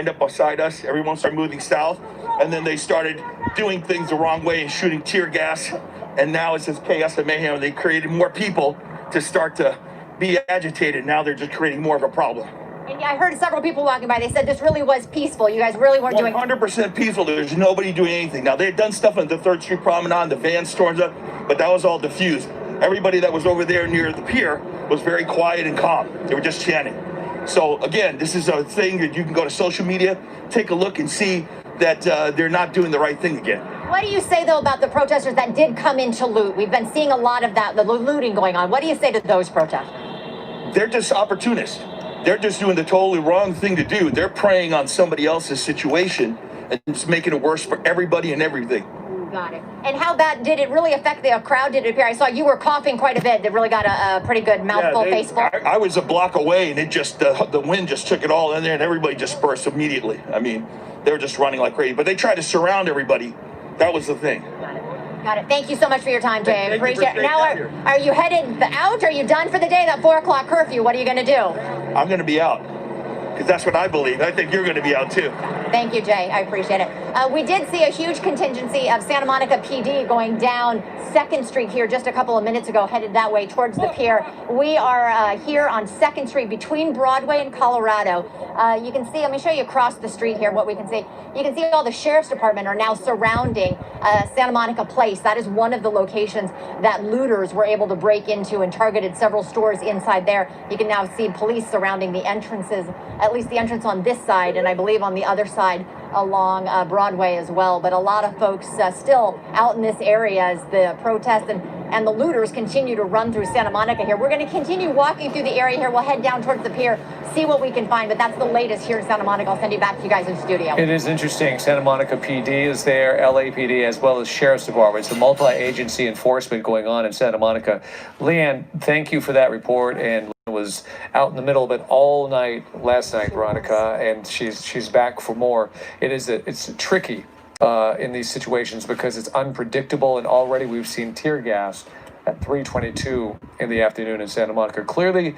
up beside us. Everyone started moving south, and then they started doing things the wrong way and shooting tear gas. And now it's just chaos and mayhem. They created more people to start to be agitated. Now they're just creating more of a problem. And I heard several people walking by. They said this really was peaceful. You guys really weren't doing 100% peaceful. There's nobody doing anything. Now, they had done stuff on the 3rd Street Promenade, the van storms up, but that was all diffused. Everybody that was over there near the pier was very quiet and calm. They were just chanting. So, again, this is a thing that you can go to social media, take a look and see that they're not doing the right thing again. What do you say, though, about the protesters that did come in to loot? We've been seeing a lot of that, the looting going on. What do you say to those protesters? They're just opportunists. They're just doing the totally wrong thing to do. They're preying on somebody else's situation and just making it worse for everybody and everything. Got it. And how bad did it really affect the crowd? Did it appear? I saw you were coughing quite a bit. They really got a pretty good mouthful, faceful. I was a block away, and it just the wind just took it all in there, and everybody dispersed immediately. I mean, they were just running like crazy. But they tried to surround everybody. That was the thing. Got it. Got it. Thank you so much for your time, Jay. I appreciate it. Now, are you headed out? Are you done for the day? That 4 o'clock curfew. What are you going to do? I'm going to be out, because that's what I believe. I think you're going to be out too. Thank you, Jay. I appreciate it. We did see a huge contingency of Santa Monica PD going down 2nd Street here just a couple of minutes ago, headed that way towards the pier. We are here on 2nd Street between Broadway and Colorado. You can see, let me show you across the street here what we can see. You can see all the sheriff's department are now surrounding Santa Monica Place. That is one of the locations that looters were able to break into and targeted several stores inside there. You can now see police surrounding the entrances, at least the entrance on this side, and I believe on the other side along Broadway as well. But a lot of folks still out in this area as the protest and the looters continue to run through Santa Monica here. We're going to continue walking through the area here. We'll head down towards the pier, see what we can find. But that's the latest here in Santa Monica. I'll send you back to you guys in studio. It is interesting. Santa Monica PD is there, LAPD, as well as Sheriff's Department. It's a multi-agency enforcement going on in Santa Monica. Leanne, thank you for that report. And was out in the middle of it all night last night, Veronica, and she's back for more. It's tricky in these situations because it's unpredictable, and already we've seen tear gas at 3:22 in the afternoon in Santa Monica. Clearly,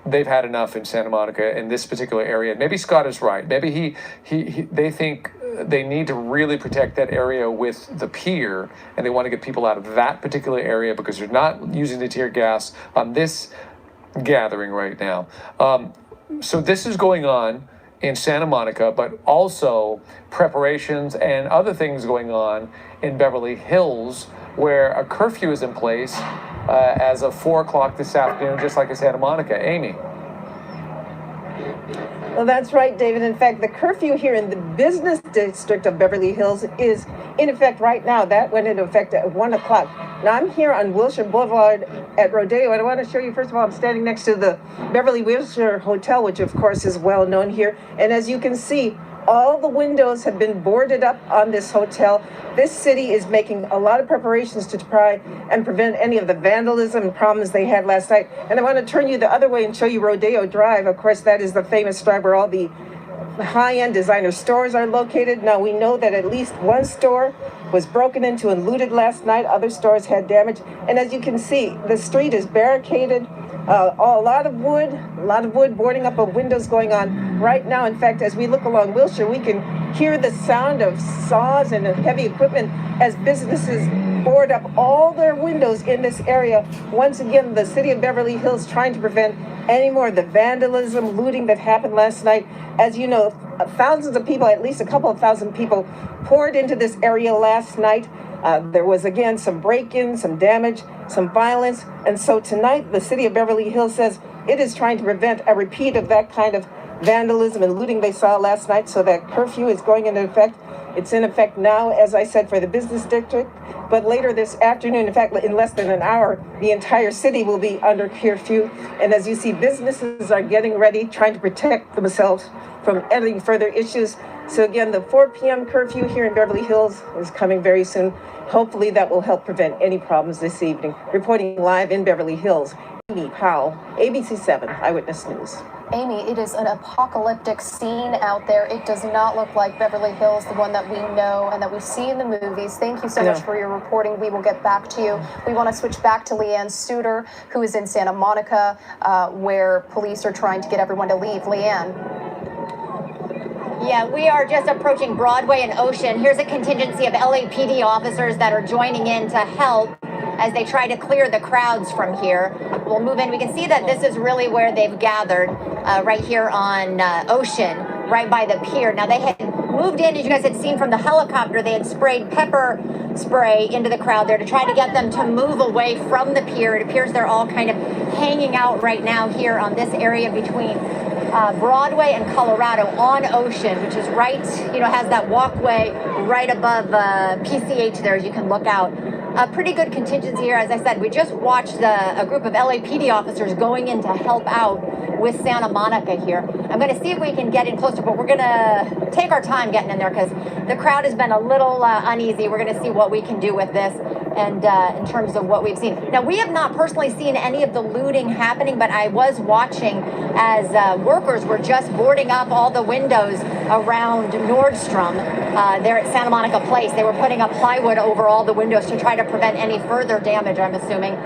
they've had enough in Santa Monica in this particular area. Maybe Scott is right. Maybe they think they need to really protect that area with the pier, and they want to get people out of that particular area because they're not using the tear gas on this gathering right now. So this is going on in Santa Monica, but also preparations and other things going on in Beverly Hills, where a curfew is in place as of 4 o'clock this afternoon, just like in Santa Monica. Amy. Well, that's right, David. In fact, the curfew here in the business district of Beverly Hills is in effect right now. That went into effect at 1 o'clock. Now, I'm here on Wilshire Boulevard at Rodeo, and I want to show you, first of all, I'm standing next to the Beverly Wilshire Hotel, which, of course, is well known here. And as you can see, all the windows have been boarded up on this hotel. This city is making a lot of preparations to try and prevent any of the vandalism and problems they had last night. And I want to turn you the other way and show you Rodeo Drive. Of course, that is the famous drive where all the high-end designer stores are located. Now, we know that at least one store was broken into and looted last night. Other stores had damage. And as you can see, the street is barricaded. A lot of wood boarding up of windows going on right now. In fact, as we look along Wilshire, we can hear the sound of saws and heavy equipment as businesses board up all their windows in this area. Once again, the city of Beverly Hills trying to prevent any more of the vandalism, looting that happened last night. As you know, thousands of people, at least a couple of thousand people, poured into this area last night. There was, again, some break-ins, some damage, some violence. And so tonight, the city of Beverly Hills says it is trying to prevent a repeat of that kind of vandalism and looting they saw last night. So that curfew is going into effect. It's in effect now, as I said, for the business district. But later this afternoon, in fact, in less than an hour, the entire city will be under curfew. And as you see, businesses are getting ready, trying to protect themselves from any further issues. So again, the 4 p.m. curfew here in Beverly Hills is coming very soon. Hopefully that will help prevent any problems this evening. Reporting live in Beverly Hills, Amy Powell, ABC 7 Eyewitness News. Amy, it is an apocalyptic scene out there. It does not look like Beverly Hills, the one that we know and that we see in the movies. Thank you so much for your reporting. We will get back to you. We want to switch back to Leanne Suter, who is in Santa Monica, where police are trying to get everyone to leave. Leanne. Yeah, we are just approaching Broadway and Ocean. Here's a contingency of LAPD officers that are joining in to help as they try to clear the crowds from here. We'll move in. We can see that this is really where they've gathered, right here on Ocean, right by the pier. Now, they had moved in, as you guys had seen from the helicopter. They had sprayed pepper spray into the crowd there to try to get them to move away from the pier. It appears they're all kind of hanging out right now here on this area between Broadway and Colorado on Ocean, which is right, has that walkway right above PCH there, as you can look out. A pretty good contingency here. As I said, we just watched a group of LAPD officers going in to help out with Santa Monica here. I'm going to see if we can get in closer, but we're going to take our time getting in there because the crowd has been a little uneasy. We're going to see what we can do with this and in terms of what we've seen. Now, we have not personally seen any of the looting happening, but I was watching as workers were just boarding up all the windows around Nordstrom there at Santa Monica Place. They were putting up plywood over all the windows to try to prevent any further damage, I'm assuming.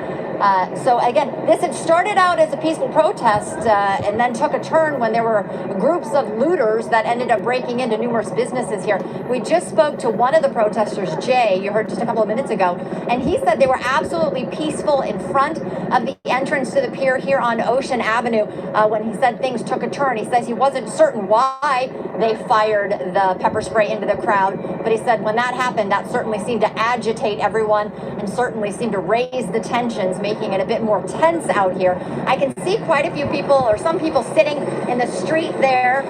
So again, this had started out as a peaceful protest and then took a turn when there were groups of looters that ended up breaking into numerous businesses here. We just spoke to one of the protesters, Jay, you heard just a couple of minutes ago, and he said they were absolutely peaceful in front of the entrance to the pier here on Ocean Avenue when he said things took a turn. He says he wasn't certain why they fired the pepper spray into the crowd, but he said when that happened, that certainly seemed to agitate everyone and certainly seemed to raise the tensions, making it a bit more tense out here. I can see quite a few people, or some people, sitting in the street there.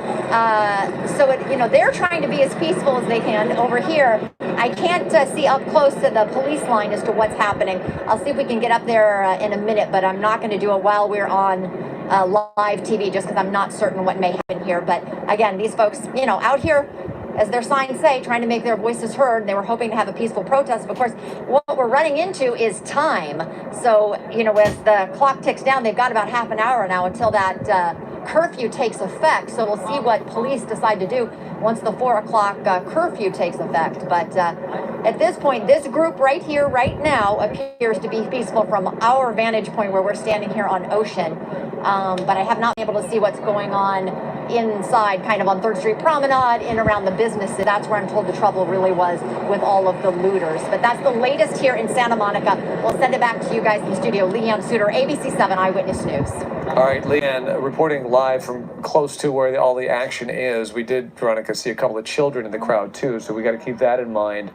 They're trying to be as peaceful as they can. Over here, I can't see up close to the police line as to what's happening. I'll see if we can get up there in a minute, but I'm not going to do it while we're on live TV, just because I'm not certain what may happen here. But again, these folks, out here, as their signs say, trying to make their voices heard. They were hoping to have a peaceful protest. But of course, what we're running into is time. So, as the clock ticks down, they've got about half an hour now until that curfew takes effect. So we'll see what police decide to do once the 4 o'clock curfew takes effect. But at this point, this group right here, right now, appears to be peaceful from our vantage point where we're standing here on Ocean. But I have not been able to see what's going on inside, kind of on 3rd Street Promenade, in around the businesses. That's where I'm told the trouble really was with all of the looters. But that's the latest here in Santa Monica. We'll send it back to you guys in the studio. Leanne Suter, ABC 7 Eyewitness News. All right, Leanne, reporting live from close to where all the action is. We did, Veronica, see a couple of children in the crowd too, so we got to keep that in mind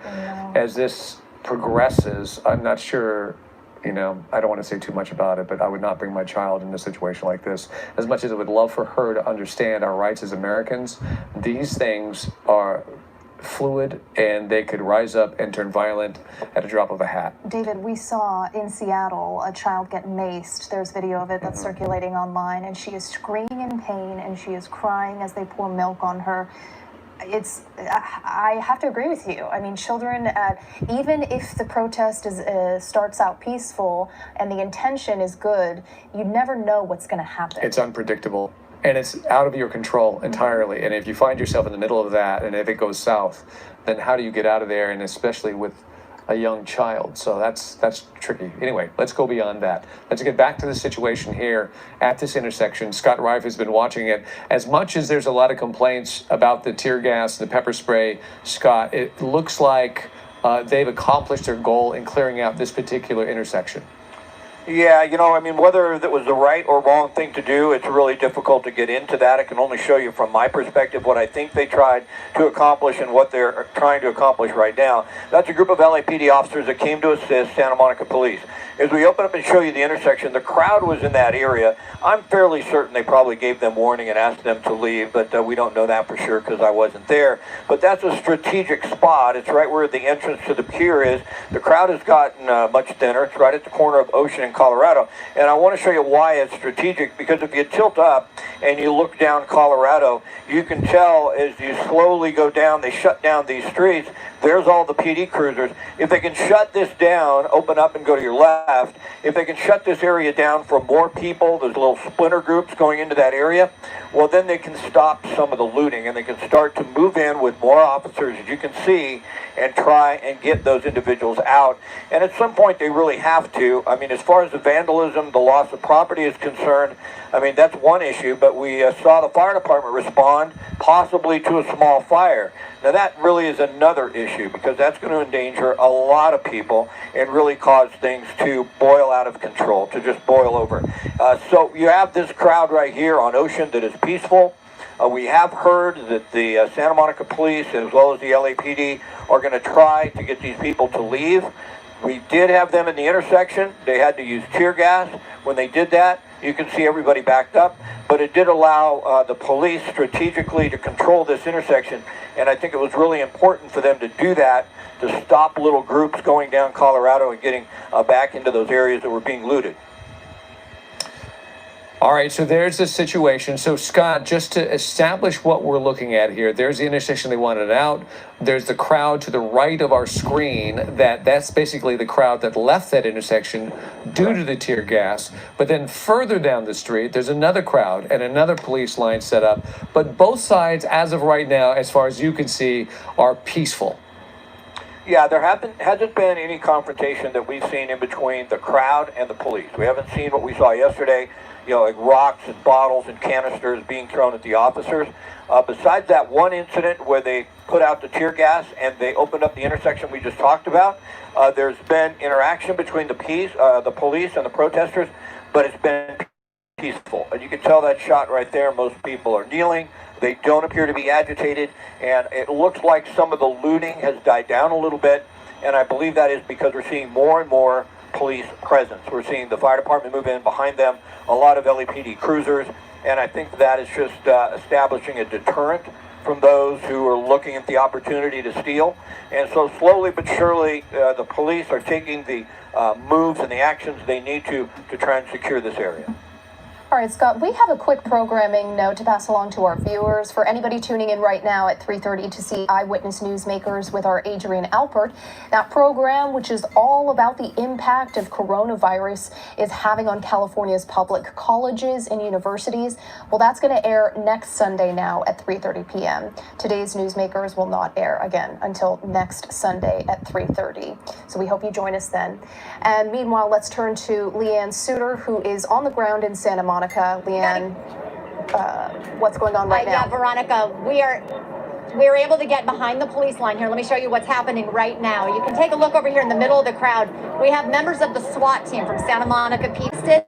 as this progresses. I'm not sure, I don't want to say too much about it, but I would not bring my child in a situation like this. As much as I would love for her to understand our rights as Americans, these things are fluid and they could rise up and turn violent at a drop of a hat. David, we saw in Seattle a child get maced. There's video of it that's circulating online, and she is screaming in pain and she is crying as they pour milk on her. I have to agree with you. I mean, children, even if the protest starts out peaceful and the intention is good, you never know what's going to happen. It's unpredictable. And it's out of your control entirely. And if you find yourself in the middle of that, and if it goes south, then how do you get out of there? And especially with a young child. So that's tricky. Anyway, let's go beyond that. Let's get back to the situation here at this intersection. Scott Rife has been watching it. As much as there's a lot of complaints about the tear gas, the pepper spray, Scott, it looks like they've accomplished their goal in clearing out this particular intersection. Yeah, whether that was the right or wrong thing to do, it's really difficult to get into that. I can only show you from my perspective what I think they tried to accomplish and what they're trying to accomplish right now. That's a group of LAPD officers that came to assist Santa Monica Police. As we open up and show you the intersection, the crowd was in that area. I'm fairly certain they probably gave them warning and asked them to leave, but we don't know that for sure because I wasn't there. But that's a strategic spot. It's right where the entrance to the pier is. The crowd has gotten much thinner. It's right at the corner of Ocean and Colorado. And I want to show you why it's strategic, because if you tilt up and you look down Colorado, you can tell as you slowly go down, they shut down these streets. There's all the PD cruisers. If they can shut this down, open up and go to your left, if they can shut this area down for more people, there's little splinter groups going into that area, well, then they can stop some of the looting and they can start to move in with more officers, as you can see, and try and get those individuals out. And at some point, they really have to. I mean, as far far as the vandalism, the loss of property is concerned, I mean, that's one issue, but we saw the fire department respond possibly to a small fire. Now that really is another issue because that's going to endanger a lot of people and really cause things to boil out of control, to just boil over. So you have this crowd right here on Ocean that is peaceful. We have heard that the Santa Monica Police as well as the LAPD are going to try to get these people to leave. We did have them in the intersection. They had to use tear gas. When they did that, you can see everybody backed up, but it did allow the police strategically to control this intersection, and I think it was really important for them to do that, to stop little groups going down Colorado and getting back into those areas that were being looted. All right, so there's the situation. So, Scott, just to establish what we're looking at here, there's the intersection they wanted out. There's the crowd to the right of our screen. That's basically the crowd that left that intersection due to the tear gas. But then further down the street, there's another crowd and another police line set up. But both sides, as of right now, as far as you can see, are peaceful. Yeah, there hasn't been any confrontation that we've seen in between the crowd and the police. We haven't seen what we saw yesterday, like rocks and bottles and canisters being thrown at the officers. Besides that one incident where they put out the tear gas and they opened up the intersection we just talked about, there's been interaction between the police and the protesters, but it's been peaceful. And you can tell that shot right there. Most people are kneeling. They don't appear to be agitated, and it looks like some of the looting has died down a little bit, and I believe that is because we're seeing more and more police presence. We're seeing the fire department move in behind them, a lot of LAPD cruisers, and I think that is just establishing a deterrent from those who are looking at the opportunity to steal. And so slowly but surely, the police are taking the moves and the actions they need to try and secure this area. All right, Scott, we have a quick programming note to pass along to our viewers. For anybody tuning in right now at 3:30 to see Eyewitness Newsmakers with our Adrian Alpert, that program, which is all about the impact of coronavirus is having on California's public colleges and universities, well, that's going to air next Sunday now at 3:30 p.m. Today's Newsmakers will not air again until next Sunday at 3:30. So we hope you join us then. And meanwhile, let's turn to Leanne Suter, who is on the ground in Santa Monica. Leanne, what's going on right now? Yeah, Veronica, we are able to get behind the police line here. Let me show you what's happening right now. You can take a look over here in the middle of the crowd. We have members of the SWAT team from Santa Monica PD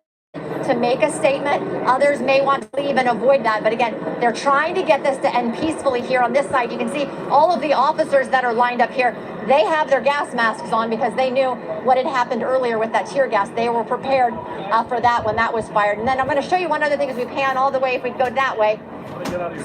to make a statement. Others may want to leave and avoid that. But again, they're trying to get this to end peacefully here on this side. You can see all of the officers that are lined up here. They have their gas masks on because they knew what had happened earlier with that tear gas. They were prepared for that when that was fired. And then I'm going to show you one other thing as we pan all the way, if we go that way.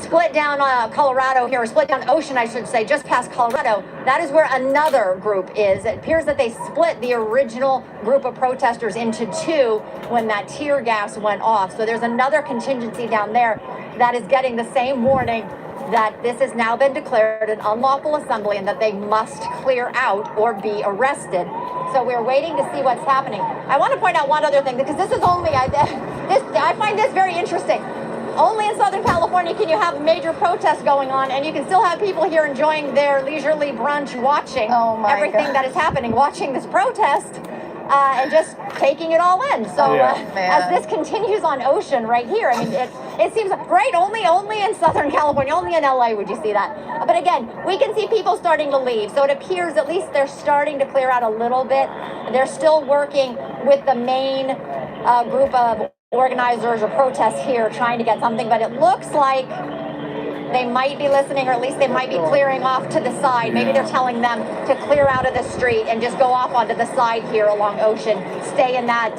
Split down Colorado here, or split down Ocean, I should say, just past Colorado. That is where another group is. It appears that they split the original group of protesters into two when that tear gas went off. So there's another contingency down there that is getting the same warning that this has now been declared an unlawful assembly and that they must clear out or be arrested. So we're waiting to see what's happening. I want to point out one other thing, because this is only, I find this very interesting. Only in Southern California can you have a major protest going on, and you can still have people here enjoying their leisurely brunch, watching everything that is happening, watching this protest. And just taking it all in. So as this continues on Ocean right here, I mean, it seems right only in Southern California, only in LA would you see that. But again, we can see people starting to leave. So it appears at least they're starting to clear out a little bit. They're still working with the main group of organizers or protests here trying to get something, but it looks like they might be listening, or at least they might be clearing off to the side. Maybe they're telling them to clear out of the street and just go off onto the side here along Ocean, stay in that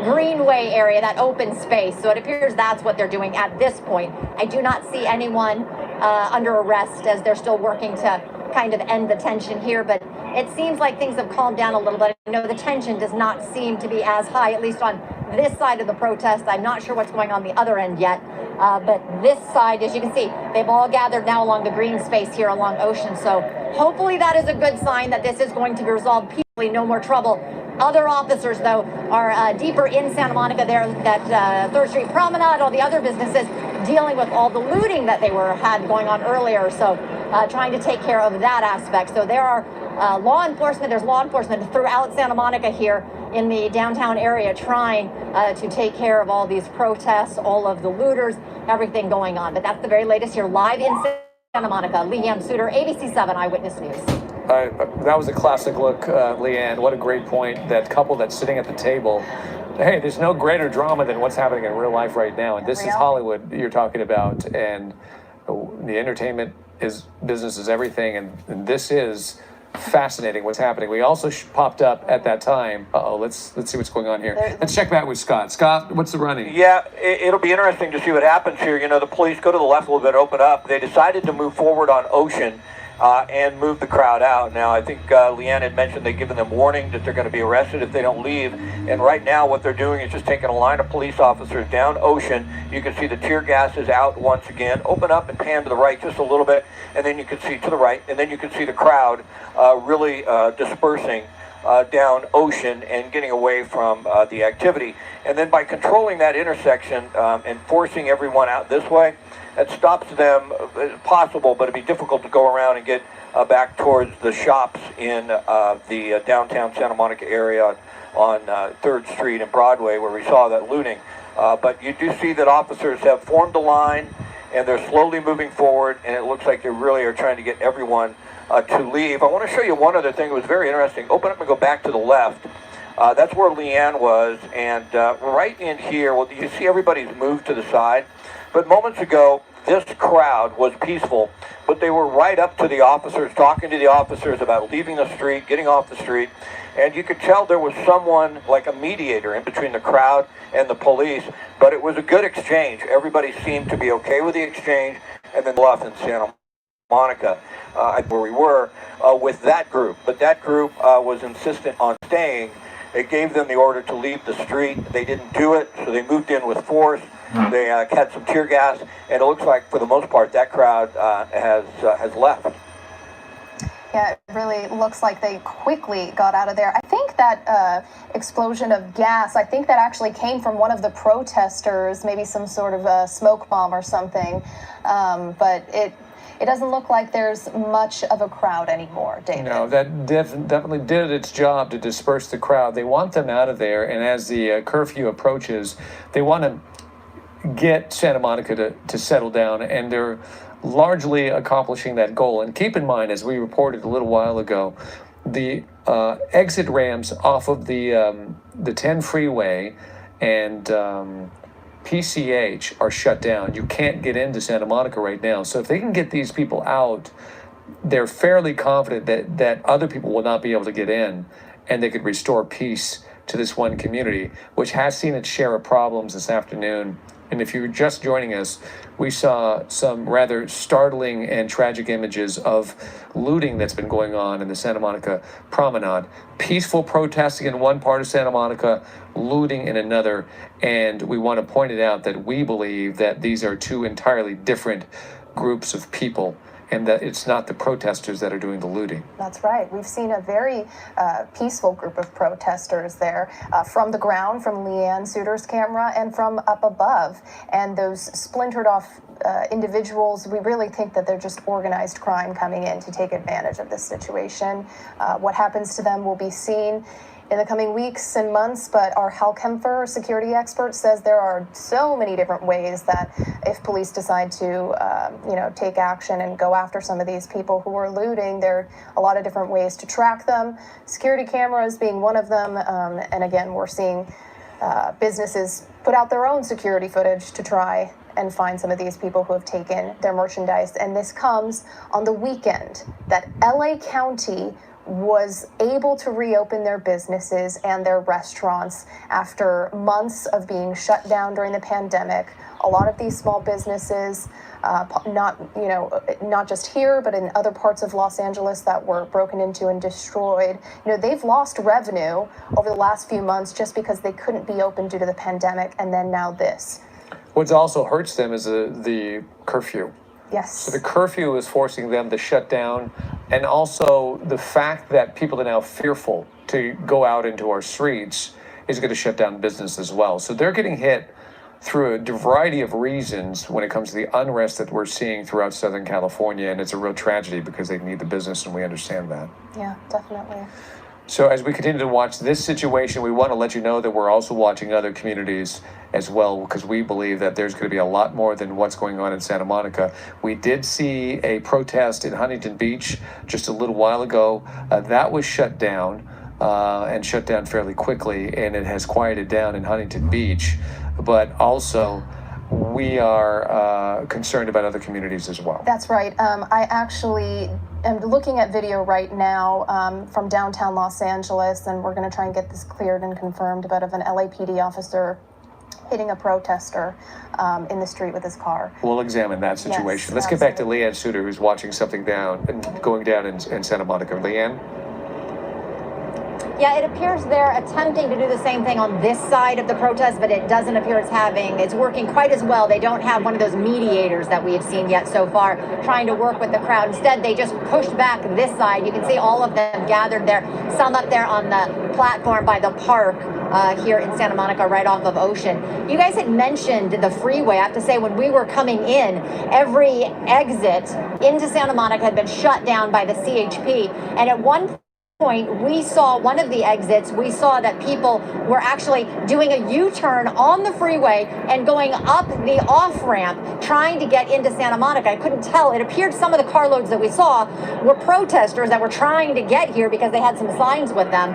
greenway area, that open space. So it appears that's what they're doing at this point. I do not see anyone under arrest as they're still working to kind of end the tension here, but it seems like things have calmed down a little bit. I know the tension does not seem to be as high, at least on this side of the protest. I'm not sure what's going on the other end yet, but this side, as you can see, they've all gathered now along the green space here along Ocean. So hopefully that is a good sign that this is going to be resolved peacefully, no more trouble. Other officers, though, are deeper in Santa Monica there, that 3rd Street Promenade, all the other businesses, dealing with all the looting that they had going on earlier. So trying to take care of that aspect. So there are law enforcement, there's law enforcement throughout Santa Monica here in the downtown area trying to take care of all these protests, all of the looters, everything going on. But that's the very latest here, live in Santa Monica. Leanne Suter, ABC 7 Eyewitness News. That was a classic look, Leanne. What a great point. That couple that's sitting at the table. Hey, there's no greater drama than what's happening in real life right now. And this is Hollywood you're talking about. And the entertainment business is everything. And this is fascinating what's happening. We also popped up at that time. Let's see what's going on here. Let's check back with Scott. Scott, what's the running? Yeah, it'll be interesting to see what happens here. You know, the police go to the left a little bit, open up. They decided to move forward on Ocean and move the crowd out. Now, I think Leanne had mentioned they've given them warning that they're going to be arrested if they don't leave. And right now what they're doing is just taking a line of police officers down Ocean. You can see the tear gas is out once again. Open up and pan to the right just a little bit, and then you can see to the right, and then you can see the crowd really dispersing down Ocean and getting away from the activity. And then by controlling that intersection and forcing everyone out this way, it stops them, it's possible, but it'd be difficult to go around and get back towards the shops in the downtown Santa Monica area on 3rd Street and Broadway where we saw that looting. But you do see that officers have formed a line and they're slowly moving forward, and it looks like they really are trying to get everyone to leave. I want to show you one other thing that was very interesting. Open up and go back to the left. That's where Leanne was, and right in here, well, you see everybody's moved to the side. But moments ago, this crowd was peaceful, but they were right up to the officers, talking to the officers about leaving the street, getting off the street. And you could tell there was someone like a mediator in between the crowd and the police, but it was a good exchange. Everybody seemed to be okay with the exchange, and then left in Santa Monica, where we were, with that group. But that group was insistent on staying. It gave them the order to leave the street. They didn't do it, so they moved in with force. They had some tear gas, and it looks like, for the most part, that crowd has left. Yeah, it really looks like they quickly got out of there. I think that explosion of gas, I think that actually came from one of the protesters, maybe some sort of a smoke bomb or something. But it doesn't look like there's much of a crowd anymore, David. No, that definitely did its job to disperse the crowd. They want them out of there, and as the curfew approaches, they want to get Santa Monica to settle down, and they're largely accomplishing that goal. And keep in mind, as we reported a little while ago, the exit ramps off of the 10 freeway and PCH are shut down. You can't get into Santa Monica right now. So if they can get these people out, they're fairly confident that other people will not be able to get in, and they could restore peace to this one community, which has seen its share of problems this afternoon. And if you were just joining us, we saw some rather startling and tragic images of looting that's been going on in the Santa Monica Promenade. Peaceful protesting in one part of Santa Monica, looting in another. And we want to point it out that we believe that these are two entirely different groups of people, and that it's not the protesters that are doing the looting. That's right. We've seen a very peaceful group of protesters there from the ground, from Leanne Suter's camera, and from up above. And those splintered off individuals, we really think that they're just organized crime coming in to take advantage of this situation. What happens to them will be seen in the coming weeks and months, but our Hal Kempfer, security expert, says there are so many different ways that if police decide to, take action and go after some of these people who are looting, there are a lot of different ways to track them. Security cameras being one of them, and again, we're seeing businesses put out their own security footage to try and find some of these people who have taken their merchandise. And this comes on the weekend that LA County was able to reopen their businesses and their restaurants after months of being shut down during the pandemic. A lot of these small businesses, not just here, but in other parts of Los Angeles that were broken into and destroyed, they've lost revenue over the last few months just because they couldn't be open due to the pandemic, and then now this. What also hurts them is the curfew. Yes. So the curfew is forcing them to shut down, and also the fact that people are now fearful to go out into our streets is going to shut down business as well. So they're getting hit through a variety of reasons when it comes to the unrest that we're seeing throughout Southern California, and it's a real tragedy because they need the business, and we understand that. Yeah, definitely. So as we continue to watch this situation, we want to let you know that we're also watching other communities as well, because we believe that there's going to be a lot more than what's going on in Santa Monica. We did see a protest in Huntington Beach just a little while ago. That was shut down and shut down fairly quickly, and it has quieted down in Huntington Beach. But also, we are concerned about other communities as well. That's right. I actually am looking at video right now from downtown Los Angeles, and we're going to try and get this cleared and confirmed, but of an LAPD officer hitting a protester in the street with his car. We'll examine that situation. Yes, Let's get back to absolutely. Leanne Suter, who's watching something going down in Santa Monica. Leanne? Yeah, it appears they're attempting to do the same thing on this side of the protest, but it doesn't appear it's working quite as well. They don't have one of those mediators that we have seen yet so far trying to work with the crowd. Instead, they just pushed back this side. You can see all of them gathered there, some up there on the platform by the park here in Santa Monica, right off of Ocean. You guys had mentioned the freeway. I have to say, when we were coming in, every exit into Santa Monica had been shut down by the CHP, and at one point, we saw one of the exits. We saw that people were actually doing a U-turn on the freeway and going up the off-ramp, trying to get into Santa Monica. I couldn't tell. It appeared some of the carloads that we saw were protesters that were trying to get here because they had some signs with them.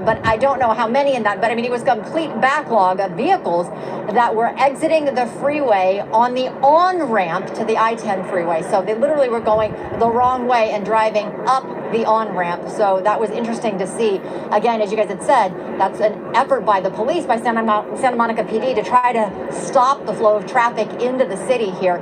But I don't know how many in that. But I mean, it was a complete backlog of vehicles that were exiting the freeway on the on-ramp to the I-10 freeway. So they literally were going the wrong way and driving up the on-ramp. So that was interesting to see. Again, as you guys had said, that's an effort by the police, by Santa Monica PD, to try to stop the flow of traffic into the city here.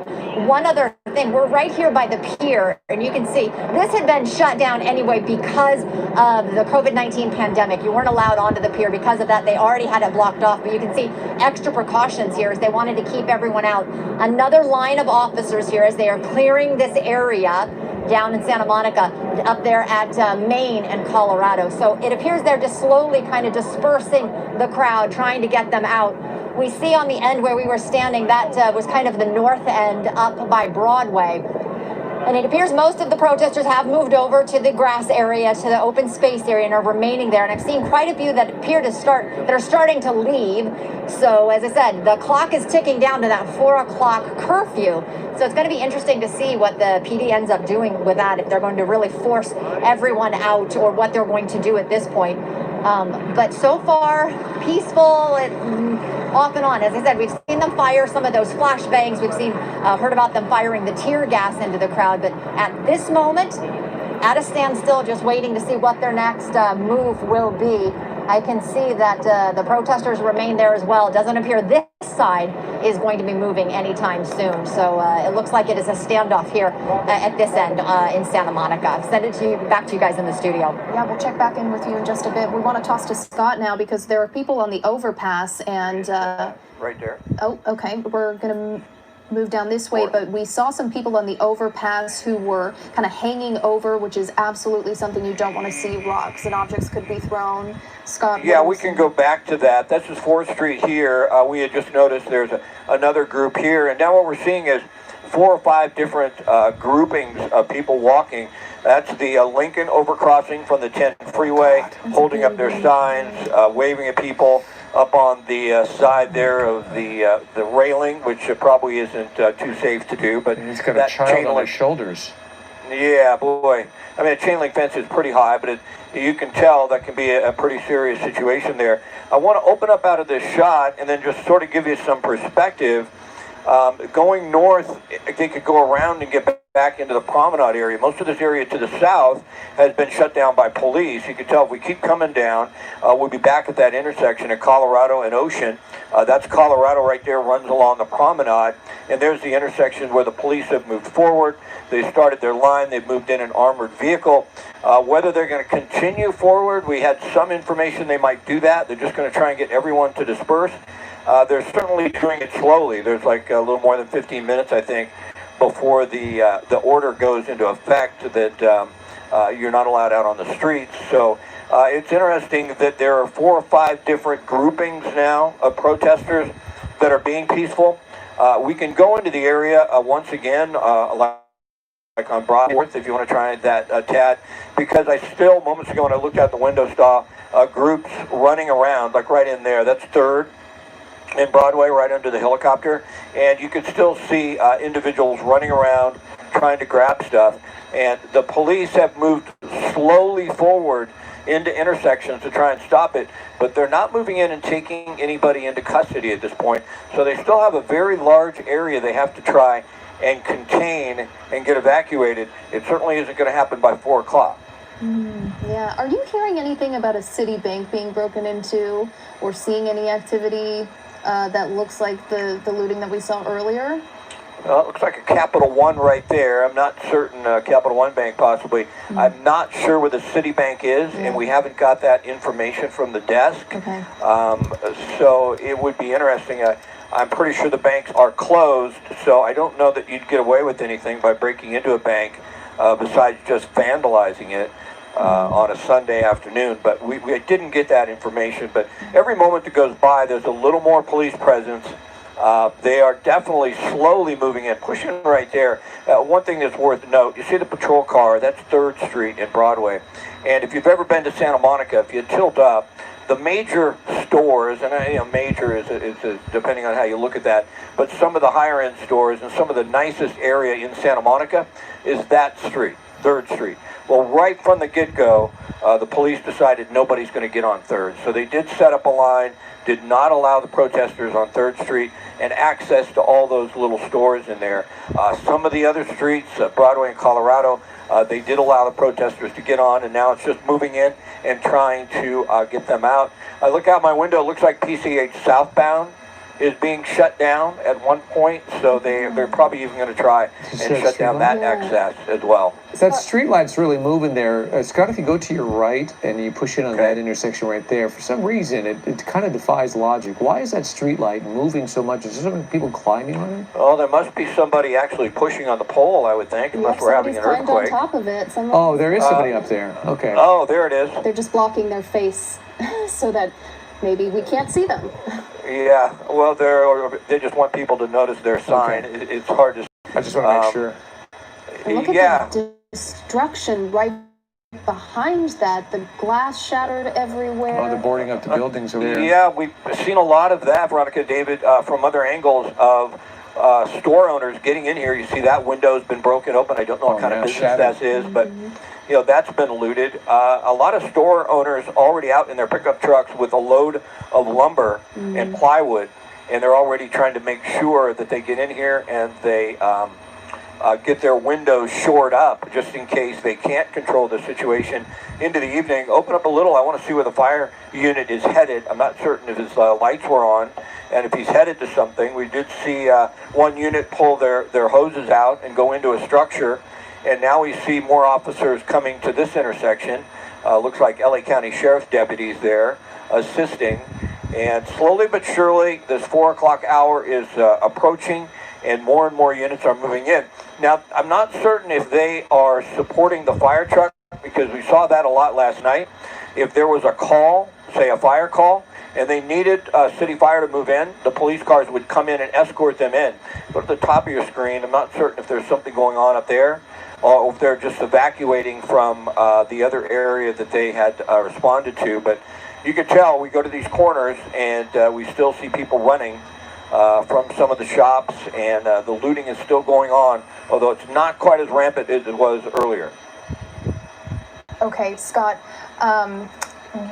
One other thing, we're right here by the pier, and you can see this had been shut down anyway because of the COVID-19 pandemic. You weren't allowed onto the pier because of that. They already had it blocked off, but you can see extra precautions here as they wanted to keep everyone out. Another line of officers here as they are clearing this area down in Santa Monica, up there at Maine and Colorado. So it appears they're just slowly kind of dispersing the crowd, trying to get them out. We see on the end where we were standing, that was kind of the north end up by Broadway. And it appears most of the protesters have moved over to the grass area, to the open space area, and are remaining there. And I've seen quite a few that appear to that are starting to leave. So as I said, the clock is ticking down to that 4 o'clock curfew. So it's going to be interesting to see what the PD ends up doing with that, if they're going to really force everyone out or what they're going to do at this point. But so far, peaceful, off and on. As I said, we've seen them fire some of those flashbangs. We've heard about them firing the tear gas into the crowd. But at this moment, at a standstill, just waiting to see what their next move will be. I can see that the protesters remain there as well. It doesn't appear this side is going to be moving anytime soon. So it looks like it is a standoff here at this end in Santa Monica. I've sent it to you, back to you guys in the studio. Yeah, we'll check back in with you in just a bit. We want to toss to Scott now because there are people on the overpass and... right there. Oh, okay. We're going to move down this way, but we saw some people on the overpass who were kind of hanging over, which is absolutely something you don't want to see. Rocks and objects could be thrown. Scott? Yeah, we can go back to that. This is 4th Street here. We had just noticed there's another group here, and now what we're seeing is 4 or 5 different groupings of people walking. That's the Lincoln overcrossing from the 10 freeway, holding up their signs, waving at people up on the side there of the railing, which probably isn't too safe to do. But he's got a child on his shoulders. Yeah, boy. I mean, a chain link fence is pretty high, but you can tell that can be a pretty serious situation there. I want to open up out of this shot and then just sort of give you some perspective. Going north, they could go around and get back into the promenade area. Most of this area to the south has been shut down by police. You can tell if we keep coming down, we'll be back at that intersection at Colorado and Ocean. That's Colorado right there, runs along the promenade. And there's the intersection where the police have moved forward. They started their line. They've moved in an armored vehicle. Whether they're going to continue forward, we had some information they might do that. They're just going to try and get everyone to disperse. They're certainly doing it slowly. There's like a little more than 15 minutes, I think, before the order goes into effect that you're not allowed out on the streets. So it's interesting that there are 4 or 5 different groupings now of protesters that are being peaceful. We can go into the area once again, like like on Broadway, if you want to try that tad, because I still, moments ago when I looked out the window, saw groups running around, like right in there. That's 3rd and Broadway, right under the helicopter, and you could still see individuals running around trying to grab stuff. And the police have moved slowly forward into intersections to try and stop it, but they're not moving in and taking anybody into custody at this point. So they still have a very large area they have to try and contain and get evacuated. It certainly isn't going to happen by 4 o'clock. Yeah. Are you hearing anything about a city bank being broken into, or seeing any activity that looks like the looting that we saw earlier? Well, it looks like a Capital One right there. I'm not certain, Capital One Bank possibly. I'm not sure where the Citibank is, and we haven't got that information from the desk. Okay. So it would be interesting. I'm pretty sure the banks are closed, so I don't know that you'd get away with anything by breaking into a bank besides just vandalizing it on a Sunday afternoon. But we didn't get that information. But every moment that goes by, there's a little more police presence. They are definitely slowly moving in, pushing right there. One thing that's worth note, you see the patrol car, that's 3rd Street and Broadway. And if you've ever been to Santa Monica, if you tilt up, the major stores, and major is depending on how you look at that, but some of the higher end stores and some of the nicest area in Santa Monica is that street, 3rd Street. Well, right from the get-go, the police decided nobody's going to get on 3rd. So they did set up a line, did not allow the protesters on 3rd Street and access to all those little stores in there. Some of the other streets, Broadway and Colorado, they did allow the protesters to get on, and now it's just moving in and trying to get them out. I look out my window, it looks like PCH southbound is being shut down at one point, so they're probably even going to try and shut down that access as well. That street light's really moving there. Scott, if you go to your right and you push in on that intersection right there, for some reason it kind of defies logic. Why is that street light moving so much? Is there so many people climbing on it? Oh, there must be somebody actually pushing on the pole, I would think, unless we're having an earthquake. On top of it. Oh, there is somebody up there. Okay. Oh, there it is. They're just blocking their face so that maybe we can't see them. Yeah, well, they just want people to notice their sign. Okay. It's hard to. I just want to make sure. And look at the destruction right behind that. The glass shattered everywhere. Oh, they're boarding up the buildings over there. Yeah, we've seen a lot of that, Veronica, David, from other angles of store owners getting in here. You see that window's been broken open. I don't know what kind of business that is, but that's been looted. A lot of store owners already out in their pickup trucks with a load of lumber and plywood, and they're already trying to make sure that they get in here and they get their windows shored up just in case they can't control the situation into the evening. Open up a little. I want to see where the fire unit is headed. I'm not certain if his lights were on and if he's headed to something. We did see one unit pull their hoses out and go into a structure. And now we see more officers coming to this intersection. Looks like LA County Sheriff's deputies there assisting. And slowly but surely, this 4 o'clock hour is approaching, and more units are moving in. Now, I'm not certain if they are supporting the fire truck, because we saw that a lot last night. If there was a call, say a fire call, and they needed city fire to move in, the police cars would come in and escort them in. Go to the top of your screen. I'm not certain if there's something going on up there, or if they're just evacuating from the other area that they had responded to. But you can tell, we go to these corners and we still see people running from some of the shops, and the looting is still going on, although it's not quite as rampant as it was earlier. Okay, Scott.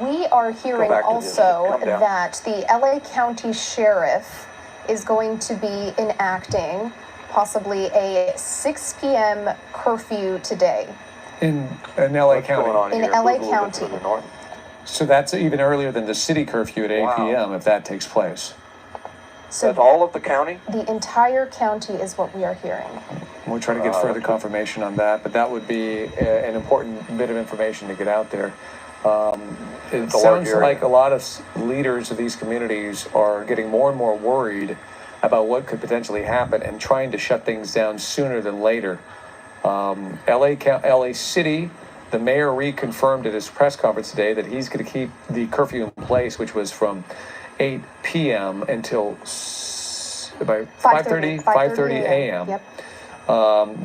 We are hearing also that the LA County Sheriff is going to be enacting possibly a 6 p.m. curfew today. In LA County? In LA County. So that's even earlier than the city curfew at 8 p.m. if that takes place. So that's all of the county? The entire county is what we are hearing. We'll try to get further confirmation on that, but that would be an important bit of information to get out there. It sounds like a lot of leaders of these communities are getting more and more worried about what could potentially happen and trying to shut things down sooner than later. LA City, the mayor reconfirmed at his press conference today that he's going to keep the curfew in place, which was from 8 p.m. until about 5:30 a.m. Yep.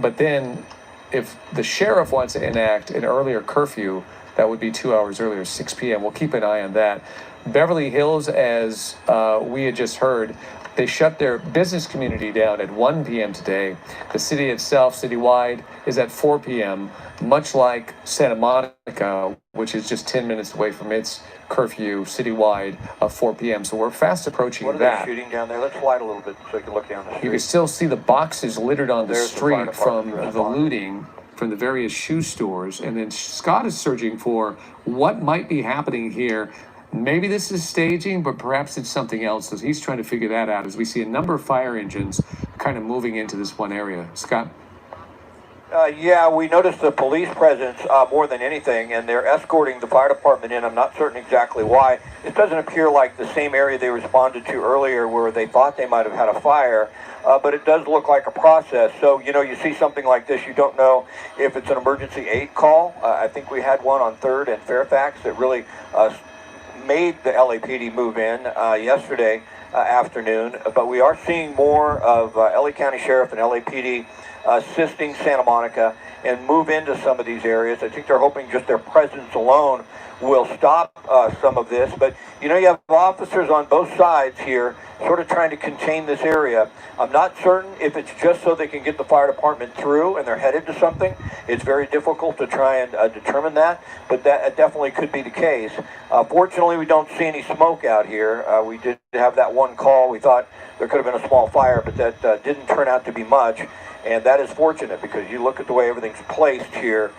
But then if the sheriff wants to enact an earlier curfew, that would be 2 hours earlier, 6 p.m. We'll keep an eye on that. Beverly Hills, as we had just heard, they shut their business community down at 1 p.m. today. The city itself, citywide, is at 4 p.m., much like Santa Monica, which is just 10 minutes away from its curfew citywide of 4 p.m. So we're fast approaching What are that. they shooting down there? Let's slide a little bit so you can look down the street. You can still see the boxes littered on the There's the fire street from department the looting from the various shoe stores. And then Scott is searching for what might be happening here. Maybe this is staging, but perhaps it's something else. So he's trying to figure that out as we see a number of fire engines kind of moving into this one area. Scott? Yeah, we noticed the police presence more than anything, and they're escorting the fire department in. I'm not certain exactly why. It doesn't appear like the same area they responded to earlier where they thought they might have had a fire, but it does look like a process. So, you know, you see something like this, you don't know if it's an emergency aid call. I think we had one on 3rd and Fairfax that really made the LAPD move in yesterday afternoon, but we are seeing more of LA County Sheriff and LAPD assisting Santa Monica and move into some of these areas. I think they're hoping just their presence alone will stop some of this, but you know, you have officers on both sides here sort of trying to contain this area. I'm not certain if it's just so they can get the fire department through and they're headed to something. It's very difficult to try and determine that, but that definitely could be the case. Fortunately, we don't see any smoke out here. We did have that one call. We thought there could have been a small fire, but that didn't turn out to be much. And that is fortunate because you look at the way everything's placed here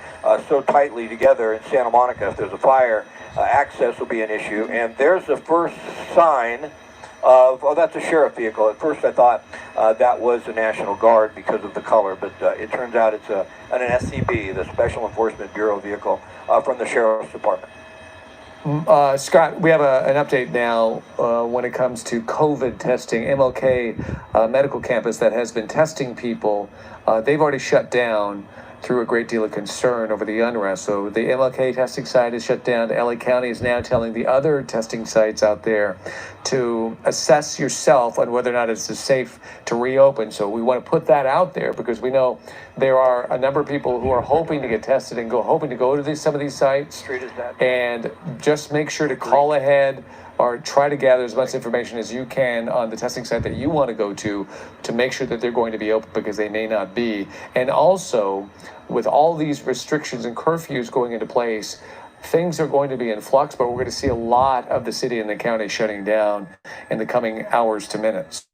so tightly together in Santa Monica. If there's a fire, access will be an issue. And there's the first sign of, oh, that's a sheriff vehicle. At first I thought that was the National Guard because of the color, but it turns out it's an SCB, the Special Enforcement Bureau vehicle from the Sheriff's Department. Scott, we have an update now when it comes to COVID testing. MLK Medical Campus that has been testing people, they've already shut down through a great deal of concern over the unrest. So the MLK testing site is shut down. LA County is now telling the other testing sites out there to assess yourself on whether or not it's safe to reopen. So we want to put that out there because we know there are a number of people who are hoping to get tested and hoping to go to some of these sites. And just make sure to call ahead or try to gather as much information as you can on the testing site that you want to go to make sure that they're going to be open because they may not be. And also, with all these restrictions and curfews going into place, things are going to be in flux, but we're going to see a lot of the city and the county shutting down in the coming hours to minutes.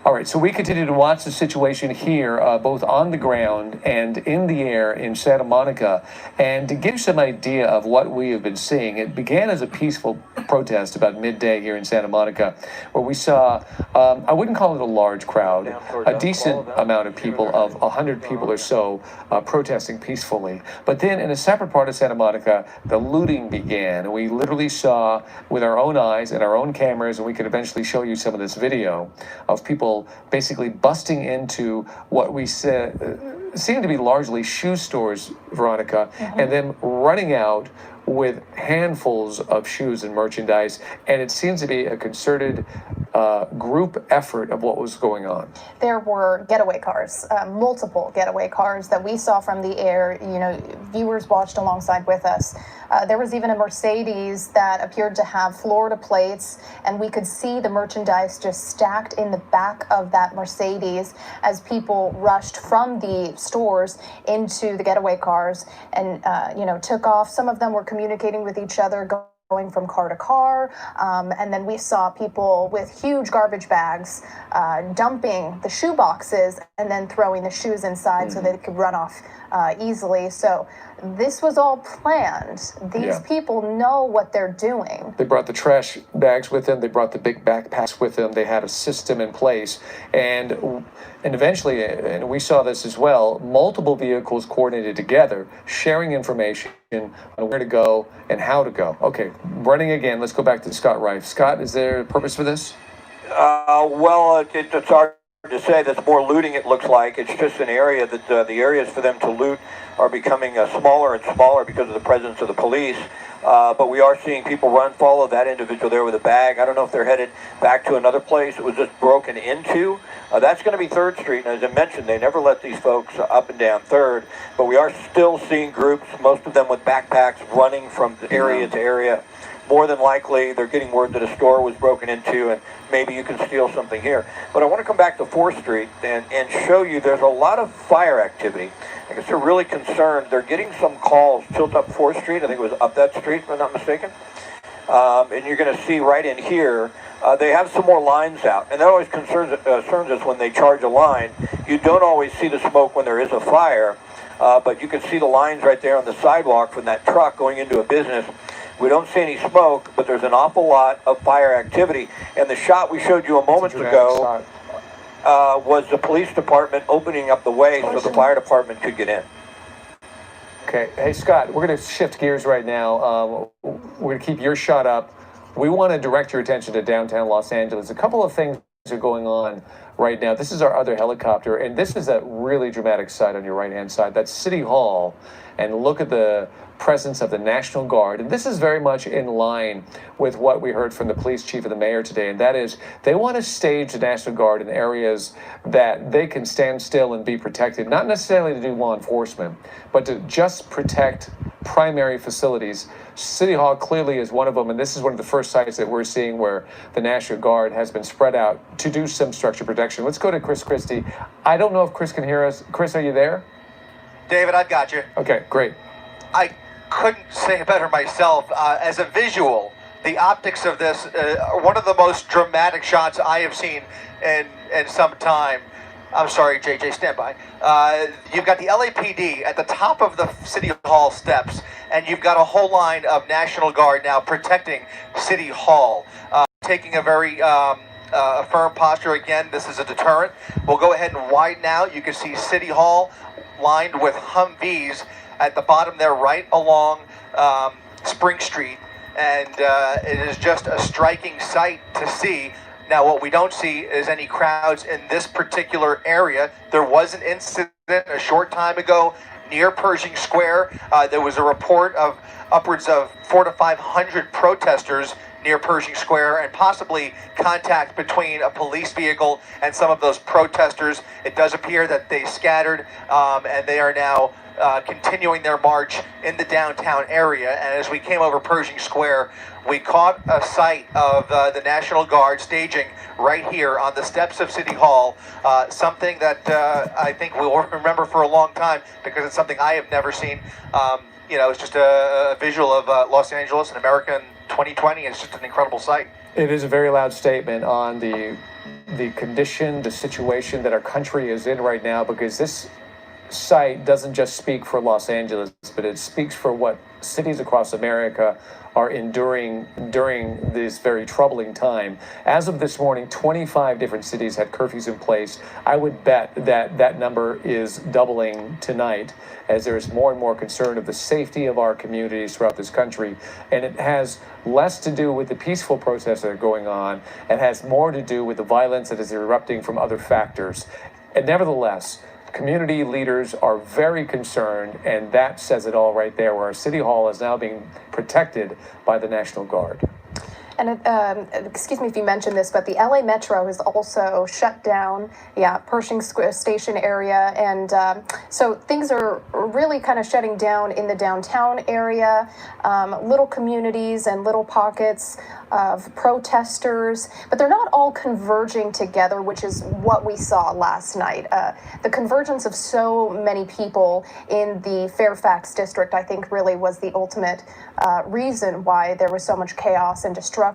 All right, so we continue to watch the situation here, both on the ground and in the air in Santa Monica. And to give you some idea of what we have been seeing, it began as a peaceful protest about midday here in Santa Monica, where we saw, I wouldn't call it a large crowd, a decent amount of people, of 100 people or so, protesting peacefully. But then in a separate part of Santa Monica, the looting began. And we literally saw with our own eyes and our own cameras, and we could eventually show you some of this video of people basically busting into what we said seem to be largely shoe stores, Veronica, and then running out with handfuls of shoes and merchandise, and it seems to be a concerted group effort of what was going on. There were getaway cars, multiple getaway cars that we saw from the air. You know, viewers watched alongside with us. There was even a Mercedes that appeared to have Florida plates, and we could see the merchandise just stacked in the back of that Mercedes as people rushed from the stores into the getaway cars and, you know, took off. Some of them were communicating with each other, going from car to car, and then we saw people with huge garbage bags dumping the shoe boxes and then throwing the shoes inside so they could run off easily. So this was all planned. These people know what they're doing. They brought the trash bags with them. They brought the big backpacks with them. They had a system in place. And eventually, and we saw this as well, multiple vehicles coordinated together, sharing information on where to go and how to go. Okay, running again. Let's go back to Scott Reif. Scott, is there a purpose for this? Well, it's our to say there's more looting, it looks like. It's just an area that the areas for them to loot are becoming smaller and smaller because of the presence of the police. But we are seeing people follow that individual there with a bag. I don't know if they're headed back to another place. It was just broken into. That's going to be 3rd Street, and as I mentioned, they never let these folks up and down 3rd. But we are still seeing groups, most of them with backpacks, running from area to area. More than likely, they're getting word that a store was broken into, and maybe you can steal something here. But I want to come back to 4th Street and show you there's a lot of fire activity. I guess they're really concerned. They're getting some calls, tilt up 4th Street. I think it was up that street, if I'm not mistaken. And you're going to see right in here, they have some more lines out. And that always concerns us when they charge a line. You don't always see the smoke when there is a fire, but you can see the lines right there on the sidewalk from that truck going into a business. We don't see any smoke, but there's an awful lot of fire activity. And the shot we showed you a moment ago was the police department opening up the way so the fire department could get in. Okay. Hey, Scott, we're going to shift gears right now. We're going to keep your shot up. We want to direct your attention to downtown Los Angeles. A couple of things are going on right now. This is our other helicopter, and this is a really dramatic sight on your right-hand side. That's City Hall, and look at the presence of the National Guard. And this is very much in line with what we heard from the police chief and the mayor today, and that is they want to stage the National Guard in areas that they can stand still and be protected, not necessarily to do law enforcement, but to just protect primary facilities. City Hall clearly is one of them, and this is one of the first sites that we're seeing where the National Guard has been spread out to do some structured protection. Let's go to Chris Christie. I don't know if Chris can hear us. Chris, are you there? David, I've got you. Okay, great. I couldn't say it better myself. As a visual, the optics of this are one of the most dramatic shots I have seen in some time. I'm sorry, JJ, stand by. You've got the LAPD at the top of the City Hall steps, and you've got a whole line of National Guard now protecting City Hall, taking a very firm posture. Again, this is a deterrent. We'll go ahead and widen out. You can see City Hall lined with Humvees at the bottom there, right along Spring Street, and it is just a striking sight to see. Now, what we don't see is any crowds in this particular area. There was an incident a short time ago near Pershing Square. There was a report of upwards of 400 to 500 protesters near Pershing Square, and possibly contact between a police vehicle and some of those protesters. It does appear that they scattered, and they are now continuing their march in the downtown area. And as we came over Pershing Square, we caught a sight of the National Guard staging right here on the steps of City Hall, something that I think we'll remember for a long time, because it's something I have never seen. It's just a visual of Los Angeles and America in 2020. It's just an incredible sight. It is a very loud statement on the condition, the situation that our country is in right now, because this site doesn't just speak for Los Angeles, but it speaks for what cities across America are enduring during this very troubling time. As of this morning, 25 different cities had curfews in place. I would bet that that number is doubling tonight, as there is more and more concern of the safety of our communities throughout this country. And it has less to do with the peaceful protests that are going on. It has more to do with the violence that is erupting from other factors. And nevertheless, community leaders are very concerned, and that says it all right there, where our City Hall is now being protected by the National Guard. And excuse me if you mentioned this, but the LA Metro is also shut down. Yeah, Pershing Square Station area. And so things are really kind of shutting down in the downtown area, little communities and little pockets of protesters, but they're not all converging together, which is what we saw last night. The convergence of so many people in the Fairfax district, I think, really was the ultimate reason why there was so much chaos and destruction.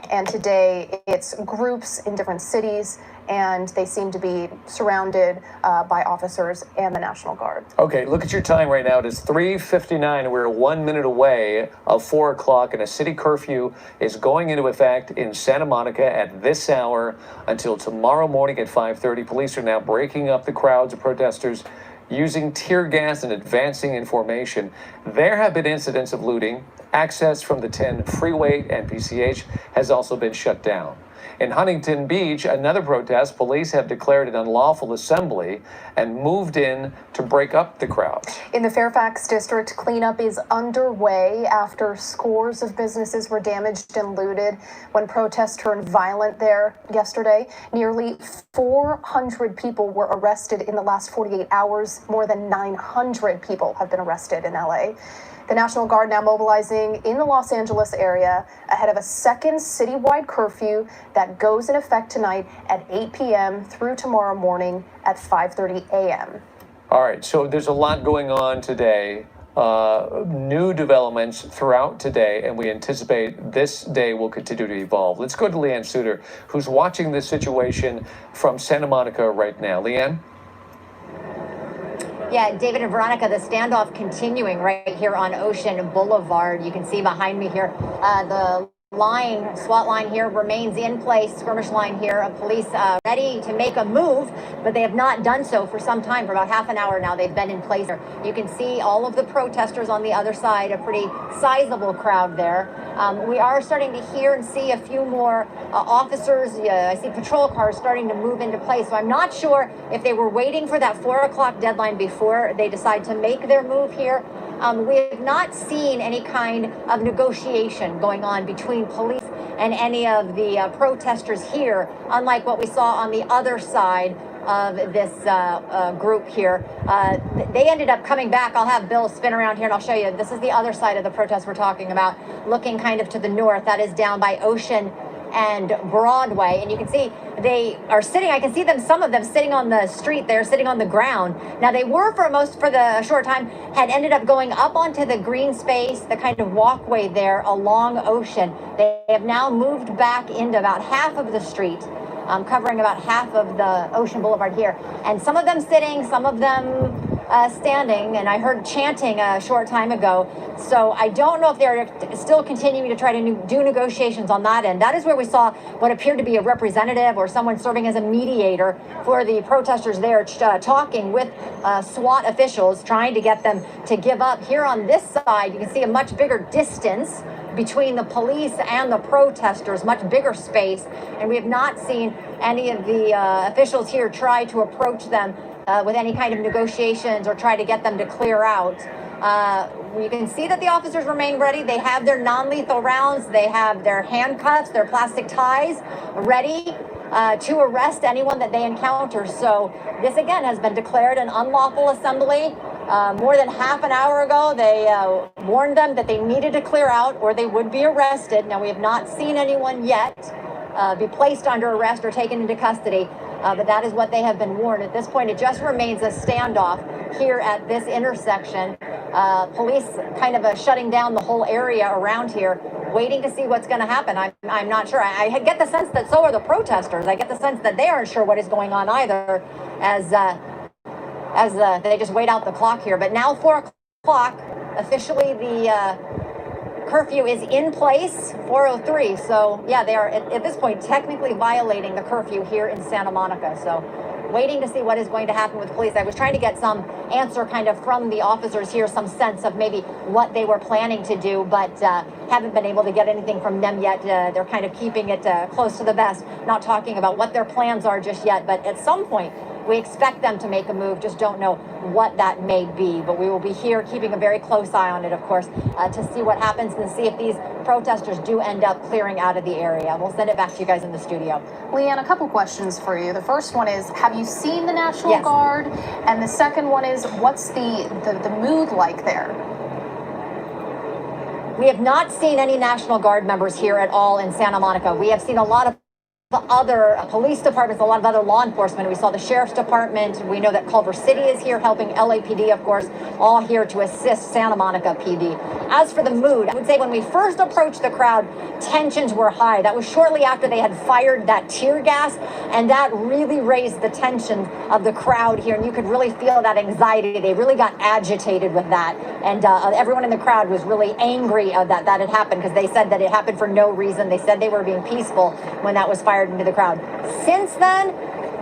And today it's groups in different cities, and they seem to be surrounded by officers and the National Guard. Okay, look at your time right now. It is 3:59. We're 1 minute away of 4 o'clock, and a city curfew is going into effect in Santa Monica at this hour until tomorrow morning at 5:30. Police are now breaking up the crowds of protesters using tear gas and advancing in formation. There have been incidents of looting. Access from the 10 freeway and PCH has also been shut down. In Huntington Beach, another protest, police have declared an unlawful assembly and moved in to break up the crowds. In the Fairfax district, cleanup is underway after scores of businesses were damaged and looted when protests turned violent there yesterday. Nearly 400 people were arrested in the last 48 hours. More than 900 people have been arrested in LA. The National Guard now mobilizing in the Los Angeles area ahead of a second citywide curfew that goes in effect tonight at 8 p.m. through tomorrow morning at 5:30 a.m. All right, so there's a lot going on today. New developments throughout today, and we anticipate this day will continue to evolve. Let's go to Leanne Suter, who's watching this situation from Santa Monica right now. Leanne? Yeah, David and Veronica, the standoff continuing right here on Ocean Boulevard. You can see behind me here, the SWAT line here remains in place, skirmish line here of police ready to make a move, but they have not done so for some time. For about half an hour now, they've been in place. You can see all of the protesters on the other side, a pretty sizable crowd there. We are starting to hear and see a few more officers. I see patrol cars starting to move into place. So I'm not sure if they were waiting for that 4 o'clock deadline before they decide to make their move here. We have not seen any kind of negotiation going on between police and any of the protesters here, unlike what we saw on the other side of this group here. They ended up coming back. I'll have Bill spin around here and I'll show you. This is the other side of the protest we're talking about, looking kind of to the north. That is down by Ocean and Broadway, and you can see they are sitting. I can see them, some of them sitting on the street there, sitting on the ground. Now they were for the short time, had ended up going up onto the green space, the kind of walkway there along Ocean. They have now moved back into about half of the street, covering about half of the Ocean Boulevard here, and some of them sitting, some of them standing, and I heard chanting a short time ago. So I don't know if they're still continuing to try to do negotiations on that end. That is where we saw what appeared to be a representative or someone serving as a mediator for the protesters there, talking with SWAT officials, trying to get them to give up. Here on this side, you can see a much bigger distance between the police and the protesters, much bigger space, and we have not seen any of the officials here try to approach them with any kind of negotiations or try to get them to clear out. You can see that the officers remain ready. They have their non-lethal rounds. They have their handcuffs, their plastic ties ready to arrest anyone that they encounter. So this again has been declared an unlawful assembly. More than half an hour ago, they warned them that they needed to clear out or they would be arrested. Now, we have not seen anyone yet be placed under arrest or taken into custody. But that is what they have been warned. At this point, it just remains a standoff here at this intersection. Police kind of shutting down the whole area around here, waiting to see what's going to happen. I'm not sure. I get the sense that so are the protesters. I get the sense that they aren't sure what is going on either, as they just wait out the clock here. But now 4 o'clock, officially the curfew is in place, 4:03. So yeah, they are at this point technically violating the curfew here in Santa Monica. So waiting to see what is going to happen with police. I was trying to get some answer kind of from the officers here, some sense of maybe what they were planning to do, but haven't been able to get anything from them yet. They're kind of keeping it close to the vest, not talking about what their plans are just yet. But at some point, we expect them to make a move, just don't know what that may be. But we will be here keeping a very close eye on it, of course, to see what happens and see if these protesters do end up clearing out of the area. We'll send it back to you guys in the studio. Leanne, a couple questions for you. The first one is, have you seen the National Guard? And the second one is, what's the mood like there? We have not seen any National Guard members here at all in Santa Monica. We have seen a lot of other police departments, a lot of other law enforcement. We saw the sheriff's department. We know that Culver City is here helping, LAPD, of course, all here to assist Santa Monica PD. As for the mood, I would say when we first approached the crowd, tensions were high. That was shortly after they had fired that tear gas, and that really raised the tension of the crowd here, and you could really feel that anxiety. They really got agitated with that, and everyone in the crowd was really angry that had happened, because they said that it happened for no reason. They said they were being peaceful when that was fired into the crowd. Since then,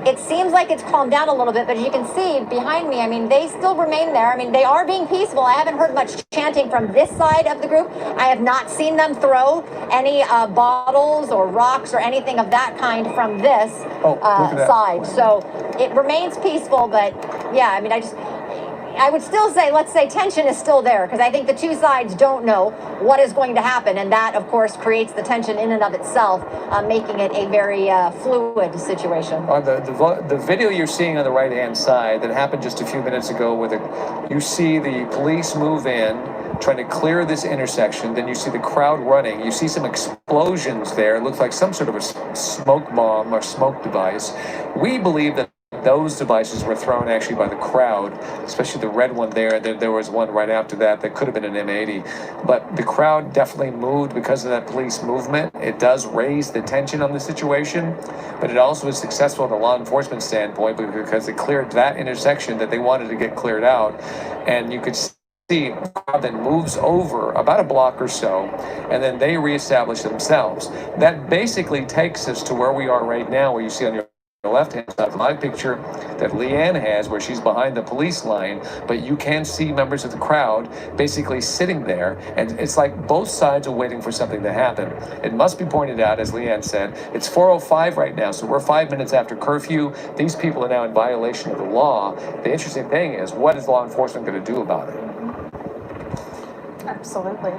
it seems like it's calmed down a little bit, but as you can see behind me, I mean, they still remain there. I mean, they are being peaceful. I haven't heard much chanting from this side of the group. I have not seen them throw any bottles or rocks or anything of that kind from this side. So it remains peaceful, but yeah, I mean, I would still say, let's say tension is still there, because I think the two sides don't know what is going to happen, and that, of course, creates the tension in and of itself, making it a very fluid situation. The video you're seeing on the right-hand side that happened just a few minutes ago, you see the police move in, trying to clear this intersection, then you see the crowd running, you see some explosions there, it looks like some sort of a smoke bomb or smoke device. We believe that those devices were thrown actually by the crowd, especially the red one there. There was one right after that could have been an M80. But the crowd definitely moved because of that police movement. It does raise the tension on the situation, but it also is successful from a law enforcement standpoint because it cleared that intersection that they wanted to get cleared out. And you could see a crowd that moves over about a block or so, and then they reestablish themselves. That basically takes us to where we are right now, where you see on your left-hand side, my picture that Leanne has, where she's behind the police line, but you can see members of the crowd basically sitting there, and it's like both sides are waiting for something to happen. It must be pointed out, as Leanne said, it's 4:05 right now, so we're 5 minutes after curfew. These people are now in violation of the law. The interesting thing is, what is law enforcement going to do about it? Absolutely.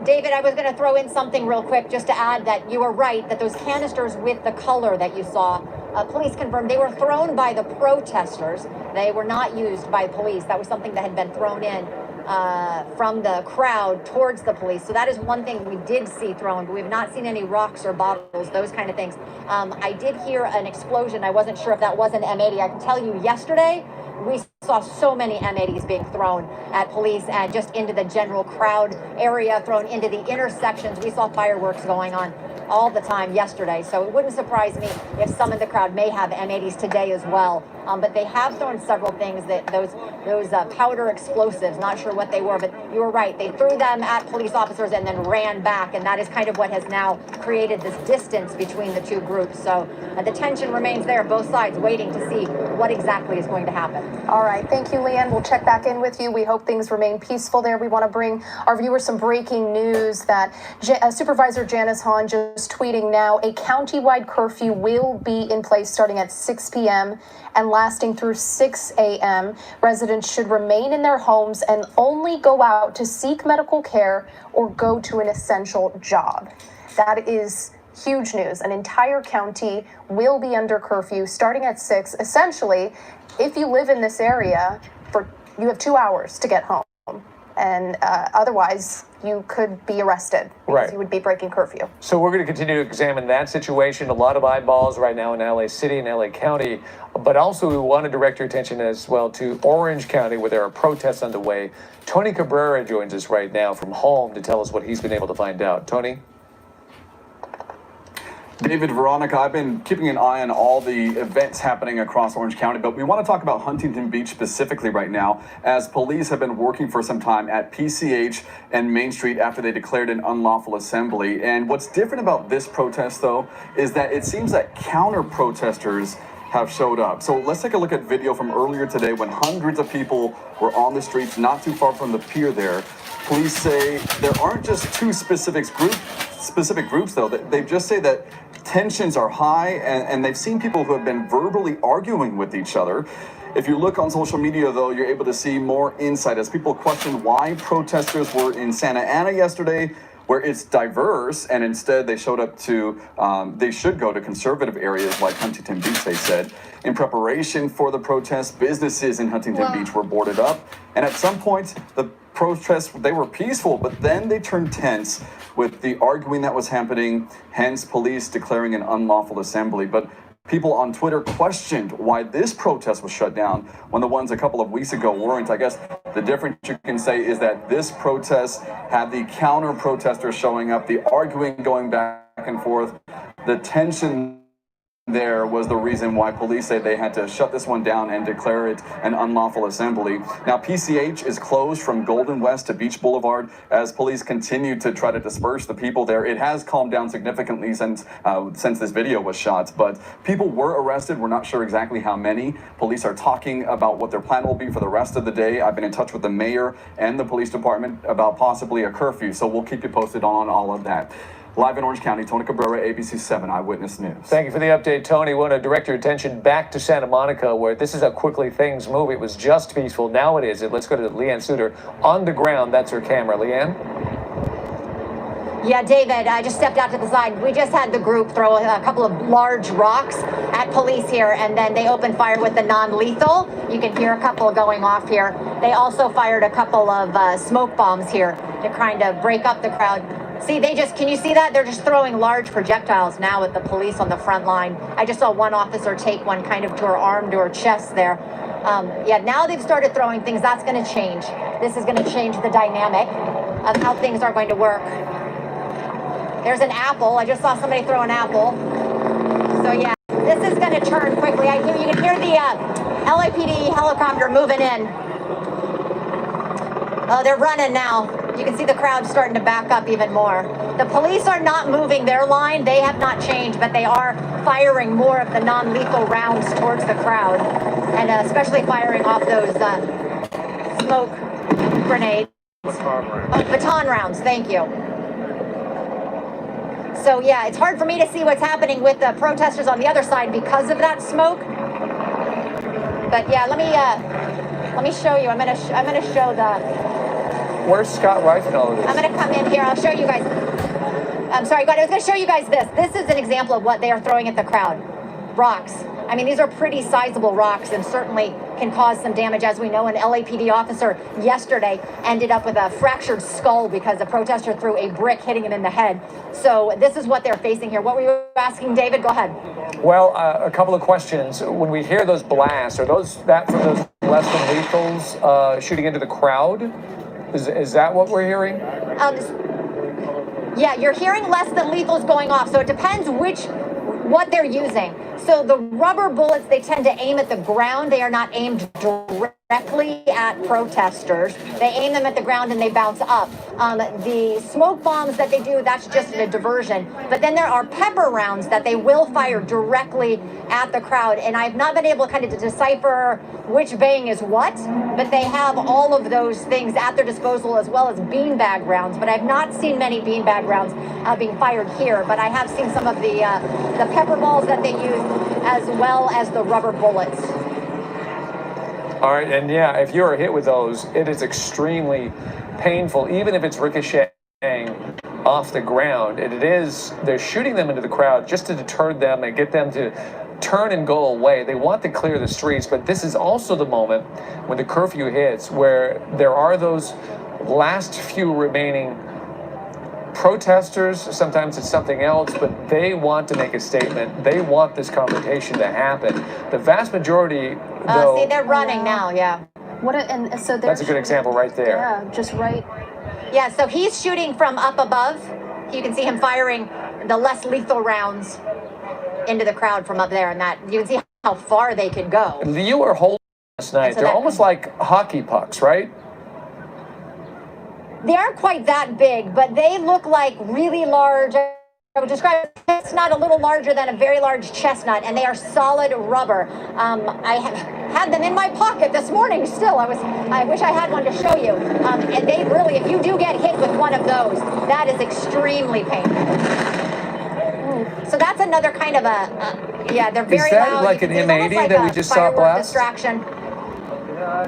David, I was going to throw in something real quick just to add that you were right, that those canisters with the color that you saw, police confirmed they were thrown by the protesters. They were not used by police. That was something that had been thrown in from the crowd towards the police. So that is one thing we did see thrown, but we've not seen any rocks or bottles, those kind of things. I did hear an explosion. I wasn't sure if that was an M80. I can tell you yesterday, we saw so many M80s being thrown at police and just into the general crowd area, thrown into the intersections. We saw fireworks going on all the time yesterday, so it wouldn't surprise me if some in the crowd may have M80s today as well. But they have thrown several things, that those powder explosives, not sure what they were, but you were right. They threw them at police officers and then ran back, and that is kind of what has now created this distance between the two groups. So the tension remains there, both sides waiting to see what exactly is going to happen. All right. Thank you, Leanne. We'll check back in with you. We hope things remain peaceful there. We want to bring our viewers some breaking news that Supervisor Janice Hahn just tweeting now, a county-wide curfew will be in place starting at 6 p.m. and lasting through 6 a.m. Residents should remain in their homes and only go out to seek medical care or go to an essential job. That is huge news. An entire county will be under curfew starting at 6. Essentially, if you live in this area, you have 2 hours to get home. And otherwise, you could be arrested because you would be breaking curfew. So we're going to continue to examine that situation. A lot of eyeballs right now in LA City and LA County, but also we want to direct your attention as well to Orange County, where there are protests underway. Tony Cabrera joins us right now from home to tell us what he's been able to find out. Tony? David, Veronica, I've been keeping an eye on all the events happening across Orange County, but we want to talk about Huntington Beach specifically right now, as police have been working for some time at PCH and Main Street after they declared an unlawful assembly. And what's different about this protest, though, is that it seems that counter-protesters have showed up. So let's take a look at video from earlier today when hundreds of people were on the streets not too far from the pier there. Police say there aren't just two specific groups, though. They just say that tensions are high, and they've seen people who have been verbally arguing with each other. If you look on social media, though, you're able to see more insight as people question why protesters were in Santa Ana yesterday, where it's diverse, and instead they showed up to, they should go to conservative areas like Huntington Beach, they said. In preparation for the protest, businesses in Huntington Beach were boarded up, and at some point, the protests, they were peaceful, but then they turned tense with the arguing that was happening, hence police declaring an unlawful assembly. But people on Twitter questioned why this protest was shut down when the ones a couple of weeks ago weren't. I guess the difference you can say is that this protest had the counter-protesters showing up, the arguing going back and forth, the tension there was the reason why police say they had to shut this one down and declare it an unlawful assembly. Now, PCH is closed from Golden West to Beach Boulevard as police continue to try to disperse the people there. It has calmed down significantly since this video was shot, but people were arrested. We're not sure exactly how many. Police are talking about what their plan will be for the rest of the day. I've been in touch with the mayor and the police department about possibly a curfew, so we'll keep you posted on all of that. Live in Orange County, Tony Cabrera, ABC 7 Eyewitness News. Thank you for the update, Tony. We want to direct your attention back to Santa Monica, where this is how quickly things move. It was just peaceful. Now it is. Let's go to Leanne Suter on the ground. That's her camera. Leanne? Yeah, David, I just stepped out to the side. We just had the group throw a couple of large rocks at police here, and then they opened fire with the non-lethal. You can hear a couple going off here. They also fired a couple of smoke bombs here to kind of break up the crowd. See, can you see that? They're just throwing large projectiles now at the police on the front line. I just saw one officer take one kind of to her arm, to her chest there. Yeah, now they've started throwing things. That's going to change. This is going to change the dynamic of how things are going to work. There's an apple. I just saw somebody throw an apple. So yeah, this is going to turn quickly. You can hear the LAPD helicopter moving in. Oh, they're running now. You can see the crowd starting to back up even more. The police are not moving their line. They have not changed, but they are firing more of the non-lethal rounds towards the crowd, and especially firing off those smoke grenades. Baton rounds, thank you. So yeah, it's hard for me to see what's happening with the protesters on the other side because of that smoke. But yeah, let me show you. I'm gonna show the. Where's Scott Rife in all of this? I'm going to come in here. I'll show you guys. I'm sorry, but I was going to show you guys this. This is an example of what they are throwing at the crowd. Rocks. I mean, these are pretty sizable rocks and certainly can cause some damage. As we know, an LAPD officer yesterday ended up with a fractured skull because a protester threw a brick hitting him in the head. So this is what they're facing here. What were you asking, David? Go ahead. Well, a couple of questions. When we hear those blasts, are that from those less than lethals shooting into the crowd? Is that what we're hearing? Yeah, you're hearing less than lethals going off. So it depends what they're using. So the rubber bullets, they tend to aim at the ground. They are not aimed directly at protesters. They aim them at the ground and they bounce up. The smoke bombs that they do, that's just a diversion. But then there are pepper rounds that they will fire directly at the crowd. And I've not been able kind of to decipher which bang is what, but they have all of those things at their disposal, as well as beanbag rounds. But I've not seen many beanbag rounds being fired here, but I have seen some of the pepper balls that they use, as well as the rubber bullets. All right, and yeah, if you're hit with those, it is extremely painful, even if it's ricocheting off the ground. They're shooting them into the crowd just to deter them and get them to turn and go away. They want to clear the streets, but this is also the moment when the curfew hits where there are those last few remaining protesters. Sometimes it's something else, but they want to make a statement. They want this confrontation to happen. The vast majority, though, see, they're running now. Yeah. That's a good example right there. Yeah, just right. Yeah. So he's shooting from up above. You can see him firing the less lethal rounds into the crowd from up there, and that you can see how far they can go. You were holding last night. So they're almost like hockey pucks, right? They aren't quite that big, but they look like really large. I would describe a chestnut a little larger than a very large chestnut, and they are solid rubber. I had them in my pocket this morning still. I wish I had one to show you. And they really, if you do get hit with one of those, that is extremely painful. So that's another kind of yeah, they're very loud. Is that like an M80 that we just saw blast? Distraction.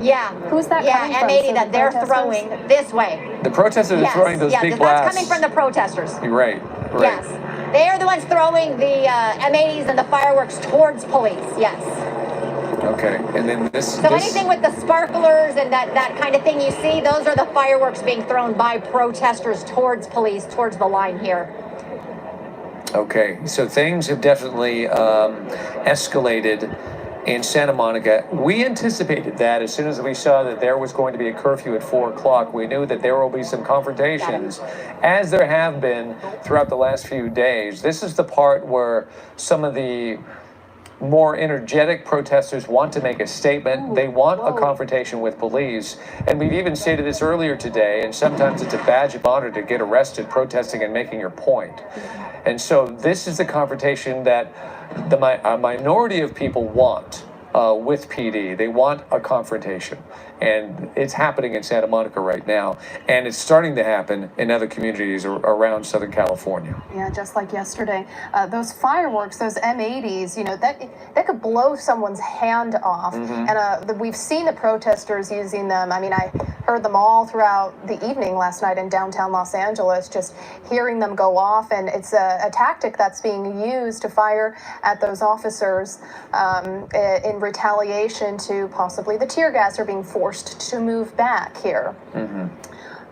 Yeah. Who's that coming Yeah, from? M80 So that the they're protesters? throwing this way. The protesters are throwing those big blasts. That's coming from the protesters. You're right. Yes. They are the ones throwing the M80s and the fireworks towards police. Yes. Okay. And then this. So anything with the sparklers and that kind of thing you see, those are the fireworks being thrown by protesters towards police, towards the line here. Okay. So things have definitely escalated in Santa Monica. We anticipated that as soon as we saw that there was going to be a curfew at 4 o'clock. We knew that there will be some confrontations, as there have been throughout the last few days. This is the part where some of the more energetic protesters want to make a statement. They want a confrontation with police. And we've even stated this earlier today, and sometimes it's a badge of honor to get arrested protesting and making your point. And so this is the confrontation that a minority of people want with PD. They want a confrontation. And it's happening in Santa Monica right now. And it's starting to happen in other communities around Southern California. Yeah, just like yesterday. Those fireworks, those M80s, you know, that could blow someone's hand off. And we've seen the protesters using them. I mean, I heard them all throughout the evening last night in downtown Los Angeles, just hearing them go off. And it's a tactic that's being used to fire at those officers in retaliation to possibly the tear gas are being forced to move back here.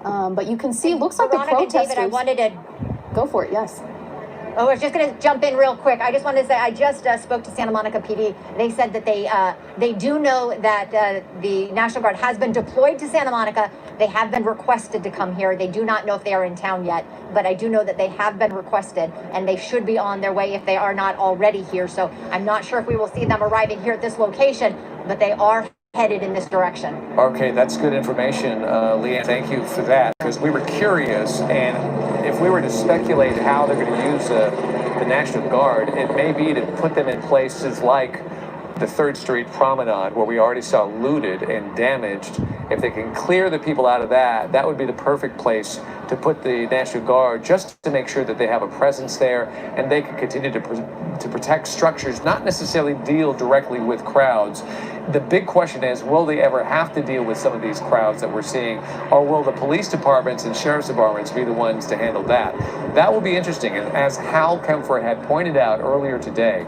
But you can see, looks like the protesters. David, I wanted to go for it. Yes. Oh, I was just going to jump in real quick. I just wanted to say I just spoke to Santa Monica PD. They said that they do know that the National Guard has been deployed to Santa Monica. They have been requested to come here. They do not know if they are in town yet, but I do know that they have been requested, and they should be on their way if they are not already here. So I'm not sure if we will see them arriving here at this location, but they are headed in this direction. Okay, that's good information, Leanne. Thank you for that, because we were curious, and if we were to speculate how they're going to use the National Guard, it may be to put them in places like the 3rd Street Promenade, where we already saw looted and damaged. If they can clear the people out of that, that would be the perfect place to put the National Guard, just to make sure that they have a presence there and they can continue to protect structures, not necessarily deal directly with crowds. The big question is, will they ever have to deal with some of these crowds that we're seeing, or will the police departments and sheriff's departments be the ones to handle that? That will be interesting. And as Hal Kempfer had pointed out earlier today,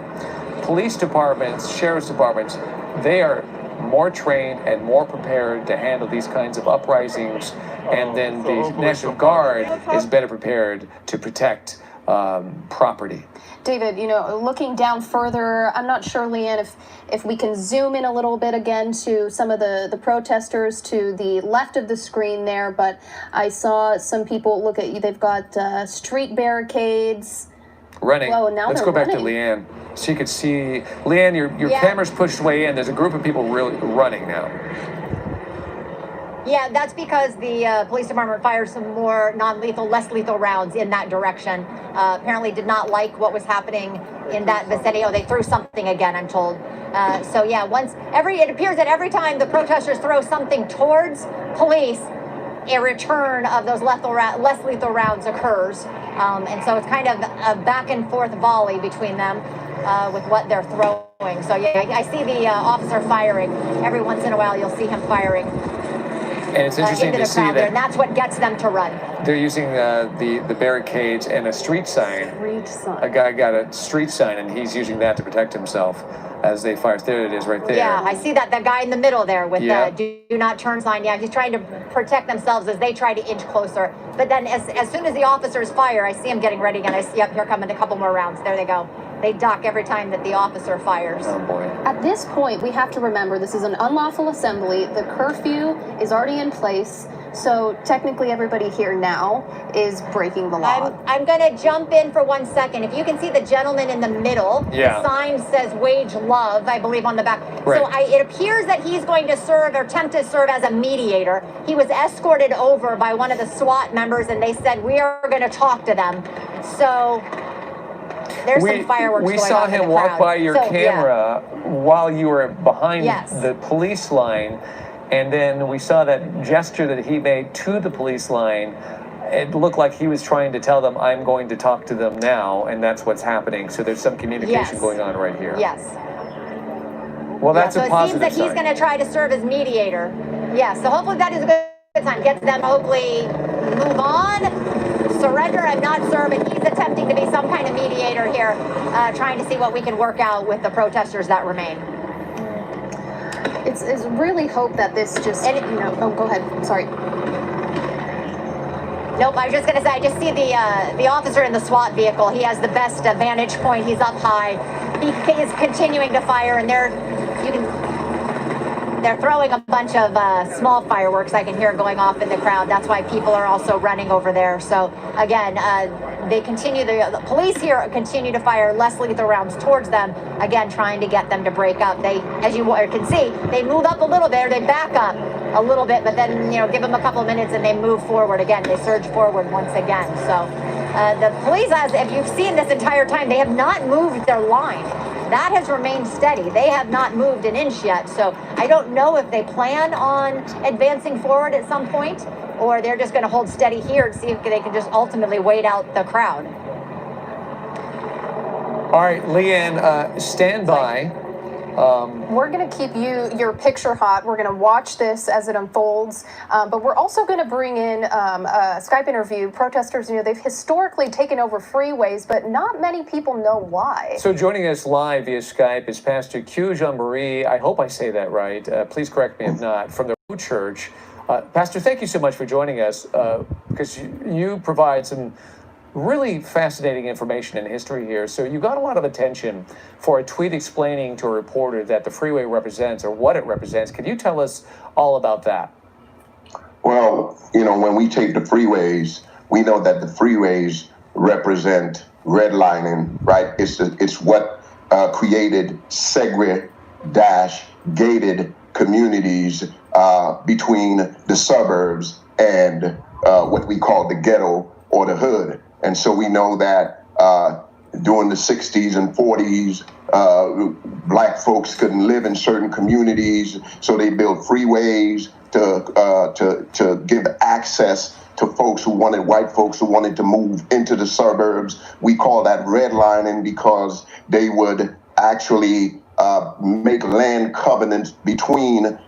police departments, sheriff's departments, they are more trained and more prepared to handle these kinds of uprisings, and then the National Guard is better prepared to protect property. David, you know, looking down further, I'm not sure, Leanne, if we can zoom in a little bit again to some of the protesters to the left of the screen there, but I saw some people look at you. They've got street barricades. Running. Whoa, now Let's they're go back running. to Leanne. So you could see, Leanne, your camera's pushed way in. There's a group of people really running now. Yeah, that's because the police department fired some more non-lethal, less lethal rounds in that direction. Apparently did not like what was happening in that vicinity. Oh, they threw something again, I'm told. So yeah, it appears that every time the protesters throw something towards police, a return of those less lethal rounds occurs. And so it's kind of a back and forth volley between them with what they're throwing. So yeah, I see the officer firing. Every once in a while you'll see him firing. And it's interesting to see that, and that's what gets them to run. They're using the barricades and a street sign. A guy got a street sign, and he's using that to protect himself as they fire. There it is, right there. Yeah, I see that guy in the middle there with the do not turn sign. Yeah, he's trying to protect themselves as they try to inch closer. But then as soon as the officers fire, I see him getting ready again. I see, yep, here coming a couple more rounds. There they go. They duck every time that the officer fires. Oh boy. At this point, we have to remember this is an unlawful assembly. The curfew is already in place. So technically everybody here now is breaking the law. I'm going to jump in for 1 second. If you can see the gentleman in the middle, the sign says wage love, I believe, on the back. Right. So it appears that he's going to serve or attempt to serve as a mediator. He was escorted over by one of the SWAT members, and they said, we are going to talk to them. So there's some fireworks we going saw on in him the walk crowd. by your camera while you were behind Yes. the police line, and then we saw that gesture that he made to the police line. It looked like he was trying to tell them, I'm going to talk to them now, and that's what's happening. So there's some communication going on right here. Yes. Well, that's so a positive it seems that he's sign. going to try to serve as mediator. Yes, so hopefully that is a good sign. Gets them to hopefully move on, surrender, I'm not sure, but he's attempting to be some kind of mediator here, trying to see what we can work out with the protesters that remain. It's really hope that this just, oh, go ahead. Sorry. Nope, I was just going to say, I just see the officer in the SWAT vehicle. He has the best vantage point. He's up high. He is continuing to fire, and they're throwing a bunch of small fireworks I can hear going off in the crowd. That's why people are also running over there. So again, they continue, the police here continue to fire less lethal rounds towards them, again, trying to get them to break up. They, as you can see, they move up a little bit, or they back up a little bit, but then, give them a couple of minutes and they move forward again. They surge forward once again. So the police, as if you've seen this entire time, they have not moved their line. That has remained steady. They have not moved an inch yet. So I don't know if they plan on advancing forward at some point, or they're just going to hold steady here and see if they can just ultimately wait out the crowd. All right, Leanne, stand by. We're going to keep your picture hot. We're going to watch this as it unfolds, but we're also going to bring in a Skype interview. Protesters, they've historically taken over freeways, but not many people know why. So joining us live via Skype is Pastor Q. Jean-Marie, I hope I say that right, please correct me if not, from the Road Church. Pastor, thank you so much for joining us, because you provide some really fascinating information and history here. So you got a lot of attention for a tweet explaining to a reporter that the freeway represents, or what it represents. Can you tell us all about that? Well, when we take the freeways, we know that the freeways represent redlining, right? It's what created segregated communities between the suburbs and what we call the ghetto or the hood. And so we know that during the 60s and 40s, black folks couldn't live in certain communities, so they built freeways to give access to white folks who wanted to move into the suburbs. We call that redlining because they would actually make land covenants between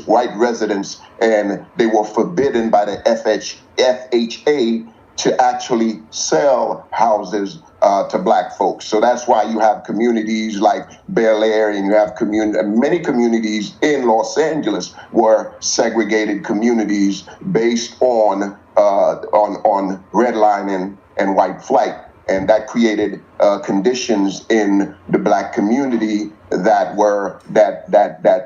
white residents, and they were forbidden by the FHA to actually sell houses to black folks. So that's why you have communities like Bel Air, and you have many communities in Los Angeles were segregated communities based on redlining and white flight. And that created conditions in the black community that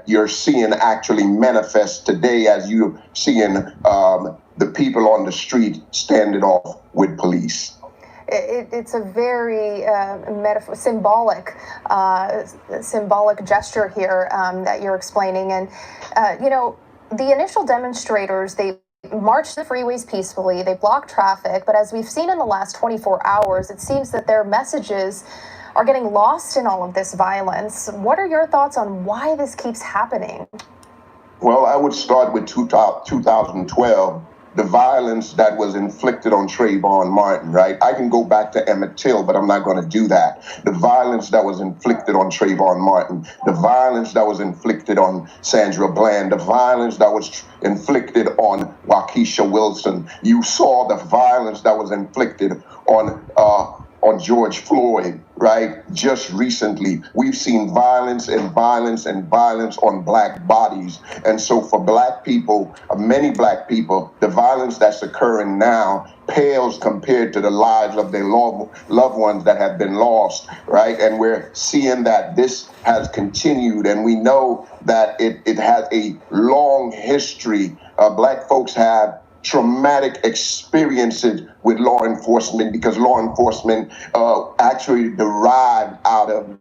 you're seeing actually manifest today, as you're seeing the people on the street standing off with police. It's a very symbolic gesture here that you're explaining. And, the initial demonstrators, they marched the freeways peacefully, they blocked traffic, but as we've seen in the last 24 hours, it seems that their messages are getting lost in all of this violence. What are your thoughts on why this keeps happening? Well, I would start with 2012, the violence that was inflicted on Trayvon Martin, right? I can go back to Emmett Till, but I'm not going to do that. The violence that was inflicted on Trayvon Martin, the violence that was inflicted on Sandra Bland, the violence that was inflicted on Waukesha Wilson. You saw the violence that was inflicted on George Floyd, right? Just recently, we've seen violence and violence and violence on black bodies. And so for black people, many black people, the violence that's occurring now pales compared to the lives of their loved ones that have been lost, right? And we're seeing that this has continued, and we know that it has a long history. Black folks have traumatic experiences with law enforcement because law enforcement actually derived out of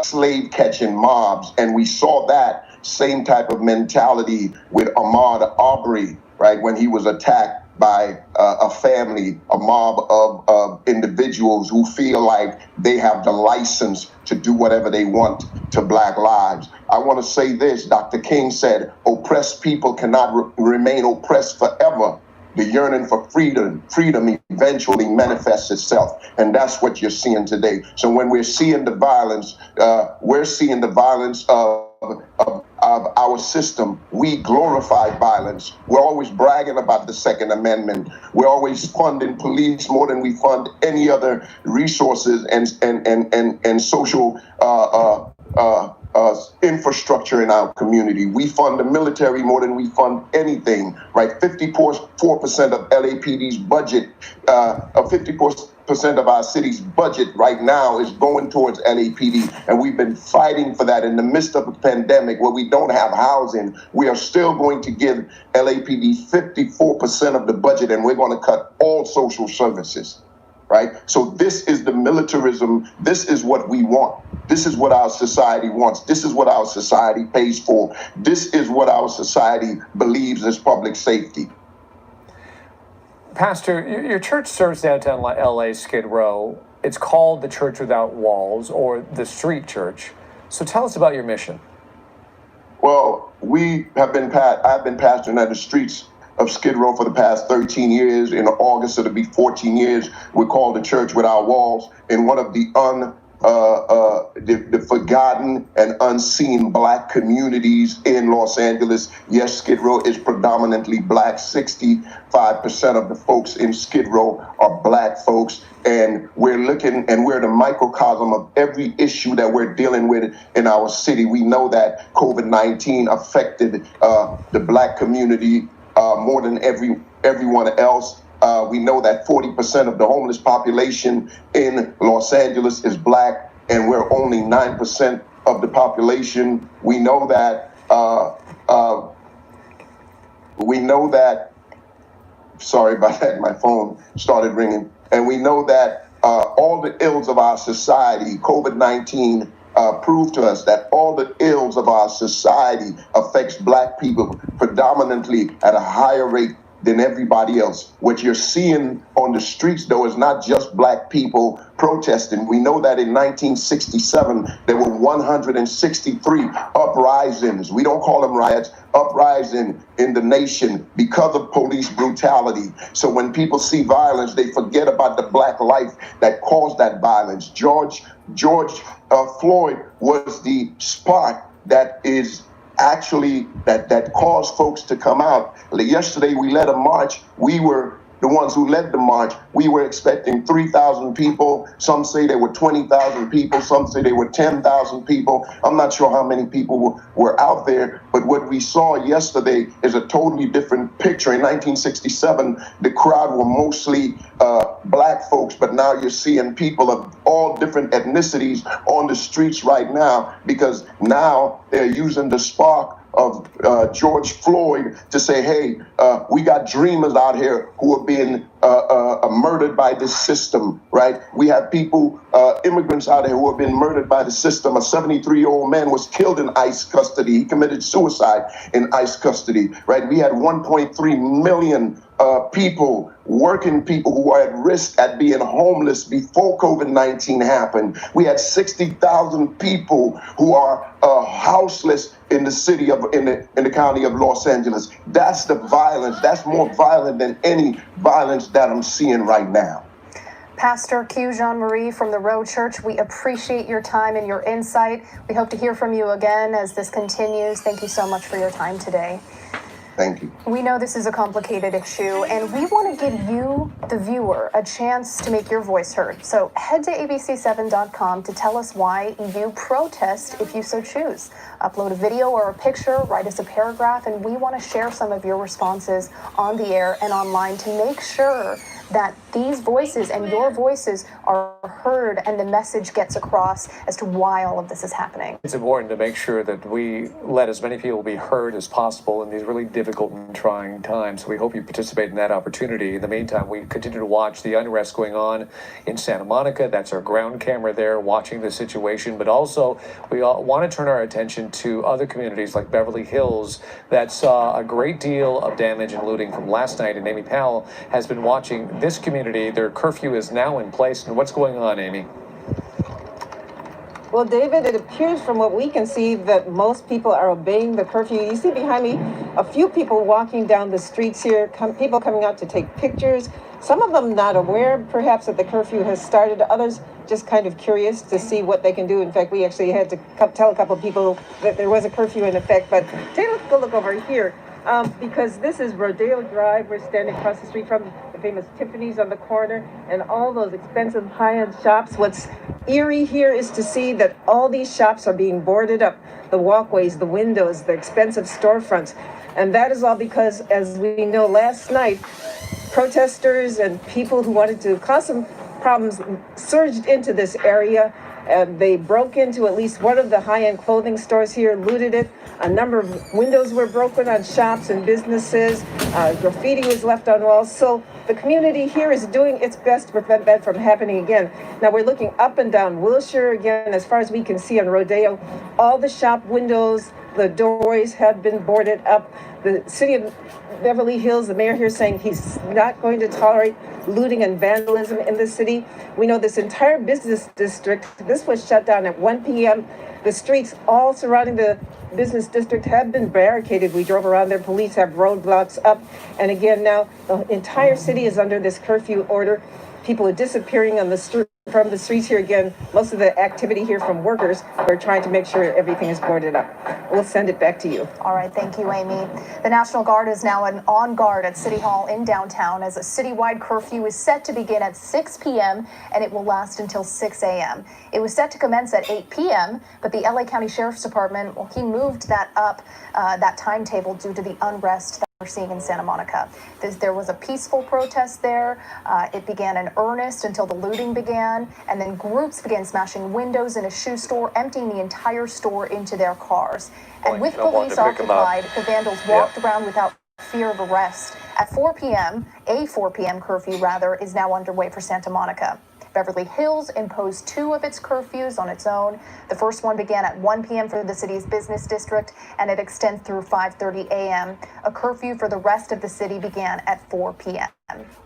slave catching mobs. And we saw that same type of mentality with Ahmaud Arbery, right, when he was attacked by a family, a mob of individuals who feel like they have the license to do whatever they want to black lives. I want to say this, Dr. King said, oppressed people cannot remain oppressed forever. The yearning for freedom eventually manifests itself. And that's what you're seeing today. So when we're seeing the violence, we're seeing the violence of our system. We glorify violence. We're always bragging about the Second Amendment. We're always funding police more than we fund any other resources and social infrastructure in our community. We fund the military more than we fund anything, right? 54% of LAPD's budget, 54% of our city's budget right now is going towards LAPD, and we've been fighting for that in the midst of a pandemic where we don't have housing. We are still going to give LAPD 54% of the budget, and we're going to cut all social services, right? So this is the militarism. This is what we want. This is what our society wants. This is what our society pays for. This is what our society believes is public safety. Pastor, your church serves downtown LA, Skid Row. It's called the Church Without Walls, or the Street Church. So tell us about your mission. Well, I've been pastoring at the streets of Skid Row for the past 13 years. In August, it'll be 14 years. We're called the Church Without Walls, in one of the forgotten and unseen Black communities in Los Angeles. Yes, Skid Row is predominantly Black. 65% of the folks in Skid Row are Black folks. And we're the microcosm of every issue that we're dealing with in our city. We know that COVID-19 affected the Black community more than everyone else. We know that 40% of the homeless population in Los Angeles is Black, and we're only 9% of the population. We know that. Sorry about that. My phone started ringing, and we know that all the ills of our society, COVID-19 proved to us that all the ills of our society affects Black people predominantly at a higher rate than everybody else. What you're seeing on the streets, though, is not just Black people protesting. We know that in 1967, there were 163 uprisings. We don't call them riots, uprising in the nation because of police brutality. So when people see violence, they forget about the Black life that caused that violence. George Floyd was the spark that is actually that caused folks to come out. Yesterday we led a march. We were the ones who led the march. We were expecting 3,000 people. Some say there were 20,000 people. Some say there were 10,000 people. I'm not sure how many people were out there, but what we saw yesterday is a totally different picture. In 1967, the crowd were mostly Black folks, but now you're seeing people of all different ethnicities on the streets right now, because now they're using the spark of George Floyd to say, hey, we got dreamers out here who are being murdered by this system, right? We have people, immigrants out here who have been murdered by the system. A 73-year-old man was killed in ICE custody. He committed suicide in ICE custody, right? We had 1.3 million people, working people who are at risk at being homeless before COVID-19 happened. We had 60,000 people who are houseless in the city in the county of Los Angeles. That's the violence. That's more violent than any violence that I'm seeing right now. Pastor Q. Jean-Marie from the Row Church, we appreciate your time and your insight. We hope to hear from you again as this continues. Thank you so much for your time today. Thank you. We know this is a complicated issue, and we want to give you, the viewer, a chance to make your voice heard. So head to abc7.com to tell us why you protest if you so choose. Upload a video or a picture, write us a paragraph, and we want to share some of your responses on the air and online to make sure that these voices and your voices are heard and the message gets across as to why all of this is happening. It's important to make sure that we let as many people be heard as possible in these really difficult and trying times. So we hope you participate in that opportunity. In the meantime, we continue to watch the unrest going on in Santa Monica. That's our ground camera there watching the situation. But also, we want to turn our attention to other communities like Beverly Hills that saw a great deal of damage and looting from last night. And Amy Powell has been watching this community. Their curfew is now in place. And what's going on, Amy? Well, David, it appears from what we can see that most people are obeying the curfew. You see behind me a few people walking down the streets here, people coming out to take pictures. Some of them not aware, perhaps, that the curfew has started. Others just kind of curious to see what they can do. In fact, we actually had to tell a couple of people that there was a curfew in effect. But take a look over here. Because this is Rodeo Drive. We're standing across the street from the famous Tiffany's on the corner and all those expensive high-end shops. What's eerie here is to see that all these shops are being boarded up. The walkways, the windows, the expensive storefronts. And that is all because, as we know, last night, protesters and people who wanted to cause some problems surged into this area. They broke into at least one of the high-end clothing stores here, looted it. A number of windows were broken on shops and businesses. Graffiti was left on walls. So the community here is doing its best to prevent that from happening again. Now we're looking up and down Wilshire again, as far as we can see on Rodeo. All the shop windows, the doorways have been boarded up. The city of Beverly Hills, the mayor here saying he's not going to tolerate looting and vandalism in the city. We know this entire business district, this was shut down at 1 p.m. The streets all surrounding the business district have been barricaded. We drove around there. Police have roadblocks up. And again, now the entire city is under this curfew order. People are disappearing on the street. From the streets here again, most of the activity here from workers. We're trying to make sure everything is boarded up. We'll send it back to you. All right, thank you, Amy. The National Guard is now on guard at City Hall in downtown as a citywide curfew is set to begin at 6 p.m. and it will last until 6 a.m. It was set to commence at 8 p.m., but the LA County Sheriff's Department, well, he moved that up, that timetable due to the unrest that we're seeing in Santa Monica. There was a peaceful protest there. It began in earnest until the looting began, and then groups began smashing windows in a shoe store, emptying the entire store into their cars. And with police occupied, the vandals walked around without fear of arrest. At 4 p.m., a 4 p.m. curfew, rather, is now underway for Santa Monica. Beverly Hills imposed 2 of its curfews on its own. The first one began at 1 p.m. for the city's business district, and it extends through 5:30 a.m. A curfew for the rest of the city began at 4 p.m.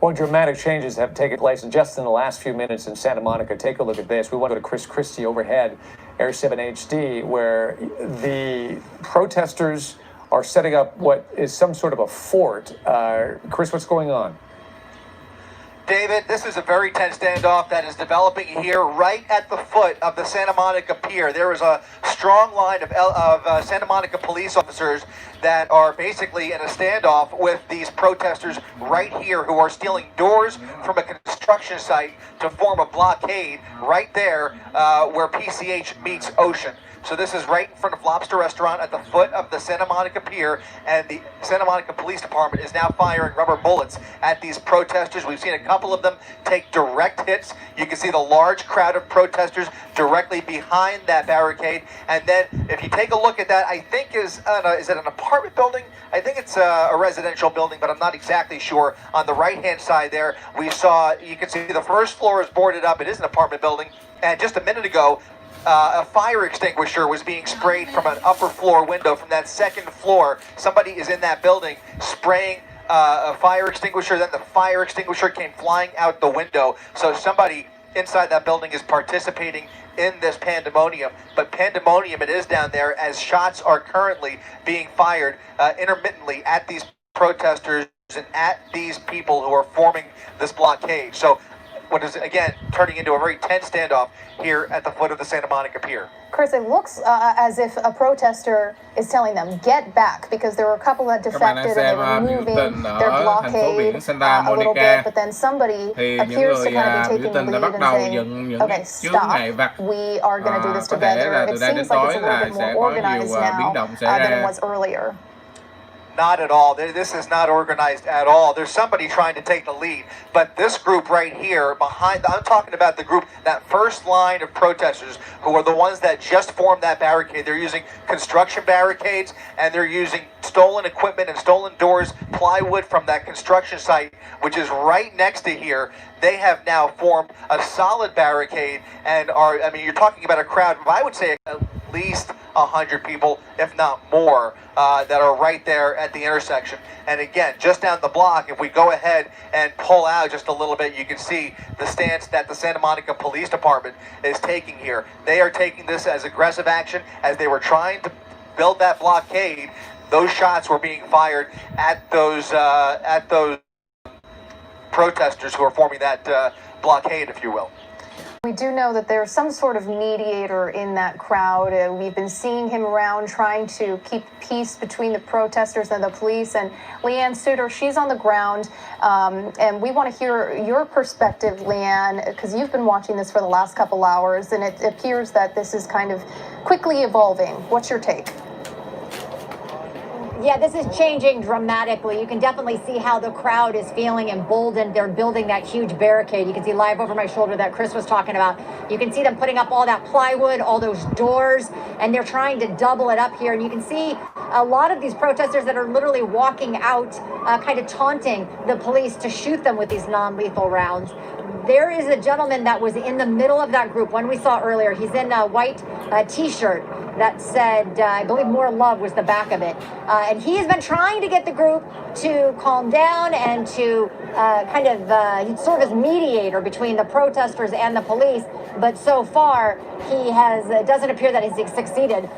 Well, dramatic changes have taken place in just in the last few minutes in Santa Monica. Take a look at this. We want to go to Chris Christie overhead, Air 7 HD, where the protesters are setting up what is some sort of a fort. Chris, what's going on? David, this is a very tense standoff that is developing here right at the foot of the Santa Monica Pier. There is a strong line of Santa Monica police officers that are basically in a standoff with these protesters right here who are stealing doors from a construction site to form a blockade right there where PCH meets Ocean. So this is right in front of Lobster Restaurant at the foot of the Santa Monica Pier, and the Santa Monica Police Department is now firing rubber bullets at these protesters. We've seen a couple of them take direct hits. You can see the large crowd of protesters directly behind that barricade. And then if you take a look at that, I think is it an apartment building? I think it's a residential building, but I'm not exactly sure. On the right-hand side there, you can see the first floor is boarded up. It is an apartment building. And just a minute ago, a fire extinguisher was being sprayed from an upper floor window from that second floor. Somebody is in that building spraying a fire extinguisher. Then the fire extinguisher came flying out the window. So somebody inside that building is participating in this pandemonium. But pandemonium it is down there, as shots are currently being fired intermittently at these protesters and at these people who are forming this blockade. So what is, again, turning into a very tense standoff here at the foot of the Santa Monica Pier. Chris, it looks as if a protester is telling them, get back, because there were a couple that defected and they were moving their blockade a little bit, but then somebody appears to kind of be taking the lead and saying, okay, stop, we are going to do this together. It seems like it's a little bit more organized now than it was earlier. Not at all. This is not organized at all. There's somebody trying to take the lead. But this group right here behind, I'm talking about the group, that first line of protesters who are the ones that just formed that barricade. They're using construction barricades, and they're using stolen equipment and stolen doors, plywood from that construction site, which is right next to here. They have now formed a solid barricade and are, I mean, you're talking about a crowd of, I would say, at least 100 people, if not more, that are right there at the intersection. And again, just down the block, if we go ahead and pull out just a little bit, you can see the stance that the Santa Monica Police Department is taking here. They are taking this as aggressive action as they were trying to build that blockade. Those shots were being fired at those protesters who are forming that blockade, if you will. We do know that there's some sort of mediator in that crowd. We've been seeing him around trying to keep peace between the protesters and the police. And Leanne Suter, she's on the ground. And we want to hear your perspective, Leanne, because you've been watching this for the last couple hours, and it appears that this is kind of quickly evolving. What's your take? Yeah, this is changing dramatically. You can definitely see how the crowd is feeling emboldened. They're building that huge barricade. You can see live over my shoulder that Chris was talking about. You can see them putting up all that plywood, all those doors, and they're trying to double it up here. And you can see a lot of these protesters that are literally walking out, kind of taunting the police to shoot them with these non-lethal rounds. There is a gentleman that was in the middle of that group, one we saw earlier. He's in a white t-shirt that said, I believe "More Love" was the back of it. And he has been trying to get the group to calm down and to he'd serve as mediator between the protesters and the police. But so far, it doesn't appear that he's succeeded.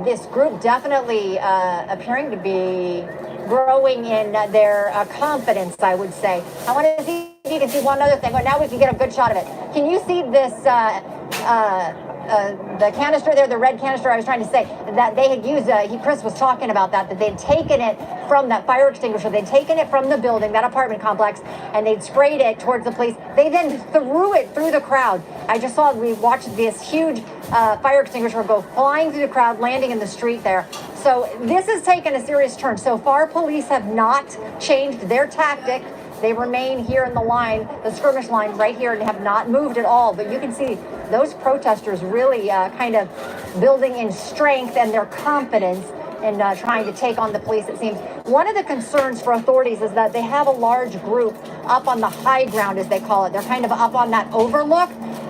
This group definitely appearing to be growing in their confidence, I would say. I want to see if you can see one other thing. Well, now we can get a good shot of it. Can you see this, the canister there, the red canister? I was trying to say that they had used, Chris was talking about that they'd taken it from that fire extinguisher. They'd taken it from the building, that apartment complex, and they'd sprayed it towards the police. They then threw it through the crowd. We watched this huge fire extinguisher go flying through the crowd, landing in the street there. So this has taken a serious turn. So far, police have not changed their tactic. They remain here in the line, the skirmish line right here, and have not moved at all. But you can see those protesters really kind of building in strength and their confidence in trying to take on the police, it seems. One of the concerns for authorities is that they have a large group up on the high ground, as they call it. They're kind of up on that overlook.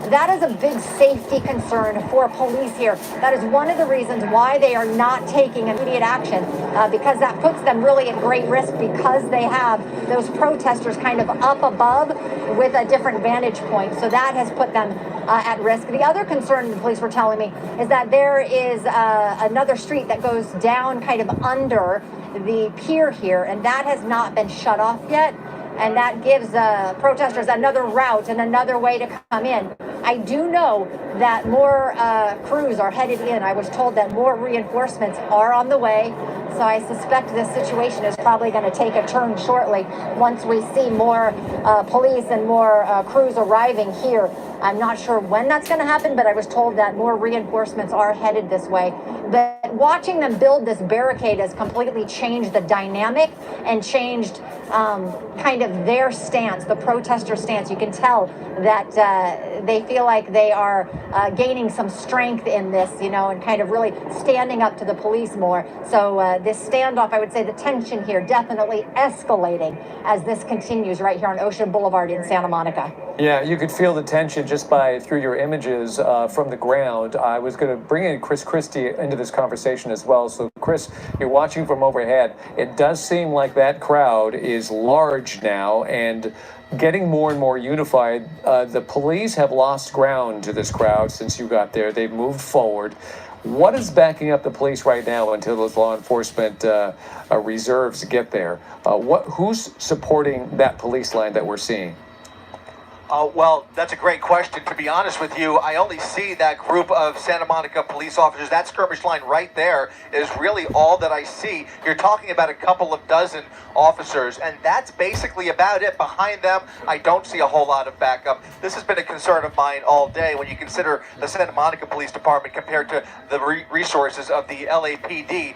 That is a big safety concern for police here. That is one of the reasons why they are not taking immediate action, because that puts them really at great risk, because they have those protesters kind of up above with a different vantage point. So that has put them at risk. The other concern the police were telling me is that there is another street that goes down kind of under the pier here, and that has not been shut off yet. And that gives protesters another route and another way to come in. I do know that more crews are headed in. I was told that more reinforcements are on the way. So I suspect this situation is probably going to take a turn shortly once we see more police and more crews arriving here. I'm not sure when that's going to happen, but I was told that more reinforcements are headed this way. But watching them build this barricade has completely changed the dynamic and changed kind of their stance, the protester stance. You can tell that they feel like they are gaining some strength in this, and kind of really standing up to the police more. So this standoff, I would say the tension here definitely escalating as this continues right here on Ocean Boulevard in Santa Monica. Yeah, you could feel the tension just through your images from the ground. I was going to bring in Chris Christie into this conversation as well. So, Chris, you're watching from overhead. It does seem like that crowd is large now and getting more and more unified. The police have lost ground to this crowd since you got there. They've moved forward. What is backing up the police right now until those law enforcement reserves get there? Who's supporting that police line that we're seeing? Well, that's a great question. To be honest with you, I only see that group of Santa Monica police officers. That skirmish line right there is really all that I see. You're talking about a couple of dozen officers, and that's basically about it. Behind them, I don't see a whole lot of backup. This has been a concern of mine all day when you consider the Santa Monica Police Department compared to the resources of the LAPD.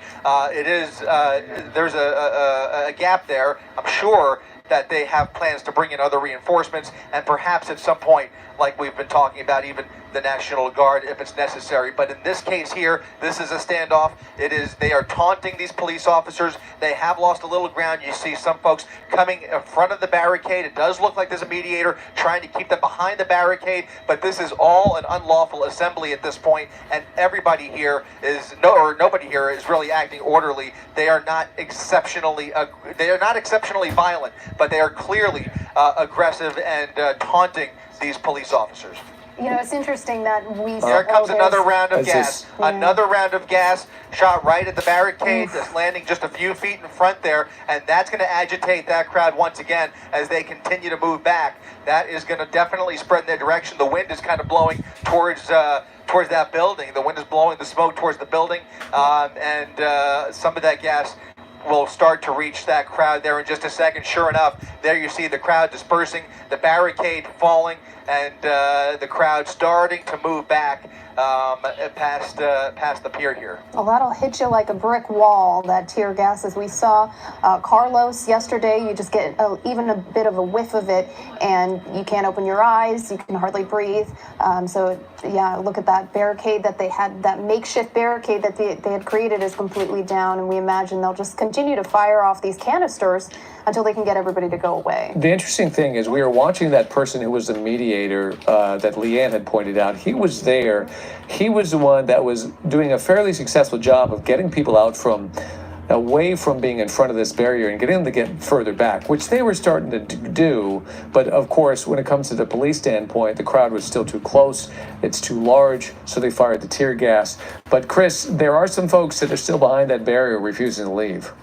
There's a gap there. I'm sure that they have plans to bring in other reinforcements, and perhaps at some point, like we've been talking about, even the National Guard if it's necessary. But in this case here, this is a standoff. They are taunting these police officers. They have lost a little ground. You see some folks coming in front of the barricade. It does look like there's a mediator trying to keep them behind the barricade, but this is all an unlawful assembly at this point, and nobody here is really acting orderly. They are not exceptionally violent, but they are clearly aggressive and taunting these police officers. It's interesting that we... Here comes another round of gas. Another round of gas shot right at the barricade that's landing just a few feet in front there, and that's going to agitate that crowd once again as they continue to move back. That is going to definitely spread in their direction. The wind is kind of blowing towards that building. The wind is blowing the smoke towards the building, and some of that gas will start to reach that crowd there in just a second. Sure enough, there you see the crowd dispersing, the barricade falling, and the crowd starting to move back. past the pier here. Well, that'll hit you like a brick wall, that tear gas, as we saw Carlos yesterday. You just get even a bit of a whiff of it, and you can't open your eyes. You can hardly breathe. Yeah, look at that barricade that they had, that makeshift barricade that they had created is completely down, and we imagine they'll just continue to fire off these canisters until they can get everybody to go away. The interesting thing is we were watching that person who was the mediator that Leanne had pointed out. He was there. He was the one that was doing a fairly successful job of getting people out from away from being in front of this barrier and getting them to get further back, which they were starting to do. But of course, when it comes to the police standpoint, the crowd was still too close. It's too large, so they fired the tear gas. But Chris, there are some folks that are still behind that barrier refusing to leave.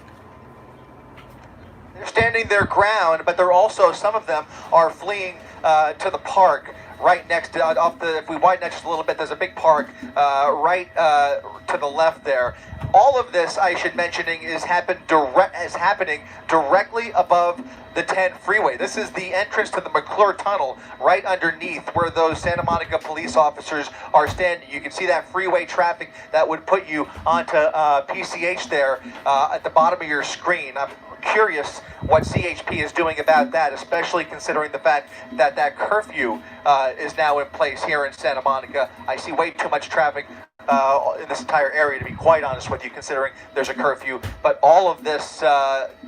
They're standing their ground, but they're also, some of them are fleeing to the park right next to, if we widen that just a little bit, there's a big park right to the left there. All of this, I should mention, is happening directly above the 10 freeway. This is the entrance to the McClure Tunnel, right underneath where those Santa Monica police officers are standing. You can see that freeway traffic that would put you onto PCH there at the bottom of your screen. I'm curious what CHP is doing about that, especially considering the fact that that curfew is now in place here in Santa Monica. I see way too much traffic in this entire area, to be quite honest with you, considering there's a curfew. But all of this,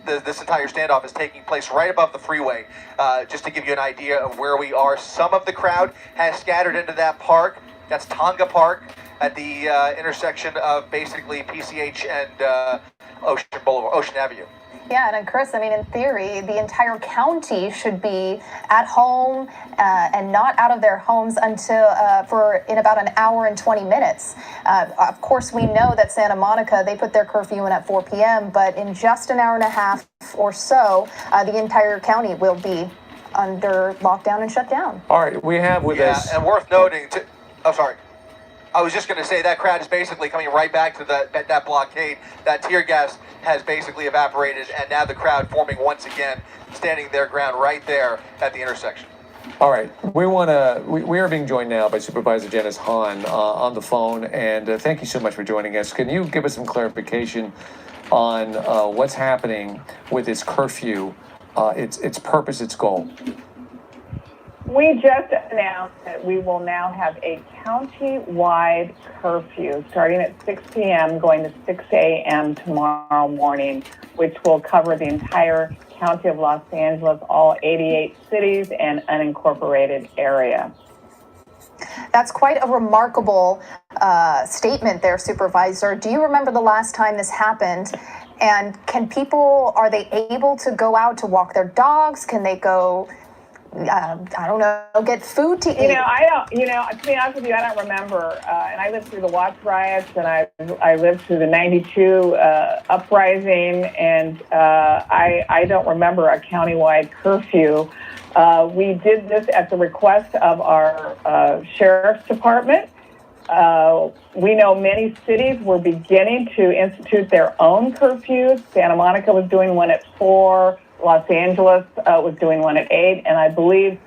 this entire standoff is taking place right above the freeway. Just to give you an idea of where we are, some of the crowd has scattered into that park. That's Tonga Park at the intersection of basically PCH and Ocean Avenue. Yeah, and Chris, I mean, in theory, the entire county should be at home and not out of their homes until in about an hour and 20 minutes. Of course, we know that Santa Monica, they put their curfew in at 4 p.m., but in just an hour and a half or so, the entire county will be under lockdown and shut down. All right, we have with us... Yeah, and worth noting, I was just going to say that crowd is basically coming right back to that blockade. That tear gas has basically evaporated, and now the crowd forming once again, standing their ground right there at the intersection. All right, we are being joined now by Supervisor Janice Hahn on the phone, and thank you so much for joining us. Can you give us some clarification on what's happening with this curfew, its purpose, its goal? We just announced that we will now have a county-wide curfew starting at 6 p.m. going to 6 a.m. tomorrow morning, which will cover the entire county of Los Angeles, all 88 cities and unincorporated area. That's quite a remarkable statement there, Supervisor. Do you remember the last time this happened? And are they able to go out to walk their dogs? Can they go... I don't know, get food to eat? To be honest with you, I don't remember. And I lived through the Watts riots, and I lived through the 92 uprising, and I don't remember a countywide curfew. We did this at the request of our sheriff's department. We know many cities were beginning to institute their own curfews. Santa Monica was doing one at 4. Los Angeles was doing one at 8, and I believe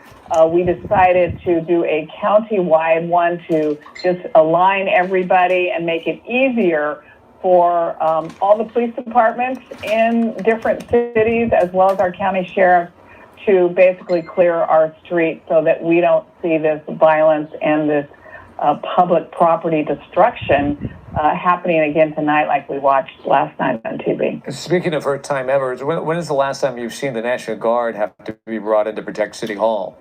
we decided to do a county-wide one to just align everybody and make it easier for all the police departments in different cities, as well as our county sheriffs, to basically clear our streets so that we don't see this violence and this public property destruction happening again tonight like we watched last night on TV. Speaking of first time ever, when is the last time you've seen the National Guard have to be brought in to protect City Hall?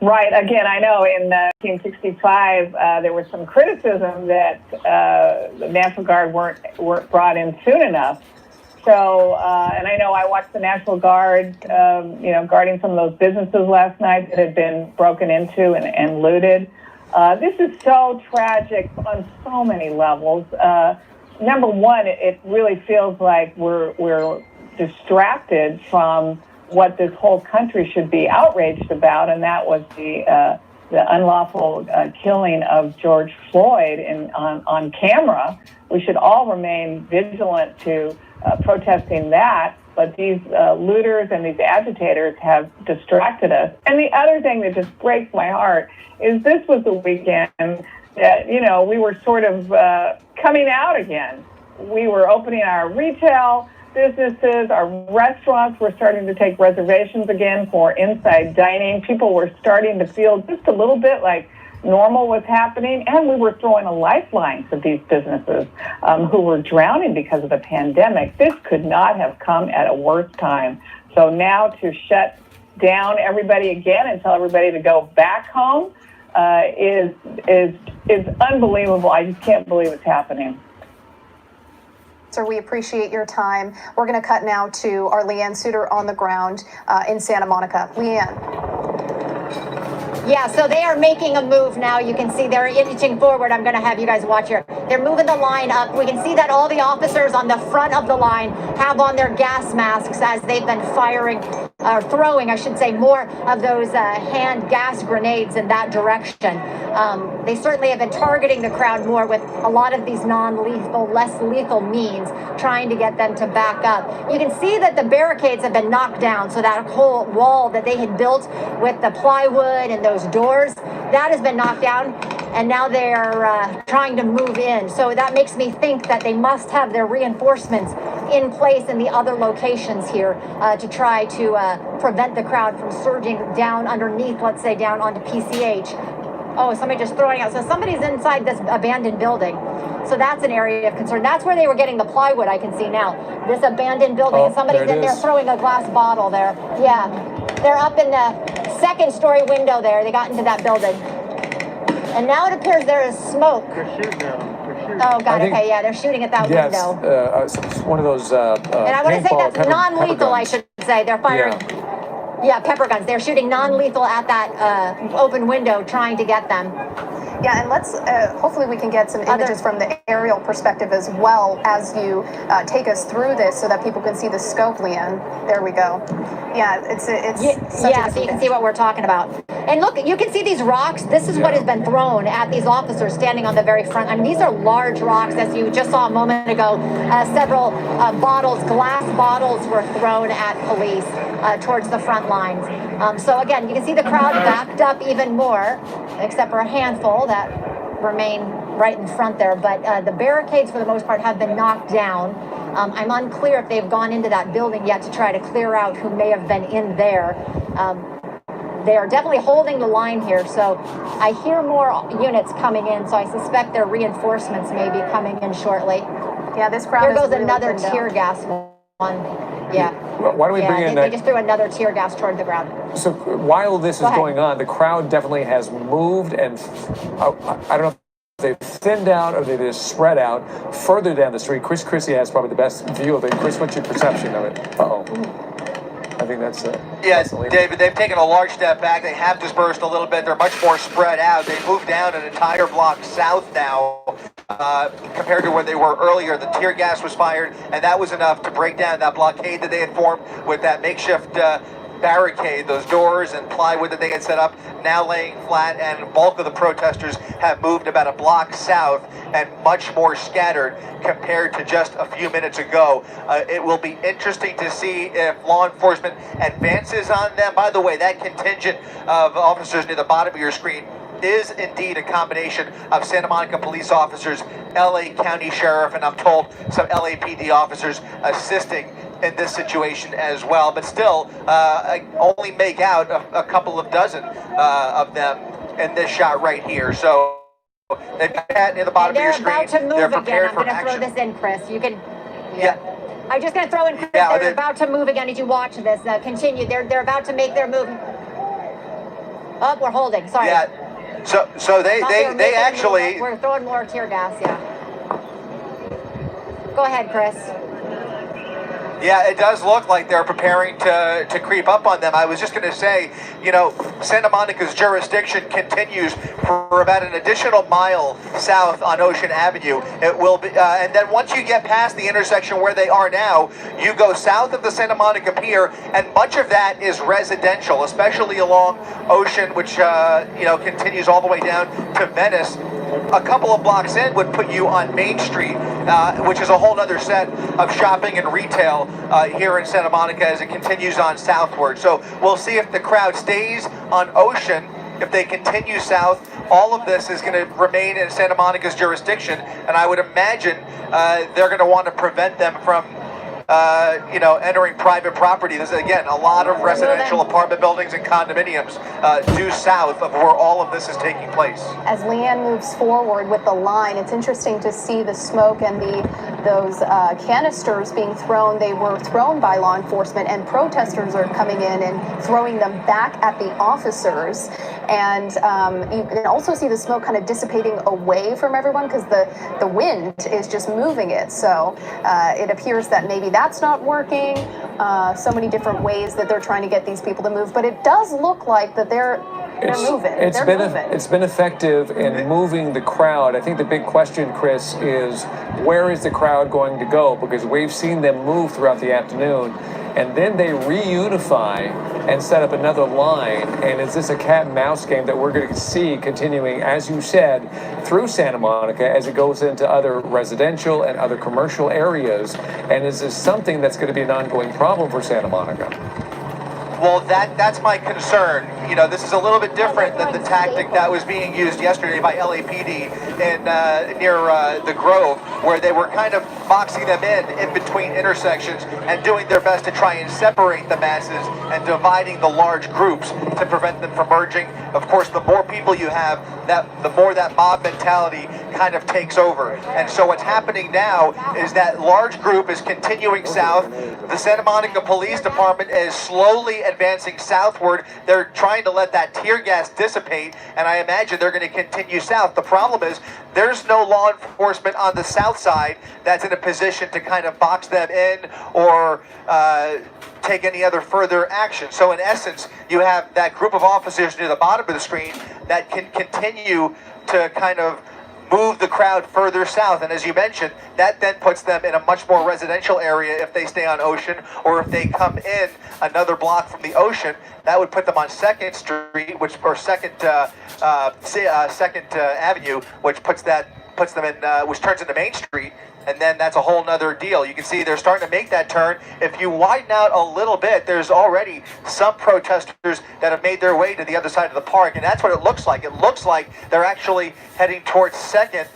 Right. Again, I know in 1965 there was some criticism that the National Guard weren't brought in soon enough. So, and I know I watched the National Guard, guarding some of those businesses last night that had been broken into and looted. This is so tragic on so many levels. Number one, it really feels like we're distracted from what this whole country should be outraged about, and that was the unlawful killing of George Floyd on camera. We should all remain vigilant to protesting that. But these looters and these agitators have distracted us. And the other thing that just breaks my heart is this was the weekend that, you know, we were sort of coming out again. We were opening our retail businesses, our restaurants were starting to take reservations again for inside dining. People were starting to feel just a little bit like normal was happening, and we were throwing a lifeline to these businesses who were drowning because of the pandemic. This could not have come at a worse time. So now to shut down everybody again and tell everybody to go back home is unbelievable. I just can't believe it's happening. Sir, we appreciate your time. We're going to cut now to our Leanne Suter on the ground in Santa Monica. Leanne. Yeah, so they are making a move now. You can see they're inching forward. I'm going to have you guys watch here. They're moving the line up. We can see that all the officers on the front of the line have on their gas masks as they've been firing, or throwing, I should say, more of those hand gas grenades in that direction. They certainly have been targeting the crowd more with a lot of these non-lethal, less lethal means, trying to get them to back up. You can see that the barricades have been knocked down, so that whole wall that they had built with the plywood and those doors, that has been knocked down, and now they're trying to move in. So that makes me think that they must have their reinforcements in place in the other locations here to try to prevent the crowd from surging down underneath, let's say down onto PCH. Oh, somebody just throwing out. So somebody's inside this abandoned building. So that's an area of concern. That's where they were getting the plywood, I can see now. This abandoned building, and somebody's in there throwing a glass bottle there. Yeah, they're up in the second story window there. They got into that building. And now it appears there is smoke. They're shooting at them. Oh, God, okay, yeah, they're shooting at that window. One of those and I want to say that's non-lethal, I should say. They're firing. Yeah, pepper guns. They're shooting non-lethal at that open window, trying to get them. Yeah, and let's hopefully we can get some images from the aerial perspective as well as you take us through this, so that people can see the scope, Leanne. There we go. Yeah, it's yeah, so you can see what we're talking about. And look, you can see these rocks. This is what has been thrown at these officers standing on the very front. I mean, these are large rocks, as you just saw a moment ago. Several bottles, glass bottles, were thrown at police towards the front lines. So again, you can see the crowd backed up even more, except for a handful that remain right in front there. But the barricades, for the most part, have been knocked down. I'm unclear if they've gone into that building yet to try to clear out who may have been in there. They are definitely holding the line here, so I hear more units coming in, so I suspect their reinforcements may be coming in shortly. Yeah, this crowd Here goes really another tear gas one. Yeah. Why don't we bring in they just threw another tear gas toward the ground. So while this is going on, the crowd definitely has moved, and I don't know if they've thinned out or they just spread out further down the street. Chris Christie has probably the best view of it. Chris, what's your perception of it? I think that's yes, David, they've taken a large step back. They have dispersed a little bit. They're much more spread out. They moved down an entire block south now compared to where they were earlier. The tear gas was fired, and that was enough to break down that blockade that they had formed with that makeshift barricade, those doors and plywood that they had set up, now laying flat, and the bulk of the protesters have moved about a block south and much more scattered compared to just a few minutes ago. It will be interesting to see if law enforcement advances on them. By the way, that contingent of officers near the bottom of your screen is indeed a combination of Santa Monica police officers, LA County Sheriff, and I'm told some LAPD officers assisting in this situation as well. But still, I only make out a couple of dozen of them in this shot right here. So they've got that near the bottom of your screen. They're prepared for action. I'm going to throw this in, Chris. You can. Yeah. I'm just going to throw in, Chris. They're about to move again. As you watch this, continue. They're about to make their move. Oh, we're holding. Sorry. Yeah. So they actually. We're throwing more tear gas. Yeah. Go ahead, Chris. Yeah, it does look like they're preparing to creep up on them. I was just going to say, you know, Santa Monica's jurisdiction continues for about an additional mile south on Ocean Avenue. It will be, and then once you get past the intersection where they are now, you go south of the Santa Monica Pier, and much of that is residential, especially along Ocean, which you know, continues all the way down to Venice. a couple of blocks in would put you on Main Street, which is a whole other set of shopping and retail here in Santa Monica as it continues on southward. So we'll see if the crowd stays on Ocean. If they continue south, all of this is going to remain in Santa Monica's jurisdiction, and I would imagine they're going to want to prevent them from entering private property. There's, again, a lot of residential apartment buildings and condominiums due south of where all of this is taking place. As Leanne moves forward with the line, it's interesting to see the smoke and those canisters being thrown. They were thrown by law enforcement, and protesters are coming in and throwing them back at the officers. And you can also see the smoke kind of dissipating away from everyone because the wind is just moving it. So it appears that maybe that's not working. So many different ways that they're trying to get these people to move, but it does look like that they're moving. It's been effective in moving the crowd. I think the big question, Chris, is where is the crowd going to go? Because we've seen them move throughout the afternoon, and then they reunify and set up another line. And is this a cat and mouse game that we're going to see continuing, as you said, through Santa Monica as it goes into other residential and other commercial areas? And is this something that's going to be an ongoing problem for Santa Monica? Well, that's my concern. You know, this is a little bit different than the tactic that was being used yesterday by LAPD near the Grove, where they were kind of boxing them in between intersections and doing their best to try and separate the masses and dividing the large groups to prevent them from merging. Of course, the more people you have, the more that mob mentality kind of takes over. And so what's happening now is that large group is continuing south. The Santa Monica Police Department is slowly advancing southward. They're trying to let that tear gas dissipate, and I imagine they're going to continue south. The problem is there's no law enforcement on the south side that's in a position to kind of box them in or take any other further action. So in essence, you have that group of officers near the bottom of the screen that can continue to kind of move the crowd further south. And as you mentioned, that then puts them in a much more residential area if they stay on Ocean, or if they come in another block from the Ocean, that would put them on 2nd Street, which Avenue, which puts them in, which turns into Main Street. And then that's a whole nother deal. You can see they're starting to make that turn. If you widen out a little bit, there's already some protesters that have made their way to the other side of the park, and that's what it looks like. It looks like they're actually heading towards 2nd,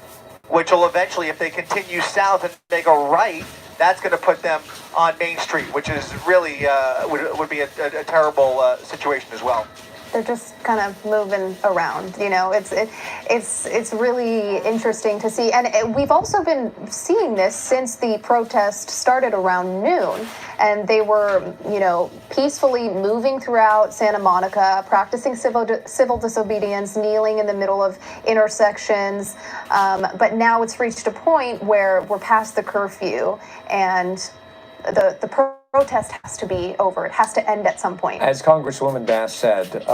which will eventually, if they continue south and make a right, that's going to put them on Main Street, which is really would be a terrible situation as well. They're just kind of moving around, you know. It's really interesting to see, and we've also been seeing this since the protest started around noon, and they were, you know, peacefully moving throughout Santa Monica, practicing civil disobedience, kneeling in the middle of intersections, but now it's reached a point where we're past the curfew, and the protest has to be over. It has to end at some point. As Congresswoman Bass said,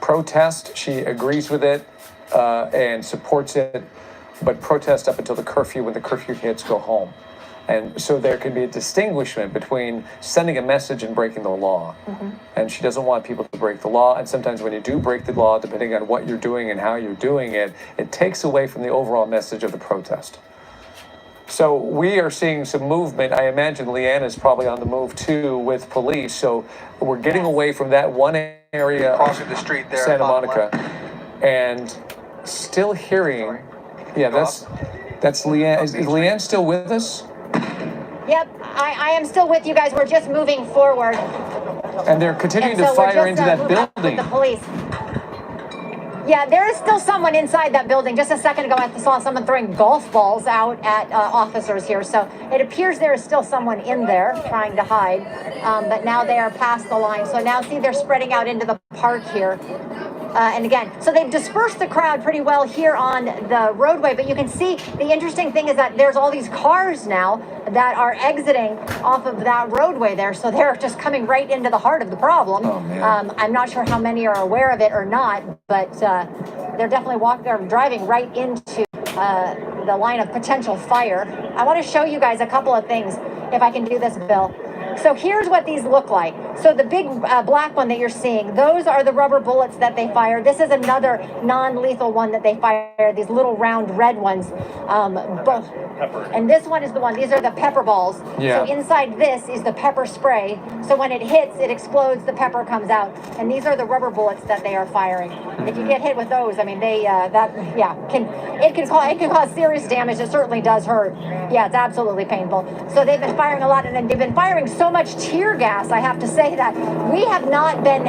protest, she agrees with it and supports it, but protest up until the curfew. When the curfew hits, go home. And so there can be a distinguishment between sending a message and breaking the law. Mm-hmm. And she doesn't want people to break the law. And sometimes when you do break the law, depending on what you're doing and how you're doing it, it takes away from the overall message of the protest. So we are seeing some movement. I imagine Leanne is probably on the move too with police. So we're getting away from that one area crossing the street there, Santa Monica, and still hearing. Yeah, that's Leanne. Is Leanne still with us? Yep, I am still with you guys. We're just moving forward. And they're continuing to fire into that building. The police. Yeah, there is still someone inside that building. Just a second ago, I saw someone throwing golf balls out at officers here. So it appears there is still someone in there trying to hide. But now they are past the line. So now, see, they're spreading out into the park here. And again, so they've dispersed the crowd pretty well here on the roadway. But you can see the interesting thing is that there's all these cars now that are exiting off of that roadway there. So they're just coming right into the heart of the problem. Oh, man. I'm not sure how many are aware of it or not, but they're definitely driving right into the line of potential fire. I want to show you guys a couple of things, if I can do this, Bill. So here's what these look like. So the big black one that you're seeing, those are the rubber bullets that they fire. This is another non-lethal one that they fire, these little round red ones. And this one is the one, these are the pepper balls. Yeah. So inside this is the pepper spray. So when it hits, it explodes, the pepper comes out. And these are the rubber bullets that they are firing. If you get hit with those, I mean, it can cause serious damage. It certainly does hurt. Yeah, it's absolutely painful. So they've been firing a lot, and they've been firing so much tear gas, I have to say that we have not been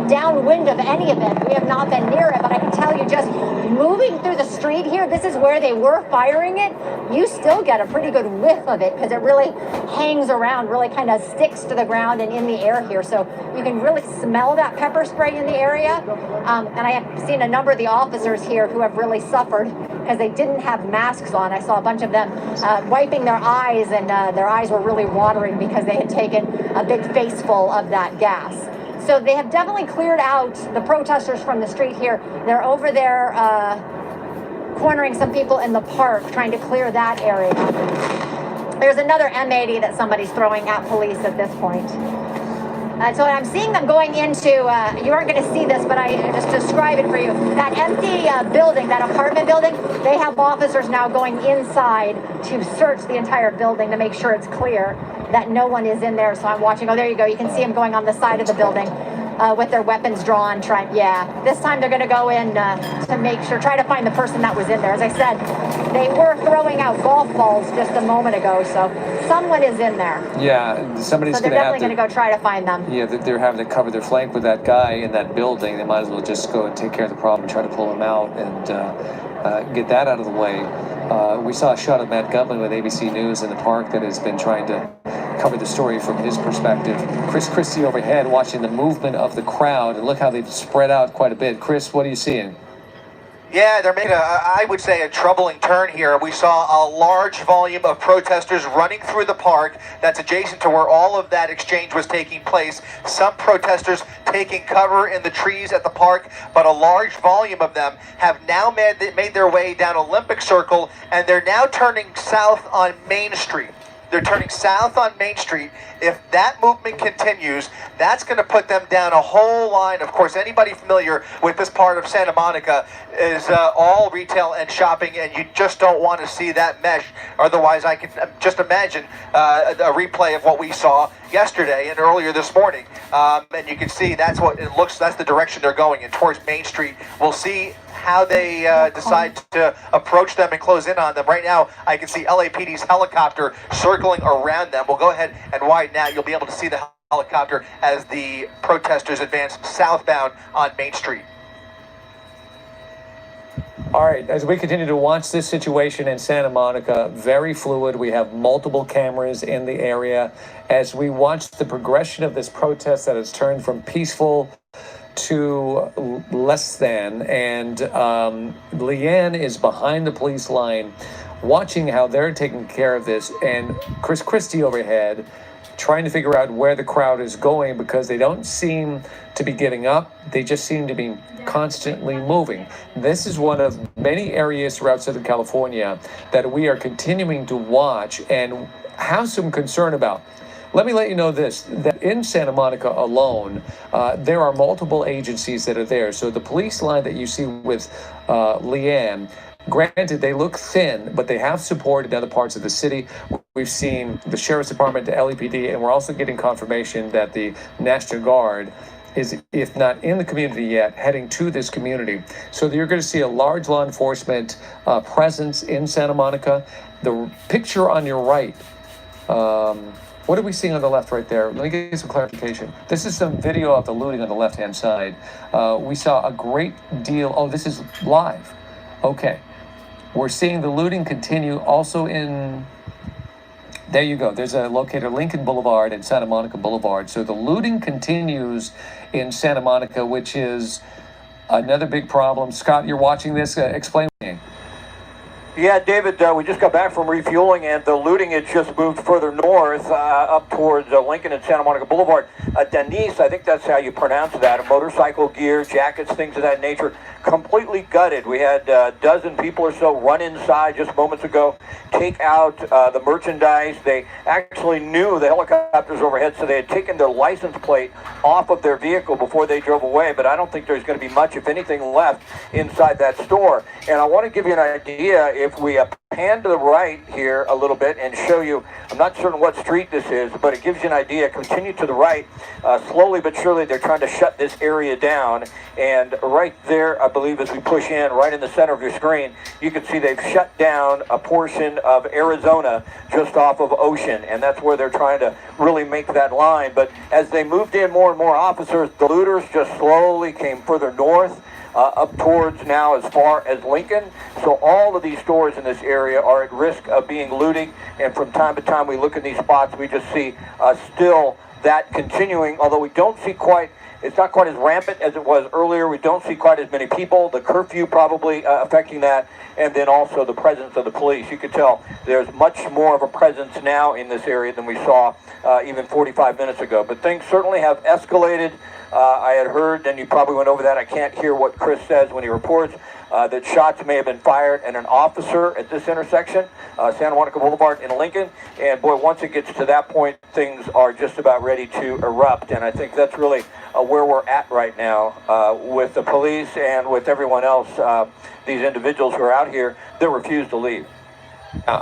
downwind of any of it. We have not been near it, but I can tell you, just moving through the street here, this is where they were firing it. You still get a pretty good whiff of it because it really hangs around, really kind of sticks to the ground and in the air here. So you can really smell that pepper spray in the area. And I have seen a number of the officers here who have really suffered because they didn't have masks on. I saw a bunch of them wiping their eyes, and their eyes were really watering because they had taken a big face full of that gas. So they have definitely cleared out the protesters from the street here. They're over there cornering some people in the park, trying to clear that area. There's another M80 that somebody's throwing at police at this point. So I'm seeing them going into, you aren't going to see this, but I just describe it for you. That empty building, that apartment building, they have officers now going inside to search the entire building to make sure it's clear that no one is in there. So I'm watching. Oh, there you go. You can see them going on the side of the building with their weapons drawn. This time they're going to go in to make sure, try to find the person that was in there. As I said, they were throwing out golf balls just a moment ago, so someone is in there. Yeah, somebody's so they're definitely going to go try to find them. Yeah, they're having to cover their flank with that guy in that building. They might as well just go and take care of the problem and try to pull him out and get that out of the way. We saw a shot of Matt Gutman with ABC News in the park that has been trying to cover the story from his perspective. Chris Christie overhead watching the movement of the crowd, and look how they've spread out quite a bit. Chris, what are you seeing? Yeah, they're making I would say, a troubling turn here. We saw a large volume of protesters running through the park that's adjacent to where all of that exchange was taking place. Some protesters taking cover in the trees at the park, but a large volume of them have now made their way down Olympic Circle, and they're now turning south on Main Street. They're turning south on Main Street. If that movement continues, that's going to put them down a whole line. Of course, anybody familiar with this part of Santa Monica is all retail and shopping, and you just don't want to see that mesh. Otherwise, I can just imagine a replay of what we saw yesterday and earlier this morning. And you can see that's what it looks. That's the direction they're going in, towards Main Street. We'll see how they decide to approach them and close in on them. Right now, I can see LAPD's helicopter circling around them. We'll go ahead and widen out. You'll be able to see the helicopter as the protesters advance southbound on Main Street. All right, as we continue to watch this situation in Santa Monica, very fluid. We have multiple cameras in the area. As we watch the progression of this protest that has turned from peaceful to less than, and Leanne is behind the police line watching how they're taking care of this, and Chris Christie overhead trying to figure out where the crowd is going, because they don't seem to be giving up. They just seem to be constantly moving. This is one of many areas throughout Southern California that we are continuing to watch and have some concern about. Let me let you know this, that in Santa Monica alone, there are multiple agencies that are there. So the police line that you see with Leanne, granted, they look thin, but they have support in other parts of the city. We've seen the Sheriff's Department, the LAPD, and we're also getting confirmation that the National Guard is, if not in the community yet, heading to this community. So you're going to see a large law enforcement presence in Santa Monica. The picture on your right, what are we seeing on the left right there? Let me get you some clarification. This is some video of the looting on the left-hand side. We saw a great deal. Oh, this is live. Okay. We're seeing the looting continue also in, there you go. There's a locator, Lincoln Boulevard and Santa Monica Boulevard. So the looting continues in Santa Monica, which is another big problem. Scott, you're watching this. Explain to me. Yeah, David, we just got back from refueling, and the looting had just moved further north up towards Lincoln and Santa Monica Boulevard. Denise, I think that's how you pronounce that, motorcycle gear, jackets, things of that nature, completely gutted. We had a dozen people or so run inside just moments ago, take out the merchandise. They actually knew the helicopters overhead, so they had taken their license plate off of their vehicle before they drove away, but I don't think there's going to be much, if anything, left inside that store. And I want to give you an idea, if we pan to the right here a little bit and show you, I'm not certain what street this is, but it gives you an idea. Continue to the right, slowly but surely they're trying to shut this area down, and right there, I believe, as we push in, right in the center of your screen, you can see they've shut down a portion of Arizona just off of Ocean, and that's where they're trying to really make that line. But as they moved in more and more officers, the looters just slowly came further north, up towards now as far as Lincoln. So all of these stores in this area are at risk of being looted, and from time to time we look at these spots, we just see still that continuing, although we don't see quite, it's not quite as rampant as it was earlier. We don't see quite as many people. The curfew probably affecting that, and then also the presence of the police. You could tell there's much more of a presence now in this area than we saw even 45 minutes ago. But things certainly have escalated. I had heard, and you probably went over that, I can't hear what Chris says when he reports, that shots may have been fired at an officer at this intersection, Santa Monica Boulevard in Lincoln. And boy, once it gets to that point, things are just about ready to erupt. And I think that's really where we're at right now with the police and with everyone else, these individuals who are out here that refuse to leave.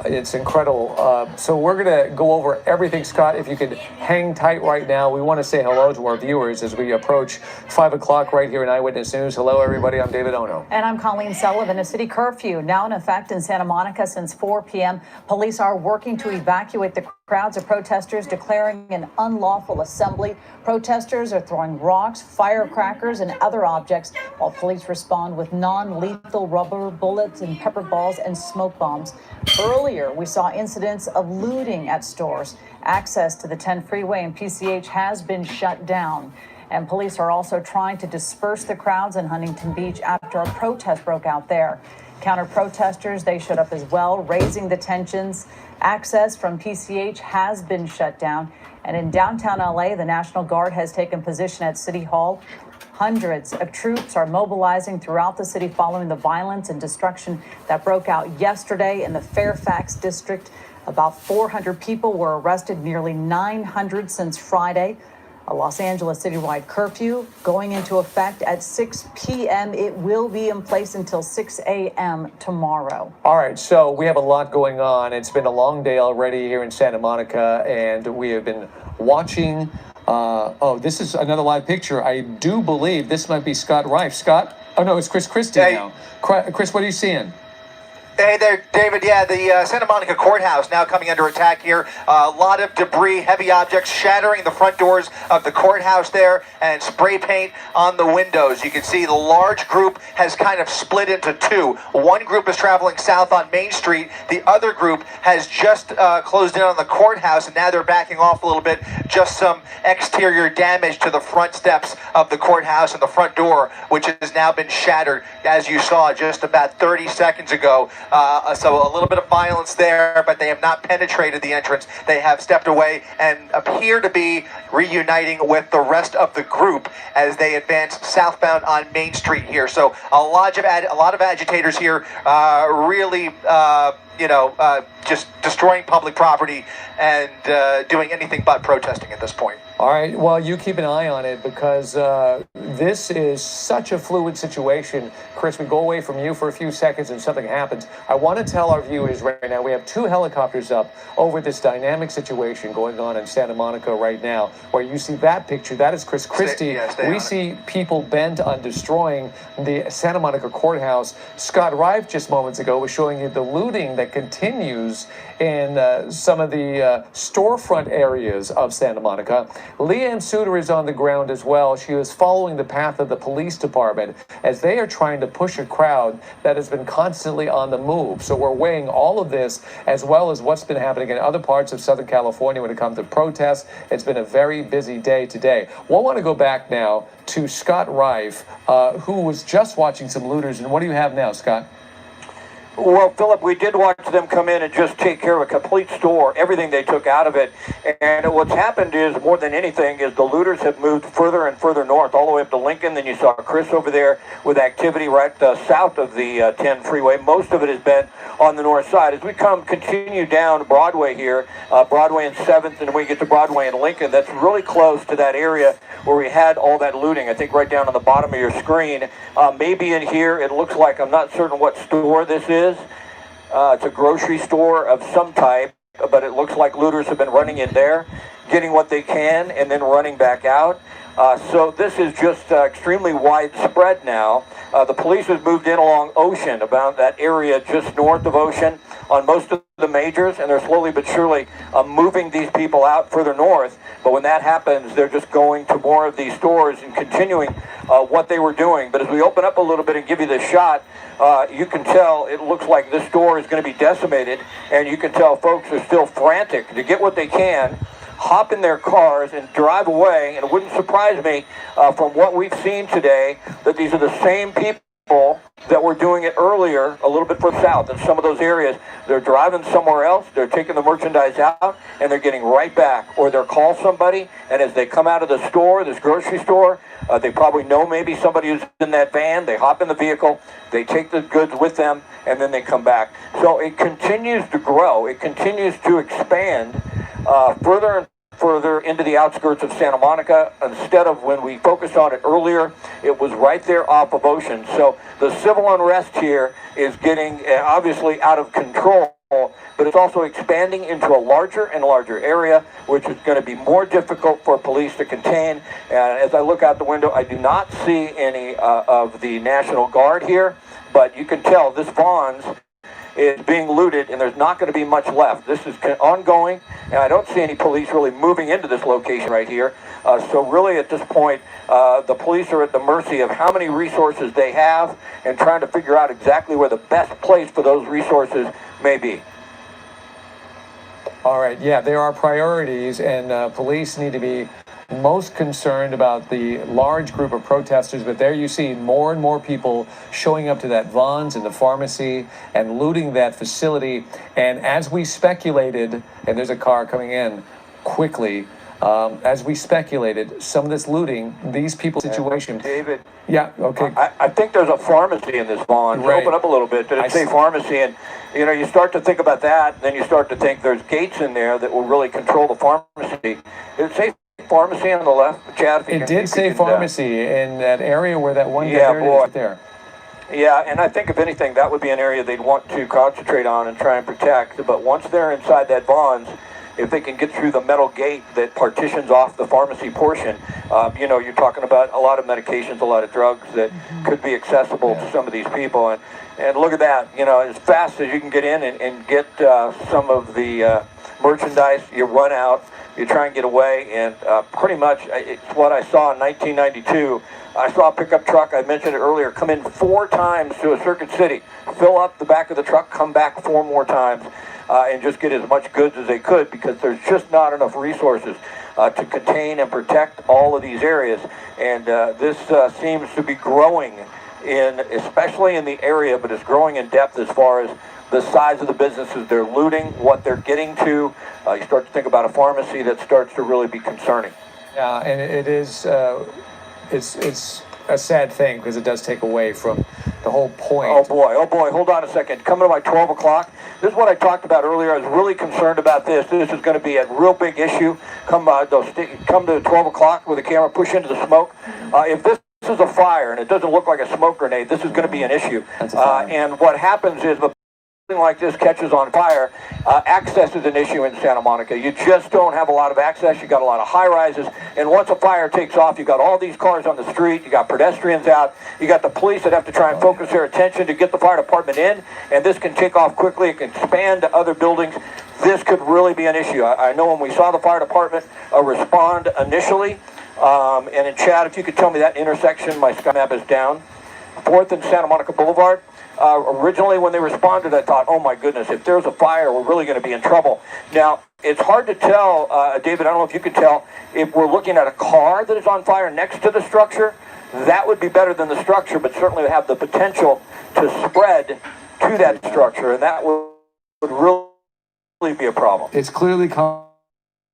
It's incredible. So we're going to go over everything, Scott. If you could hang tight right now, we want to say hello to our viewers as we approach 5 o'clock right here in Eyewitness News. Hello, everybody. I'm David Ono. And I'm Colleen Sullivan. A city curfew now in effect in Santa Monica since 4 p.m. Police are working to evacuate the crowds of protesters declaring an unlawful assembly. Protesters are throwing rocks, firecrackers, and other objects, while police respond with non-lethal rubber bullets and pepper balls and smoke bombs. Earlier, we saw incidents of looting at stores. Access to the 10 freeway and PCH has been shut down. And police are also trying to disperse the crowds in Huntington Beach after a protest broke out there. Counter-protesters, they showed up as well, raising the tensions. Access from PCH has been shut down. And in downtown LA, the National Guard has taken position at City Hall. Hundreds of troops are mobilizing throughout the city following the violence and destruction that broke out yesterday in the Fairfax district. About 400 people were arrested, nearly 900 since Friday. A Los Angeles citywide curfew going into effect at 6 p.m. It will be in place until 6 a.m. tomorrow. All right, so we have a lot going on. It's been a long day already here in Santa Monica, and we have been watching. This is another live picture. I do believe this might be Scott Reif. Scott? Oh, no, it's Chris Christie now. Chris, what are you seeing? Hey there, David. Yeah, the Santa Monica courthouse now coming under attack here. A lot of debris, heavy objects shattering the front doors of the courthouse there, and spray paint on the windows. You can see the large group has kind of split into two. One group is traveling south on Main Street. The other group has just closed in on the courthouse, and now they're backing off a little bit. Just some exterior damage to the front steps of the courthouse and the front door, which has now been shattered, as you saw just about 30 seconds ago. So a little bit of violence there, but they have not penetrated the entrance. They have stepped away and appear to be reuniting with the rest of the group as they advance southbound on Main Street here. So a lot of agitators here, really, just destroying public property and doing anything but protesting at this point. All right, well, you keep an eye on it because this is such a fluid situation. Chris, we go away from you for a few seconds and something happens. I want to tell our viewers right now, we have 2 helicopters up over this dynamic situation going on in Santa Monica right now, where you see that picture. That is Chris Christie. We see people bent on destroying the Santa Monica courthouse. Scott Reif just moments ago was showing you the looting that continues in some of the storefront areas of Santa Monica. Leanne Suter is on the ground as well. She is following the path of the police department as they are trying to push a crowd that has been constantly on the move. So we're weighing all of this as well as what's been happening in other parts of Southern California when it comes to protests. It's been a very busy day today. We'll want to go back now to Scott Reif, who was just watching some looters. And what do you have now, Scott? Well, Philip, we did watch them come in and just take care of a complete store, everything they took out of it. And what's happened is, more than anything, is the looters have moved further and further north, all the way up to Lincoln. Then you saw Chris over there with activity right south of the 10 freeway. Most of it has been on the north side. As we continue down Broadway here, Broadway and 7th, and we get to Broadway and Lincoln, that's really close to that area where we had all that looting. I think right down on the bottom of your screen. Maybe in here, it looks like, I'm not certain what store this is. It's a grocery store of some type, but it looks like looters have been running in there, getting what they can, and then running back out. So this is just extremely widespread now. The police has moved in along Ocean, about that area just north of Ocean, on most of the majors, and they're slowly but surely moving these people out further north. But when that happens, they're just going to more of these stores and continuing what they were doing. But as we open up a little bit and give you this shot, you can tell it looks like this store is going to be decimated, and you can tell folks are still frantic to get what they can, hop in their cars and drive away. And it wouldn't surprise me from what we've seen today that these are the same people that were doing it earlier a little bit further south in some of those areas. They're driving somewhere else, they're taking the merchandise out, and they're getting right back. Or they'll call somebody, and as they come out of the store, this grocery store, they probably know maybe somebody who's in that van. They hop in the vehicle, they take the goods with them, and then they come back. So it continues to grow, it continues to expand further and further into the outskirts of Santa Monica. Instead of when we focused on it earlier, it was right there off of Ocean. So the civil unrest here is getting obviously out of control, but it's also expanding into a larger and larger area, which is going to be more difficult for police to contain. And as I look out the window, I do not see any of the National Guard here, but you can tell this Vaughn's is being looted, and there's not going to be much left. This is ongoing, and I don't see any police really moving into this location right here. So really at this point, the police are at the mercy of how many resources they have and trying to figure out exactly where the best place for those resources may be. All right, yeah, there are priorities, and police need to be most concerned about the large group of protesters, but there you see more and more people showing up to that Vaughn's and the pharmacy and looting that facility. And as we speculated, and there's a car coming in quickly, as we speculated, some of this looting, these people's situation. David. Yeah, okay. I think there's a pharmacy in this Vaughn's. Right. Open up a little bit. Did it say pharmacy? And you know, you start to think about that, and then you start to think there's gates in there that will really control the pharmacy. Did it say pharmacy on the left, Chad? It did say pharmacy in that area where that one yeah, guy boy. right there. Yeah, and I think if anything, that would be an area they'd want to concentrate on and try and protect. But once they're inside that Vaughn's, if they can get through the metal gate that partitions off the pharmacy portion, you know, you're talking about a lot of medications, a lot of drugs that could be accessible to some of these people. And look at that, you know, as fast as you can get in and get some of the merchandise, you run out, you try and get away, and pretty much it's what I saw in 1992. I saw a pickup truck, I mentioned it earlier, come in 4 times to a Circuit City, fill up the back of the truck, come back 4 more times, and just get as much goods as they could, because there's just not enough resources to contain and protect all of these areas. And this seems to be growing, especially in the area, but it's growing in depth as far as the size of the businesses they're looting, what they're getting to. You start to think about a pharmacy that starts to really be concerning. Yeah, and it is, it's a sad thing because it does take away from the whole point. Oh boy, hold on a second. Coming to my 12 o'clock, this is what I talked about earlier. I was really concerned about this. This is going to be a real big issue. Come to 12 o'clock with a camera, push into the smoke. If this is a fire and it doesn't look like a smoke grenade, this is going to be an issue. And what happens is the something like this catches on fire, access is an issue in Santa Monica. You just don't have a lot of access. You got a lot of high rises, and once a fire takes off, you got all these cars on the street, you got pedestrians out, you got the police that have to try and focus their attention to get the fire department in, and this can take off quickly. It can expand to other buildings. This could really be an issue. I know when we saw the fire department respond initially, and in chat, if you could tell me that intersection, my sky map is down, 4th and Santa Monica Boulevard. Originally, when they responded, I thought, oh my goodness, if there's a fire, we're really going to be in trouble. Now, it's hard to tell, David, I don't know if you can tell, if we're looking at a car that is on fire next to the structure, that would be better than the structure, but certainly would have the potential to spread to to that structure, and that would really be a problem. It's clearly coming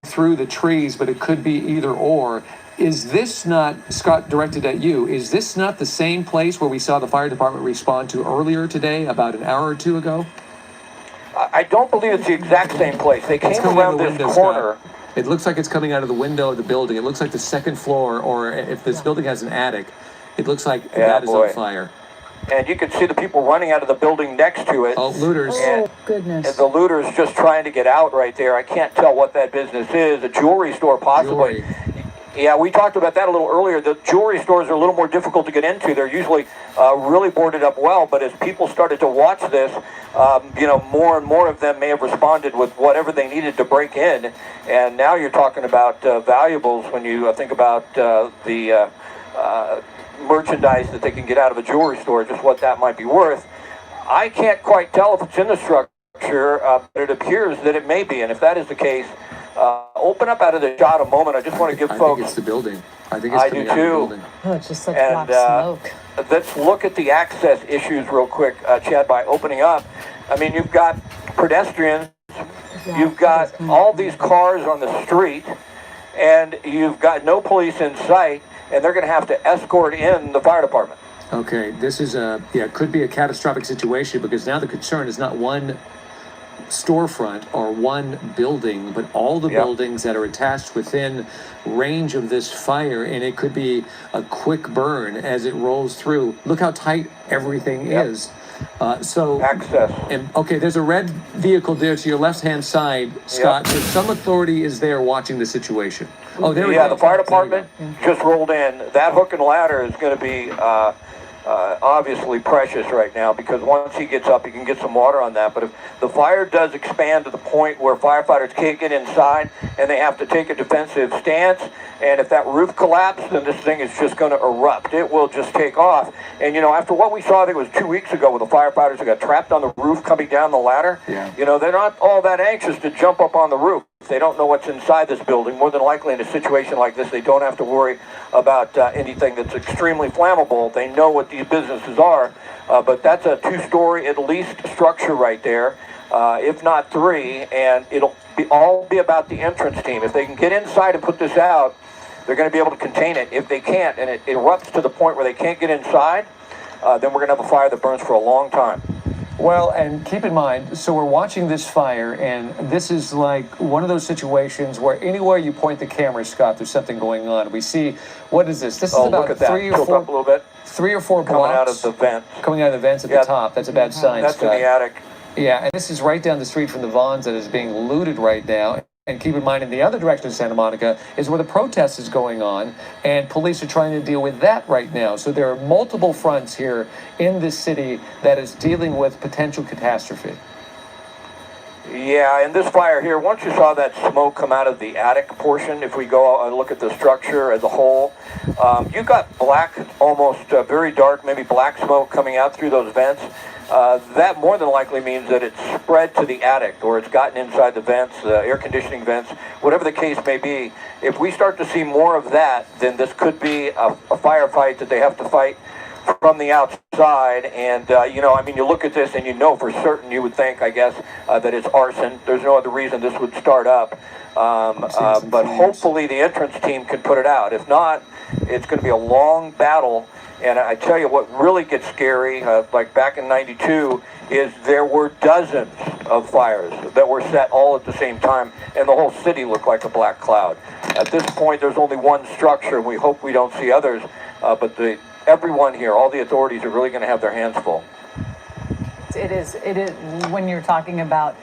through the trees, but it could be either or. Is this not, Scott, directed at you, is this not the same place where we saw the fire department respond to earlier today, about an hour or two ago? I don't believe it's the exact same place. They came coming around out the this window, corner. Scott. It looks like it's coming out of the window of the building. It looks like the second floor, or if this building has an attic, it looks like that is on fire. And you can see the people running out of the building next to it. Oh, looters. Oh, goodness. And the looters just trying to get out right there. I can't tell what that business is. A jewelry store, possibly. Jewelry. Yeah, we talked about that a little earlier. The jewelry stores are a little more difficult to get into. They're usually really boarded up well, but as people started to watch this, more and more of them may have responded with whatever they needed to break in. And now you're talking about valuables when you think about the merchandise that they can get out of a jewelry store, just what that might be worth. I can't quite tell if it's in the structure, but it appears that it may be. And if that is the case, open up out of the shot a moment. I just want to give folks. I think it's the building. I think it's coming out of the building. Oh, it's just such black smoke. Let's look at the access issues real quick, Chad, by opening up. I mean, you've got pedestrians, you've got all these cars on the street, and you've got no police in sight, and they're going to have to escort in the fire department. Okay, this is could be a catastrophic situation, because now the concern is not one storefront or one building, but all the buildings that are attached within range of this fire, and it could be a quick burn as it rolls through. Look how tight everything is. So access. And okay, there's a red vehicle there to your left-hand side, Scott. So some authority is there watching the situation. Oh, there we go. Yeah, the fire department just rolled in. That hook and ladder is going to be obviously precious right now, because once he gets up, he can get some water on that. But if the fire does expand to the point where firefighters can't get inside and they have to take a defensive stance, and if that roof collapses, then this thing is just going to erupt. It will just take off. And, after what we saw, I think it was 2 weeks ago with the firefighters who got trapped on the roof coming down the ladder, they're not all that anxious to jump up on the roof. They don't know what's inside this building. More than likely, in a situation like this, they don't have to worry about anything that's extremely flammable. They know what these businesses are, but that's a two-story at least structure right there, if not three, and it'll all be about the entrance team. If they can get inside and put this out, they're going to be able to contain it. If they can't, and it erupts to the point where they can't get inside, then we're going to have a fire that burns for a long time. Well, and keep in mind, so we're watching this fire, and this is like one of those situations where anywhere you point the camera, Scott, there's something going on. We see, what is this? This is about look at that. three or four, up a little bit. 3 or 4 blocks. Coming out of the vents. Coming out of the vents at the top. That's a bad sign, That's Scott. in the attic. Yeah, and this is right down the street from the Vons that is being looted right now. And keep in mind, in the other direction of Santa Monica is where the protest is going on, and police are trying to deal with that right now. So there are multiple fronts here in this city that is dealing with potential catastrophe. Yeah, and this fire here, once you saw that smoke come out of the attic portion, if we go and look at the structure as a whole, you got black, almost very dark, maybe black smoke coming out through those vents. That more than likely means that it's spread to the attic, or it's gotten inside the vents, the air conditioning vents, whatever the case may be. If we start to see more of that, then this could be a firefight that they have to fight from the outside. And, you look at this and for certain, you would think, I guess, that it's arson. There's no other reason this would start up. But hopefully the entrance team can put it out. If not, it's going to be a long battle. And I tell you what really gets scary, like back in '92, is there were dozens of fires that were set all at the same time, and the whole city looked like a black cloud. At this point, there's only one structure, and we hope we don't see others, but everyone here, all the authorities are really going to have their hands full. It is, when you're talking about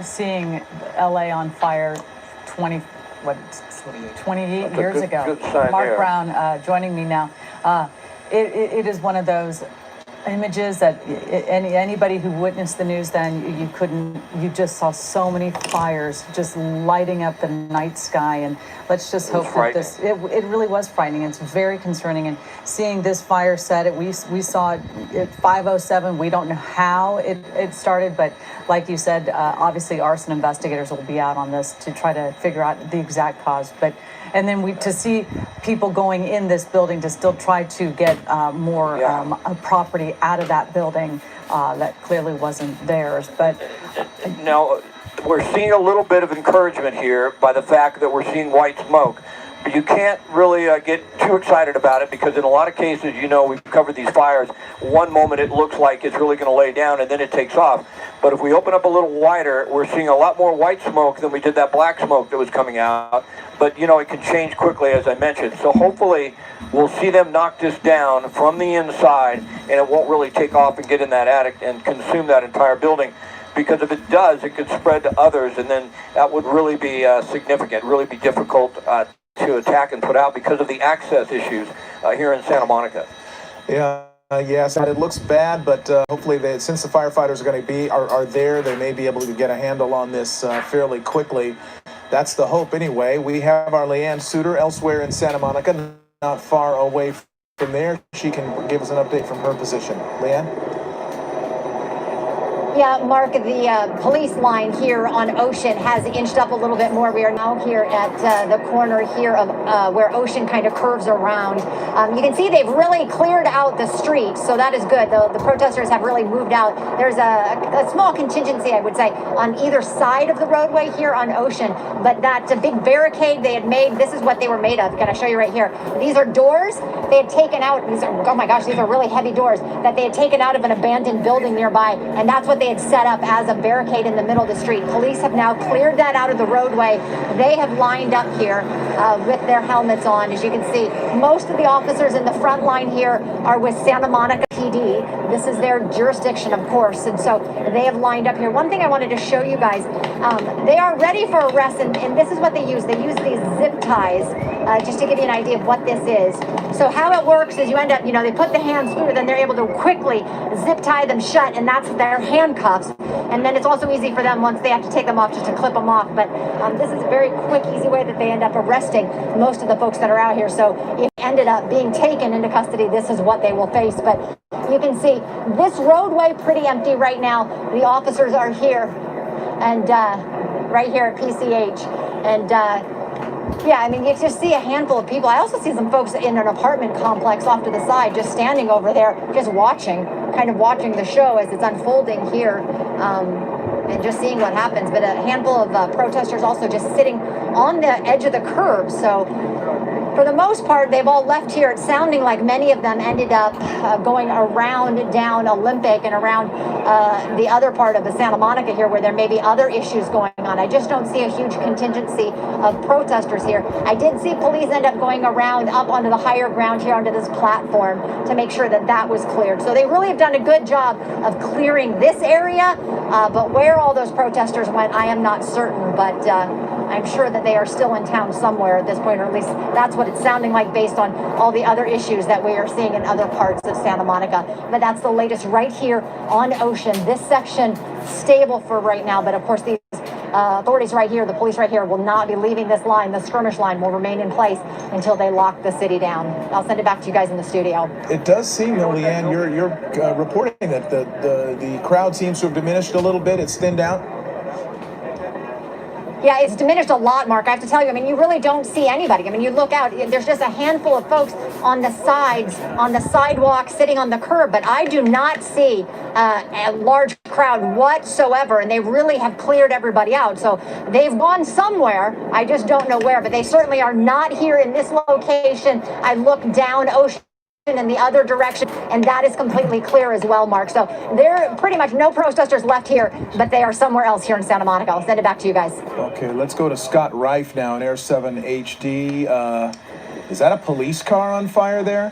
seeing LA on fire 28 years ago. Good sign Mark there. Brown joining me now. It is one of those images that anybody who witnessed the news then, you just saw so many fires just lighting up the night sky, and let's just hope that it really was frightening. It's very concerning, and seeing this fire set, we saw it at 5:07. We don't know how it started, but like you said, obviously arson investigators will be out on this to try to figure out the exact cause. And then to see people going in this building to still try to get more property out of that building that clearly wasn't theirs. But Now, we're seeing a little bit of encouragement here by the fact that we're seeing white smoke. But you can't really get too excited about it, because in a lot of cases, you know, we've covered these fires. One moment it looks like it's really going to lay down, and then it takes off. But if we open up a little wider, we're seeing a lot more white smoke than we did that black smoke that was coming out. But, you know, it can change quickly, as I mentioned. So hopefully we'll see them knock this down from the inside, and it won't really take off and get in that attic and consume that entire building. Because if it does, it could spread to others, and then that would really be significant, really be difficult to attack and put out because of the access issues here in Santa Monica. Yeah. Yes, and it looks bad, but hopefully, since the firefighters are there, they may be able to get a handle on this fairly quickly. That's the hope, anyway. We have our Leanne Suter elsewhere in Santa Monica, not far away from there. She can give us an update from her position. Leanne? Yeah, Mark, the police line here on Ocean has inched up a little bit more. We are now here at the corner here of where Ocean kind of curves around. You can see they've really cleared out the street, so that is good. The protesters have really moved out. There's a small contingency, I would say, on either side of the roadway here on Ocean, but that big barricade they had made, this is what they were made of. Can I show you right here? These are doors they had taken out. These are, oh my gosh, these are really heavy doors that they had taken out of an abandoned building nearby, and that's what they had set up as a barricade in the middle of the street. Police have now cleared that out of the roadway. They have lined up here with their helmets on. As you can see, most of the officers in the front line here are with Santa Monica PD. This is their jurisdiction, of course, and so they have lined up here. One thing I wanted to show you guys, they are ready for arrest, and this is what they use. They use these zip ties, just to give you an idea of what this is. So how it works is you end up, they put the hands through, then they're able to quickly zip tie them shut, and that's their handcuffs. And then it's also easy for them once they have to take them off just to clip them off. But this is a very quick, easy way that they end up arresting most of the folks that are out here. So if they ended up being taken into custody, this is what they will face. But you can see this roadway pretty empty right now. The officers are here and right here at PCH. And yeah, I mean, you just see a handful of people. I also see some folks in an apartment complex off to the side, just standing over there, just watching, kind of watching the show as it's unfolding here, and just seeing what happens. But a handful of protesters also just sitting on the edge of the curb. So for the most part, they've all left here. It's sounding like many of them ended up going around down Olympic and around the other part of the Santa Monica here, where there may be other issues going on. I just don't see a huge contingency of protesters here. I did see police end up going around up onto the higher ground here onto this platform to make sure that that was cleared. So they really have done a good job of clearing this area, but where all those protesters went, I am not certain, but I'm sure that they are still in town somewhere at this point, or at least that's what it's sounding like based on all the other issues that we are seeing in other parts of Santa Monica. But that's the latest right here on Ocean. This section stable for right now, but of course these authorities right here, the police right here, will not be leaving this line. The skirmish line will remain in place until they lock the city down. I'll send it back to you guys in the studio. It does seem, though, Leanne, you're reporting that the crowd seems to have diminished a little bit. It's thinned out. Yeah, it's diminished a lot, Mark. I have to tell you, I mean, you really don't see anybody. I mean, you look out, there's just a handful of folks on the sides, on the sidewalk, sitting on the curb, but I do not see a large crowd whatsoever, and they really have cleared everybody out. So they've gone somewhere. I just don't know where, but they certainly are not here in this location. I look down Ocean in the other direction, and that is completely clear as well, Mark. So there are pretty much no protesters left here, but they are somewhere else here in Santa Monica. I'll send it back to you guys. Okay, let's go to Scott Reif now in Air 7 HD. Is that a police car on fire there?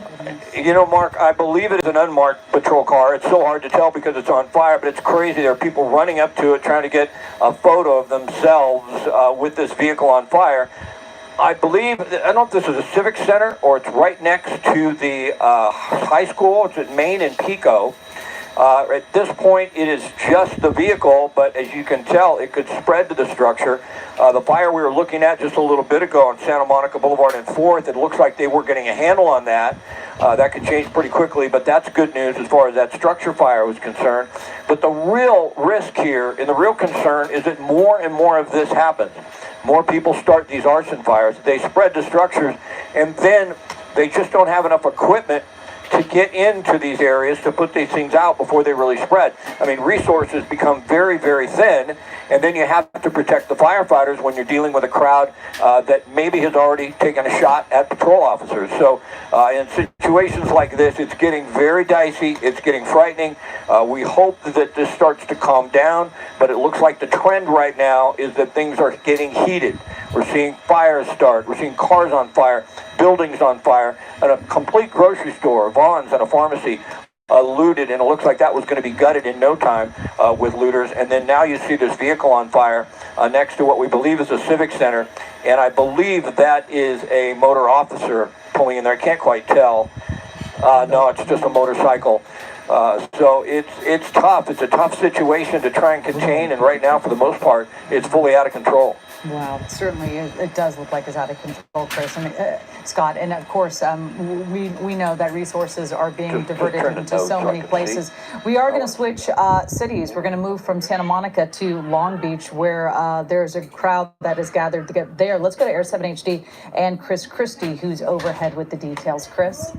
Mark, I believe it is an unmarked patrol car. It's so hard to tell because it's on fire, but it's crazy. There are people running up to it trying to get a photo of themselves with this vehicle on fire. I believe, I don't know if this is a civic center or it's right next to the high school. It's at Main and Pico. At this point, it is just the vehicle, but as you can tell, it could spread to the structure. The fire we were looking at just a little bit ago on Santa Monica Boulevard and 4th, it looks like they were getting a handle on that. That could change pretty quickly, but that's good news as far as that structure fire was concerned. But the real risk here and the real concern is that more and more of this happens. More people start these arson fires. They spread to structures, and then they just don't have enough equipment to get into these areas to put these things out before they really spread. I mean, resources become very, very thin, and then you have to protect the firefighters when you're dealing with a crowd that maybe has already taken a shot at patrol officers. So in situations like this, it's getting very dicey, it's getting frightening. We hope that this starts to calm down, but it looks like the trend right now is that things are getting heated. We're seeing fires start, we're seeing cars on fire, buildings on fire, and a complete grocery store, Vaughn's, and a pharmacy looted, and it looks like that was going to be gutted in no time with looters. And then now you see this vehicle on fire next to what we believe is a civic center, and I believe that is a motor officer pulling in there. I can't quite tell. No, it's just a motorcycle. So it's tough. It's a tough situation to try and contain, and right now, for the most part, it's fully out of control. Wow, certainly it does look like it's out of control, Chris. I mean, Scott, and of course, we know that resources are being diverted into so many places. We are going to switch cities. We're going to move from Santa Monica to Long Beach, where there's a crowd that is gathered to get there. Let's go to Air 7 HD and Chris Christie, who's overhead with the details. Chris?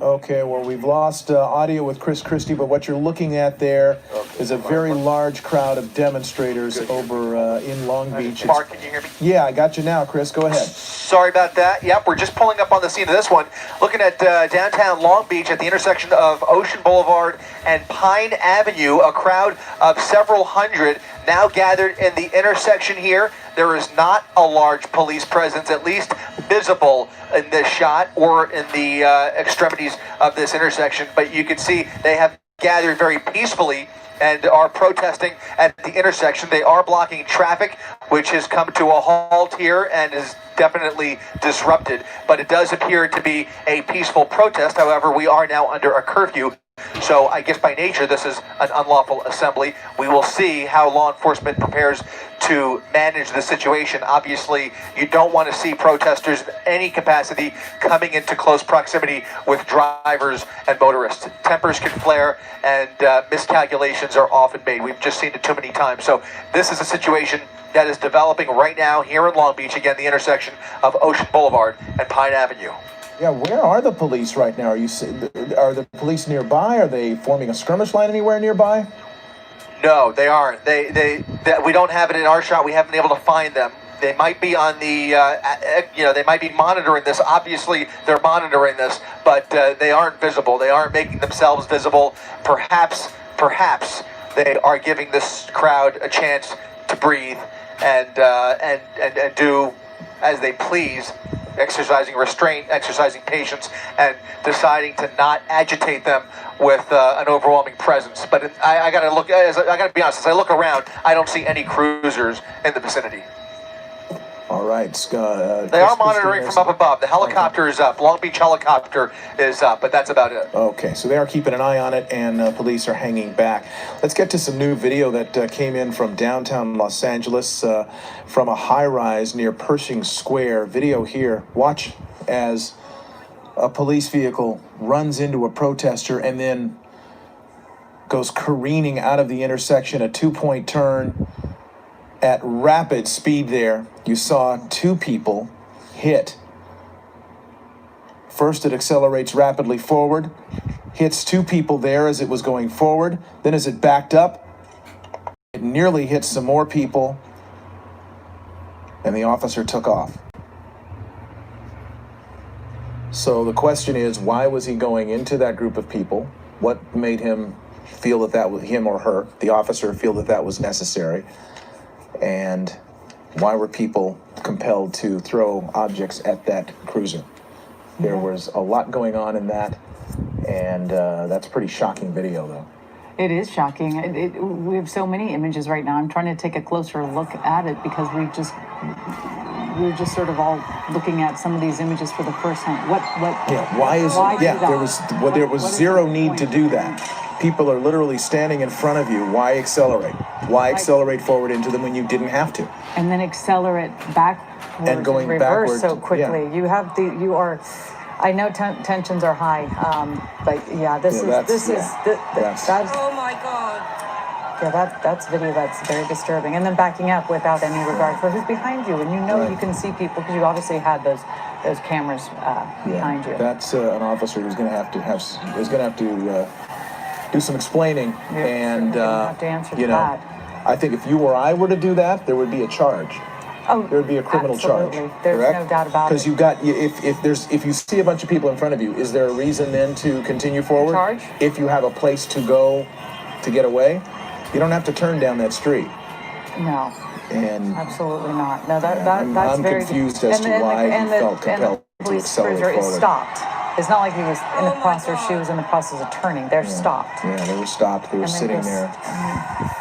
Okay, well, we've lost audio with Chris Christie, but what you're looking at there is a very large crowd of demonstrators over in Long Beach. Mark, can you hear me? Yeah, I got you now, Chris. Go ahead. Sorry about that. Yep, we're just pulling up on the scene of this one. Looking at downtown Long Beach at the intersection of Ocean Boulevard and Pine Avenue, a crowd of several hundred now gathered in the intersection here. There is not a large police presence, at least visible in this shot or in the extremities of this intersection, but you can see they have gathered very peacefully and are protesting at the intersection. They are blocking traffic, which has come to a halt here and is definitely disrupted, but it does appear to be a peaceful protest. However, we are now under a curfew. So I guess by nature, this is an unlawful assembly. We will see how law enforcement prepares to manage the situation. Obviously, you don't want to see protesters in any capacity coming into close proximity with drivers and motorists. Tempers can flare and miscalculations are often made. We've just seen it too many times. So this is a situation that is developing right now here in Long Beach, again, the intersection of Ocean Boulevard and Pine Avenue. Yeah, where are the police right now? Are the police nearby? Are they forming a skirmish line anywhere nearby? No, they aren't. We don't have it in our shot. We haven't been able to find them. They might be on the, they might be monitoring this. Obviously, they're monitoring this, but they aren't visible. They aren't making themselves visible. Perhaps they are giving this crowd a chance to breathe and do as they please, exercising restraint, exercising patience, and deciding to not agitate them with an overwhelming presence. But I got to be honest. As I look around, I don't see any cruisers in the vicinity. All right, Scott. They are monitoring from up above. The helicopter is up. Long Beach helicopter is up, but that's about it. Okay, so they are keeping an eye on it, and police are hanging back. Let's get to some new video that came in from downtown Los Angeles, from a high-rise near Pershing Square. Video here. Watch as a police vehicle runs into a protester and then goes careening out of the intersection, a two-point turn at rapid speed there. You saw two people hit. First, it accelerates rapidly forward, hits two people there as it was going forward. Then as it backed up, it nearly hit some more people, and the officer took off. So the question is, why was he going into that group of people? What made him feel that was him or her, the officer, feel that that was necessary? And why were people compelled to throw objects at that cruiser? There was a lot going on in that, and that's a pretty shocking video, though. It is shocking. We have so many images right now. I'm trying to take a closer look at it because we're just sort of all looking at some of these images for the first time. There was zero need to do that. People are literally standing in front of you. Why accelerate? Why accelerate forward into them when you didn't have to? And then accelerate backwards and going reverse backwards so quickly. Yeah. I know tensions are high, but yeah, that's. Oh my God. Yeah, that's video that's very disturbing. And then backing up without any regard for who's behind you, and you know you can see people because you obviously had those cameras behind you. That's an officer who's going to have to do some explaining, and have to answer you know, that. I think if you or I were to do that, there would be a charge. Oh, there would be a criminal absolutely. charge. There's correct? no doubt about it. Because you got if you see a bunch of people in front of you, is there a reason then to continue forward? Charge? If you have a place to go to get away, you don't have to turn down that street. No. And absolutely not. No, that's I'm very confused as to why he felt compelled the to police accelerate cruiser is forward. stopped. It's not like he was in the process. She was in the process of turning. They're stopped. Yeah, they were stopped. They were And they sitting just- there.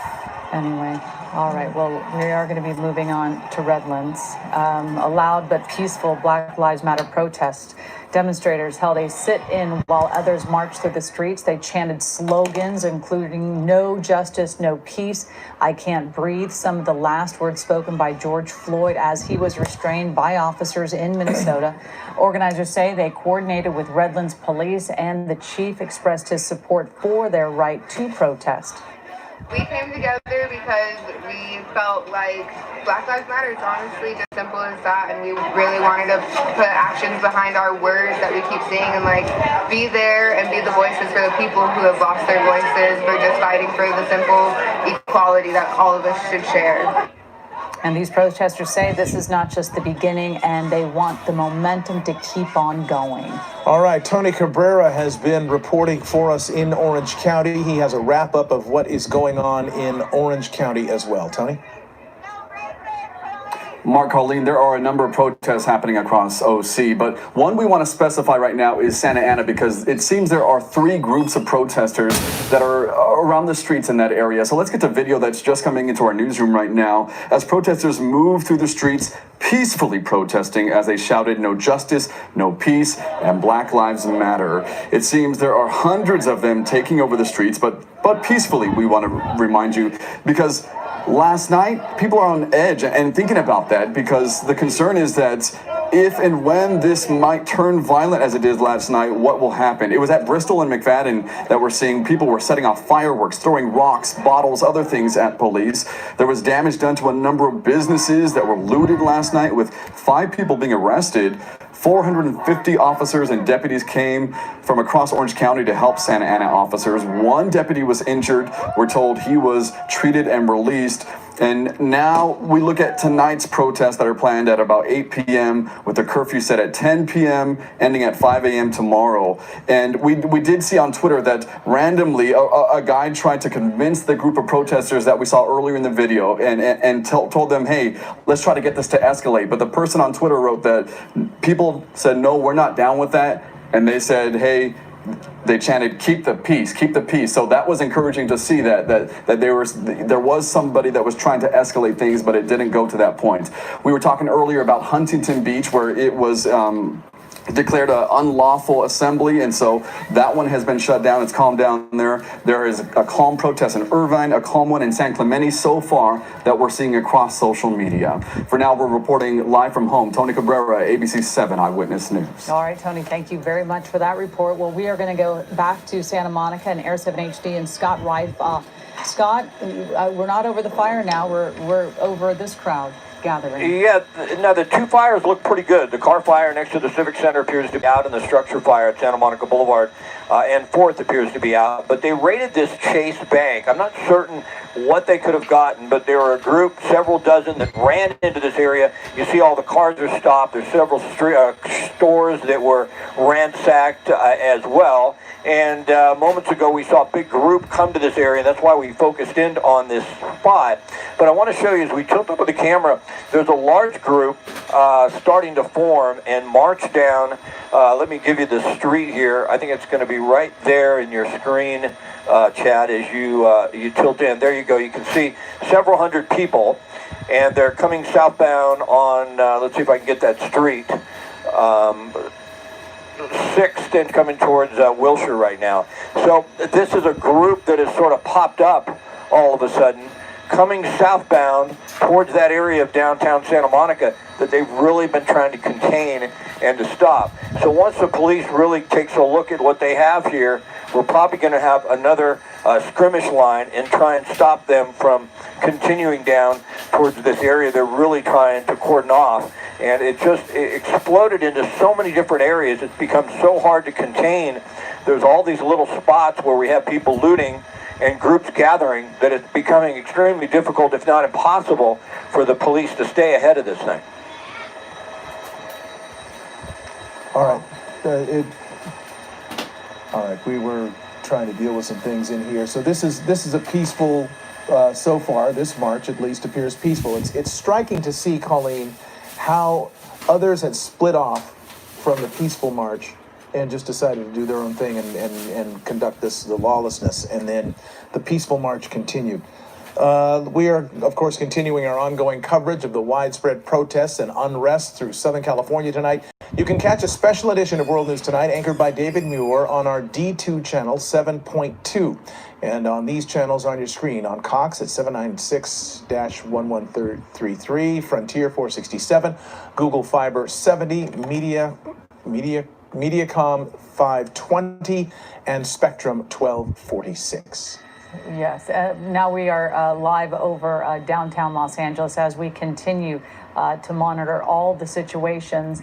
Anyway, all right. Well, we are going to be moving on to Redlands. A loud but peaceful Black Lives Matter protest. Demonstrators held a sit-in while others marched through the streets. They chanted slogans, including "No justice, no peace, I can't breathe." Some of the last words spoken by George Floyd as he was restrained by officers in Minnesota. Organizers say they coordinated with Redlands police, and the chief expressed his support for their right to protest. We came together because we felt like Black Lives Matter. It's honestly just simple as that, and we really wanted to put actions behind our words that we keep saying, and like be there and be the voices for the people who have lost their voices. We're just fighting for the simple equality that all of us should share. And these protesters say this is not just the beginning, and they want the momentum to keep on going. All right, Tony Cabrera has been reporting for us in Orange County. He has a wrap-up of what is going on in Orange County as well. Tony? Mark, Colleen, there are a number of protests happening across OC, but one we want to specify right now is Santa Ana, because it seems there are 3 groups of protesters that are around the streets in that area. So let's get to video that's just coming into our newsroom right now as protesters move through the streets, peacefully protesting as they shouted "No justice, no peace, and Black Lives Matter." It seems there are hundreds of them taking over the streets, but peacefully, we want to remind you, because last night, people are on edge and thinking about that, because the concern is that if and when this might turn violent as it did last night, what will happen? It was at Bristol and McFadden that we're seeing people were setting off fireworks, throwing rocks, bottles, other things at police. There was damage done to a number of businesses that were looted last night, with 5 people being arrested. 450 officers and deputies came from across Orange County to help Santa Ana officers. 1 deputy was injured. We're told he was treated and released. And now we look at tonight's protests that are planned at about 8 p.m. with the curfew set at 10 p.m., ending at 5 a.m. tomorrow. And we did see on Twitter that randomly a guy tried to convince the group of protesters that we saw earlier in the video and told them, hey, let's try to get this to escalate. But the person on Twitter wrote that people said, no, we're not down with that. And they said, hey, they chanted, keep the peace, keep the peace. So that was encouraging to see that there was somebody that was trying to escalate things, but it didn't go to that point. We were talking earlier about Huntington Beach, where it was declared an unlawful assembly, and so that one has been shut down. It's calmed down there. There is a calm protest in Irvine, a calm one in San Clemente so far that we're seeing across social media. For now, we're reporting live from home. Tony Cabrera, ABC 7 Eyewitness News. All right, Tony, thank you very much for that report. Well, we are going to go back to Santa Monica and Air 7 HD and Scott Reif. Scott, we're not over the fire now. We're over this crowd gathering. Yeah, now the 2 fires look pretty good. The car fire next to the Civic Center appears to be out, and the structure fire at Santa Monica Boulevard and 4th appears to be out. But they raided this Chase Bank. I'm not certain what they could have gotten, but there were a group, several dozen, that ran into this area. You see all the cars are stopped. There's several stores that were ransacked as well. And moments ago, we saw a big group come to this area. That's why we focused in on this spot. But I want to show you, as we tilt up with the camera, there's a large group starting to form and march down. Let me give you the street here. I think it's going to be right there in your screen, Chad, as you tilt in. There you go. You can see several hundred people, and they're coming southbound on, let's see if I can get that street. 6th and coming towards Wilshire right now. So this is a group that has sort of popped up all of a sudden, coming southbound towards that area of downtown Santa Monica that they've really been trying to contain and to stop. So once the police really takes a look at what they have here, we're probably going to have another skirmish line and try and stop them from continuing down towards this area they're really trying to cordon off. And it exploded into so many different areas. It's become so hard to contain. There's all these little spots where we have people looting and groups gathering that it's becoming extremely difficult, if not impossible, for the police to stay ahead of this thing. All right. All right. We were trying to deal with some things in here. So this is a peaceful, so far, this march at least appears peaceful. It's striking to see, Colleen, how others had split off from the peaceful march and just decided to do their own thing and conduct the lawlessness, and then the peaceful march continued. We are, of course, continuing our ongoing coverage of the widespread protests and unrest through Southern California tonight. You can catch a special edition of World News Tonight, anchored by David Muir, on our D2 channel 7.2. And on these channels on your screen, on Cox at 796-1133, Frontier 467, Google Fiber 70, Mediacom 520, and Spectrum 1246. Yes, now we are live over downtown Los Angeles as we continue to monitor all the situations.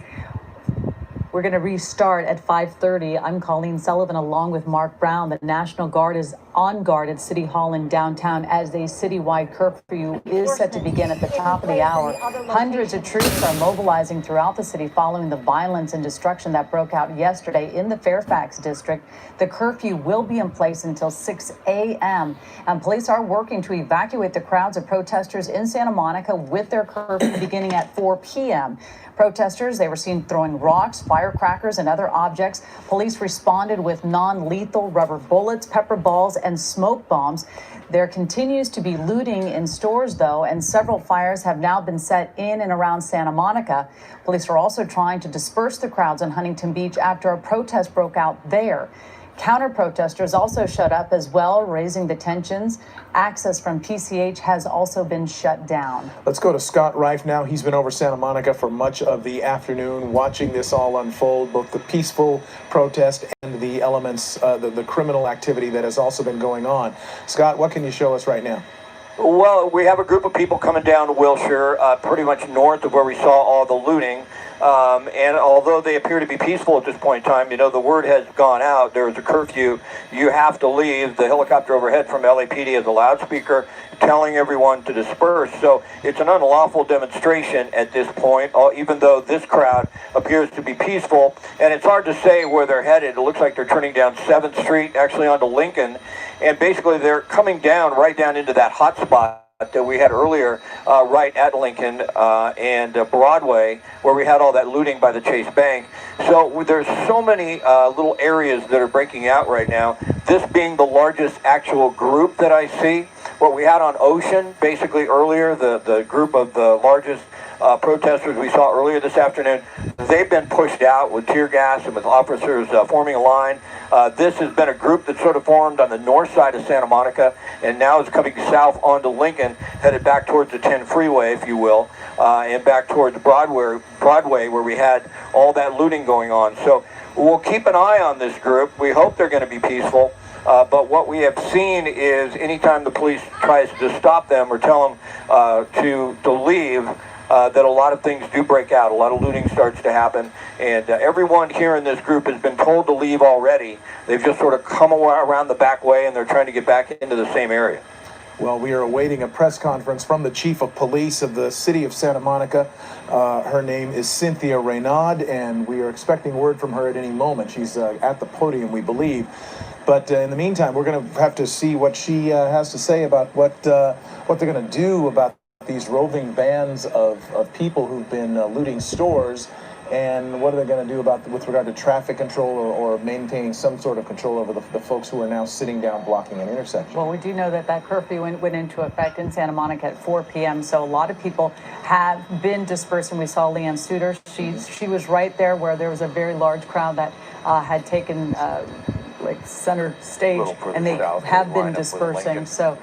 We're going to restart at 5:30. I'm Colleen Sullivan along with Mark Brown. The National Guard is on guard at City Hall in downtown as a citywide curfew is set to begin at the top of the hour. Hundreds of troops are mobilizing throughout the city following the violence and destruction that broke out yesterday in the Fairfax district. The curfew will be in place until 6 a.m. and police are working to evacuate the crowds of protesters in Santa Monica with their curfew beginning at 4 p.m. Protesters, they were seen throwing rocks, firecrackers, and other objects. Police responded with non-lethal rubber bullets, pepper balls, and smoke bombs. There continues to be looting in stores, though, and several fires have now been set in and around Santa Monica. Police are also trying to disperse the crowds on Huntington Beach after a protest broke out there. Counter-protesters also shut up as well, raising the tensions. Access from PCH has also been shut down. Let's go to Scott Reif now. He's been over Santa Monica for much of the afternoon, watching this all unfold, both the peaceful protest and the elements, the criminal activity that has also been going on. Scott, what can you show us right now? Well, we have a group of people coming down Wilshire, pretty much north of where we saw all the looting. And although they appear to be peaceful at this point in time, you know, the word has gone out. There is a curfew. You have to leave. The helicopter overhead from LAPD has a loudspeaker telling everyone to disperse. So it's an unlawful demonstration at this point, even though this crowd appears to be peaceful. And it's hard to say where they're headed. It looks like they're turning down 7th Street, actually onto Lincoln. And basically they're coming down right down into that hot spot that we had earlier, right at Lincoln and Broadway, where we had all that looting by the Chase Bank. So there's so many little areas that are breaking out right now. This being the largest actual group that I see. What we had on Ocean, basically earlier, the group of the largest protesters we saw earlier this afternoon, they've been pushed out with tear gas and with officers forming a line. This has been a group that sort of formed on the north side of Santa Monica and now is coming south onto Lincoln, headed back towards the 10 freeway, if you will, and back towards Broadway where we had all that looting going on. So we'll keep an eye on this group. We hope they're going to be peaceful. But what we have seen is anytime the police tries to stop them or tell them to leave, that a lot of things do break out. A lot of looting starts to happen. And everyone here in this group has been told to leave already. They've just sort of come around the back way and they're trying to get back into the same area. Well, we are awaiting a press conference from the chief of police of the city of Santa Monica. Her name is Cynthia Reynaud, and we are expecting word from her at any moment. She's at the podium, we believe. But in the meantime, we're going to have to see what she has to say about what they're going to do about these roving bands of people who've been looting stores, and what are they going to do about with regard to traffic control or maintaining some sort of control over the folks who are now sitting down blocking an intersection. Well, we do know that curfew went into effect in Santa Monica at 4 p.m. So a lot of people have been dispersing. We saw Leanne Suter. She was right there where there was a very large crowd that had taken like center stage, and they have been dispersing. So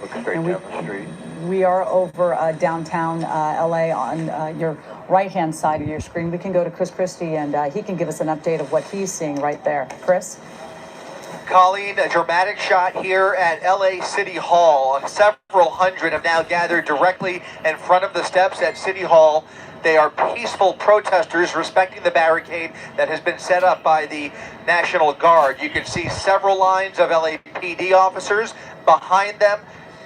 we are over downtown LA on your right-hand side of your screen. We can go to Chris Christie, and he can give us an update of what he's seeing right there. Chris? Colleen, a dramatic shot here at LA City Hall. Several hundred have now gathered directly in front of the steps at City Hall. They are peaceful protesters respecting the barricade that has been set up by the National Guard. You can see several lines of LAPD officers behind them,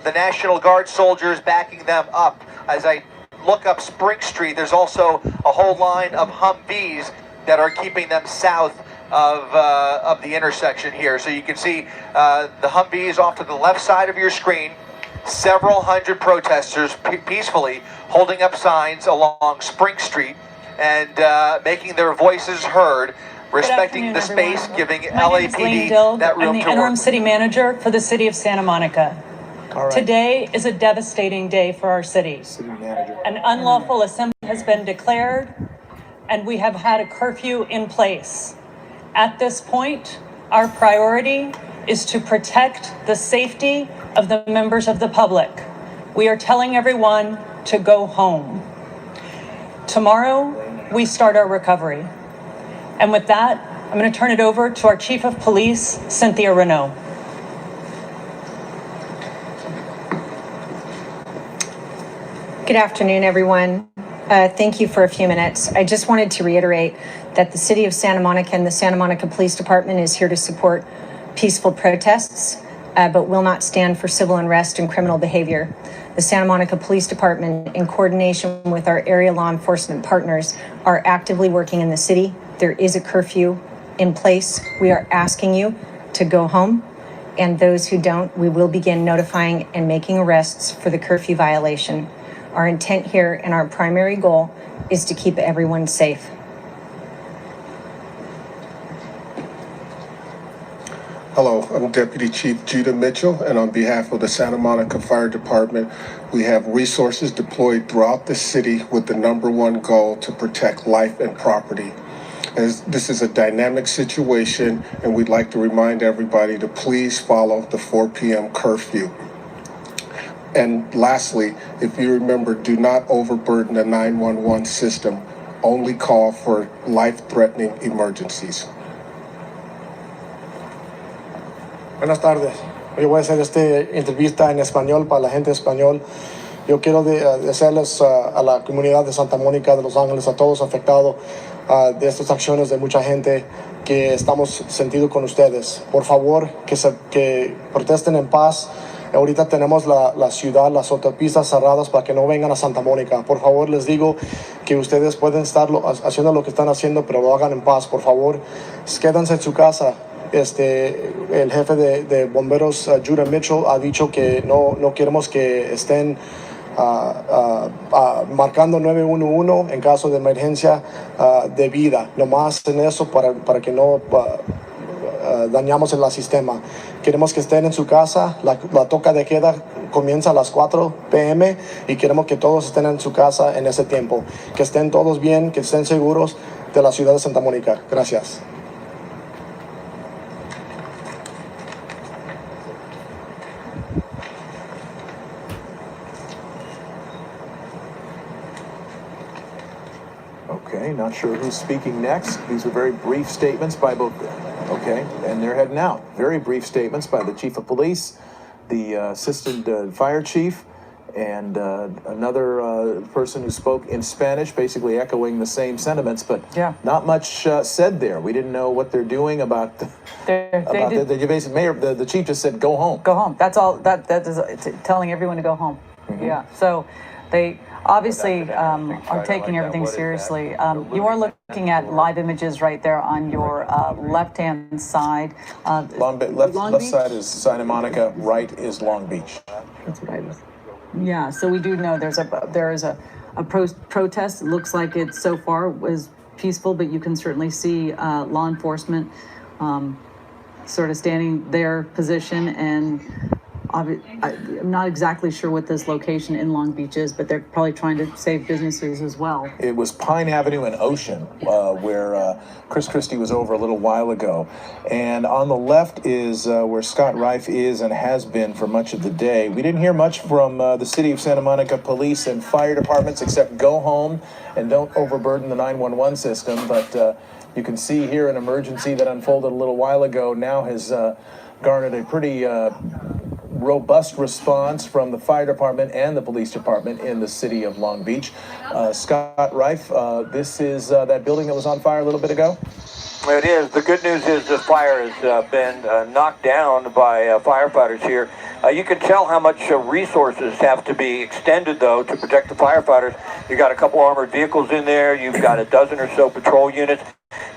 the National Guard soldiers backing them up. As I look up Spring Street, there's also a whole line of Humvees that are keeping them south of the intersection here. So you can see the Humvees off to the left side of your screen. Several hundred protesters peacefully holding up signs along Spring Street and making their voices heard, respecting the space, giving LAPD that room to work. I'm the interim city manager for the city of Santa Monica. All right. Today is a devastating day for our city. City manager. An unlawful assembly has been declared, and we have had a curfew in place. At this point, our priority is to protect the safety of the members of the public. We are telling everyone to go home. Tomorrow, we start our recovery. And with that, I'm going to turn it over to our Chief of Police, Cynthia Renaud. Good afternoon, everyone. Thank you for a few minutes. I just wanted to reiterate that the City of Santa Monica and the Santa Monica Police Department is here to support peaceful protests, but will not stand for civil unrest and criminal behavior. The Santa Monica Police Department, in coordination with our area law enforcement partners, are actively working in the city. There is a curfew in place. We are asking you to go home, and those who don't, we will begin notifying and making arrests for the curfew violation. Our intent here and our primary goal is to keep everyone safe. Hello, I'm Deputy Chief Judah Mitchell, and on behalf of the Santa Monica Fire Department, we have resources deployed throughout the city with the #1 goal to protect life and property. As this is a dynamic situation, and we'd like to remind everybody to please follow the 4 p.m. curfew. And lastly, if you remember, do not overburden the 911 system. Only call for life-threatening emergencies. Buenas tardes. Yo voy a hacer esta entrevista en español para la gente español. Yo quiero desearles a la comunidad de Santa Mónica, de Los Ángeles, a todos afectados de estas acciones de mucha gente, que estamos sentidos con ustedes. Por favor, que protesten en paz. Ahorita tenemos la ciudad, las autopistas cerradas para que no vengan a Santa Mónica. Por favor, les digo que ustedes pueden estar haciendo lo que están haciendo, pero lo hagan en paz. Por favor, quédense en su casa. El jefe de bomberos, Judah Mitchell, ha dicho que no queremos que estén marcando 911 en caso de emergencia de vida. Nomás en eso para que no dañamos el sistema. Queremos que estén en su casa. La toca de queda comienza a las 4 p.m. y queremos que todos estén en su casa en ese tiempo. Que estén todos bien, que estén seguros de la ciudad de Santa Mónica. Gracias. Okay, not sure who's speaking next. These are very brief statements by both. Okay, and they're heading out. Very brief statements by the Chief of Police, the Assistant Fire Chief, and another person who spoke in Spanish, basically echoing the same sentiments, but not much said there. We didn't know what they're doing about the mayor. The chief just said, "Go home." Go home. That's all. That is telling everyone to go home. Mm-hmm. Yeah. So they obviously are taking everything seriously. You are looking at live images right there on your left-hand side. Left side is Santa Monica. Right is Long Beach. That's what I was. Yeah. So we do know there is a protest. It looks like it so far was peaceful, but you can certainly see law enforcement sort of standing their position, and I'm not exactly sure what this location in Long Beach is, but they're probably trying to save businesses as well. It was Pine Avenue and Ocean, where Chris Christie was over a little while ago. And on the left is where Scott Reif is and has been for much of the day. We didn't hear much from the City of Santa Monica police and fire departments, except go home and don't overburden the 911 system. But You can see here an emergency that unfolded a little while ago now has garnered a pretty robust response from the fire department and the police department in the city of Long Beach. Scott Reif, this is that building that was on fire a little bit ago? It is. The good news is the fire has been knocked down by firefighters here. You can tell how much resources have to be extended, though, to protect the firefighters. You've got a couple armored vehicles in there. You've got a dozen or so patrol units.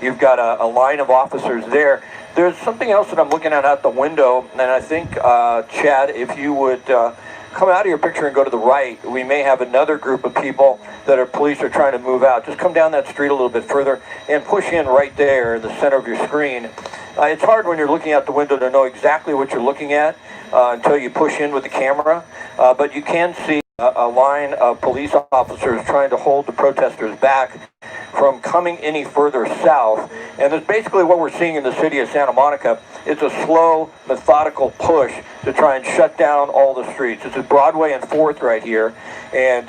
You've got a line of officers there. There's something else that I'm looking at out the window, and I think, Chad, if you would come out of your picture and go to the right, we may have another group of people that police are trying to move out. Just come down that street a little bit further and push in right there in the center of your screen. It's hard when you're looking out the window to know exactly what you're looking at until you push in with the camera, but you can see a line of police officers trying to hold the protesters back from coming any further south. And that's basically what we're seeing in the city of Santa Monica. It's a slow, methodical push to try and shut down all the streets. It's at Broadway and 4th right here, and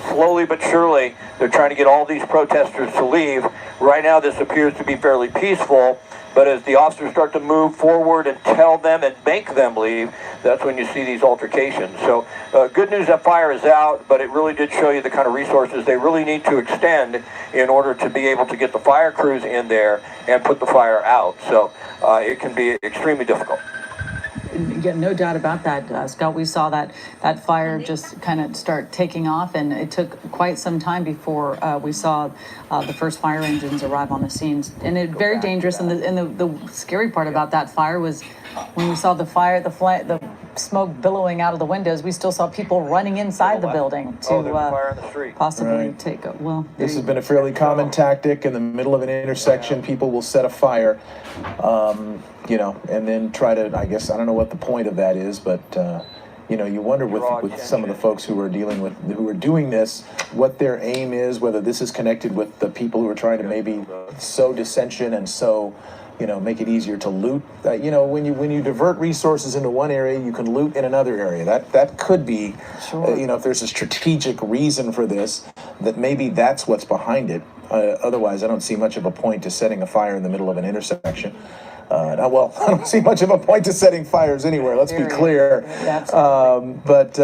slowly but surely they're trying to get all these protesters to leave. Right now this appears to be fairly peaceful, but as the officers start to move forward and tell them and make them leave, that's when you see these altercations. So good news that fire is out, but it really did show you the kind of resources they really need to extend in order to be able to get the fire crews in there and put the fire out. So it can be extremely difficult. Yeah, no doubt about that, Scott. We saw that fire just kind of start taking off, and it took quite some time before we saw the first fire engines arrive on the scenes. And it's very dangerous. And the scary part about that fire was when we saw the fire, the smoke billowing out of the windows. We still saw people running inside the building to fire in the street. possibly take. Well, This has been a fairly common tactic in the middle of an intersection. People will set a fire, you know, and then try to, I guess, I don't know what the point of that is, but, you know, you wonder with some of the folks who are doing this, what their aim is, whether this is connected with the people who are trying to maybe sow dissension and so, you know, make it easier to loot. You know, when you divert resources into one area, you can loot in another area. That could be, you know, if there's a strategic reason for this, that maybe that's what's behind it. Otherwise, I don't see much of a point to setting a fire in the middle of an intersection. Well, I don't see much of a point to setting fires anywhere. Let's be clear. But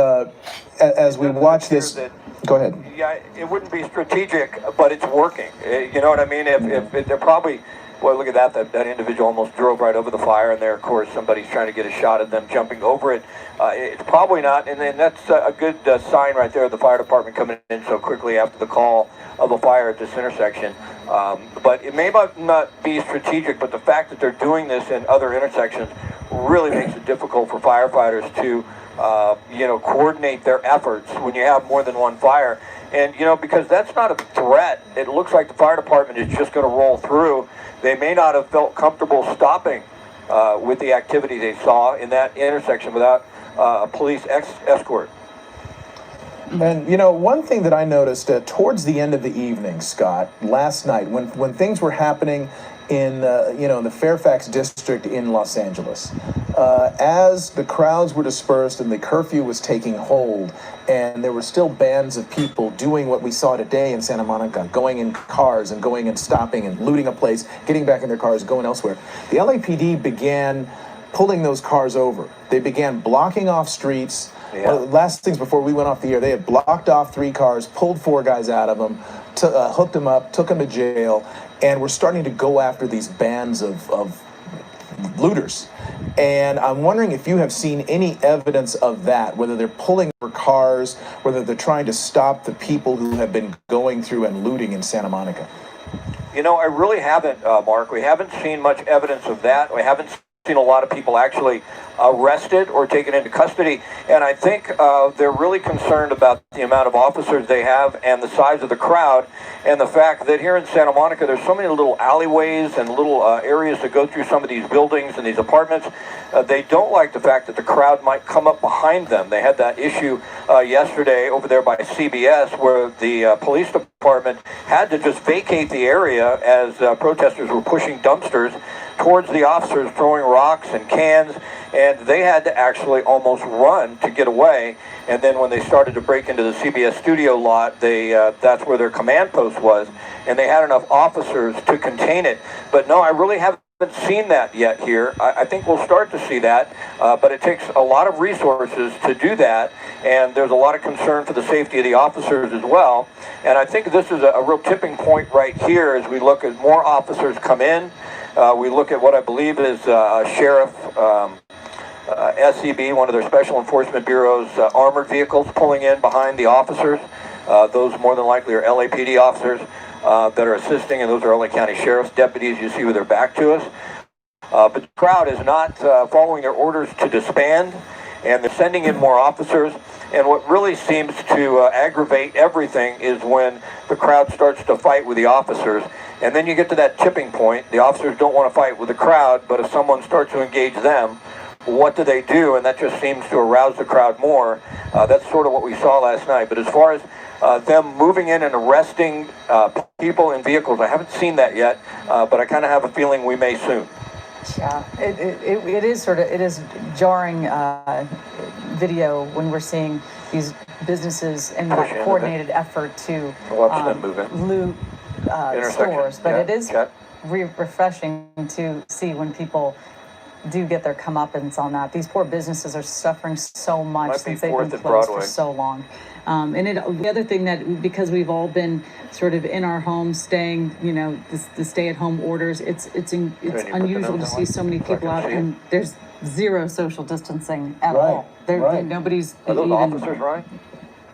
as we watch this, go ahead. Yeah, it wouldn't be strategic, but it's working. You know what I mean? If they're probably. Boy, look at that individual almost drove right over the fire, and there, of course, somebody's trying to get a shot at them jumping over it. It's probably not, and then that's a good sign right there of the fire department coming in so quickly after the call of a fire at this intersection. But it may not be strategic, but the fact that they're doing this in other intersections really makes it difficult for firefighters to, you know, coordinate their efforts when you have more than one fire. And, you know, because that's not a threat, it looks like the fire department is just going to roll through. They may not have felt comfortable stopping with the activity they saw in that intersection without a police escort. And, you know, one thing that I noticed towards the end of the evening, Scott, last night, when things were happening in, you know, the Fairfax district in Los Angeles, as the crowds were dispersed and the curfew was taking hold, and there were still bands of people doing what we saw today in Santa Monica, going in cars and going and stopping and looting a place, getting back in their cars, going elsewhere. The LAPD began pulling those cars over. They began blocking off streets. Yeah. Last things before we went off the air, they had blocked off 3 cars, pulled 4 guys out of them, hooked them up, took them to jail, and we're starting to go after these bands of looters. And I'm wondering if you have seen any evidence of that, whether they're pulling over cars, whether they're trying to stop the people who have been going through and looting in Santa Monica. You know, I really haven't, Mark. We haven't seen much evidence of that. We haven't seen a lot of people actually arrested or taken into custody, and I think they're really concerned about the amount of officers they have and the size of the crowd, and the fact that here in Santa Monica there's so many little alleyways and little areas to go through some of these buildings and these apartments. They don't like the fact that the crowd might come up behind them. They had that issue yesterday over there by CBS where the police department had to just vacate the area as protesters were pushing dumpsters towards the officers, throwing rocks and cans, and they had to actually almost run to get away. And then when they started to break into the CBS studio lot, that's where their command post was, and they had enough officers to contain it. But no, I really haven't seen that yet here. I think we'll start to see that, but it takes a lot of resources to do that, and there's a lot of concern for the safety of the officers as well. And I think this is a real tipping point right here as we look at more officers come in. We look at what I believe is Sheriff SEB, one of their Special Enforcement Bureau's armored vehicles pulling in behind the officers. Those more than likely are LAPD officers that are assisting, and those are LA County Sheriff's deputies you see with their back to us. But the crowd is not following their orders to disband, and they're sending in more officers. And what really seems to aggravate everything is when the crowd starts to fight with the officers. And then you get to that tipping point. The officers don't want to fight with the crowd, but if someone starts to engage them, what do they do? And that just seems to arouse the crowd more. That's sort of what we saw last night. But as far as them moving in and arresting people in vehicles, I haven't seen that yet, but I kind of have a feeling we may soon. Yeah, it is jarring video when we're seeing these businesses in that coordinated effort to loot stores, but it is refreshing to see when people do get their comeuppance on that. These poor businesses are suffering so much since they've been closed for so long. The other thing that, because we've all been sort of in our homes, staying, the stay-at-home orders, it's unusual to see so many people out, and there's zero social distancing at all. Nobody's even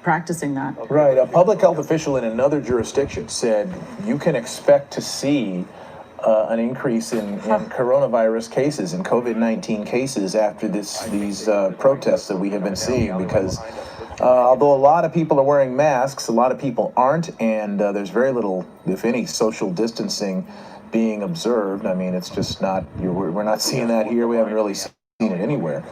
practicing that. Right. A public health official in another jurisdiction said you can expect to see an increase in coronavirus cases and COVID-19 cases after these protests that we have been seeing, because although a lot of people are wearing masks, a lot of people aren't, and there's very little, if any, social distancing being observed. I mean, it's just not, we're not seeing that here. We haven't really seen it anywhere.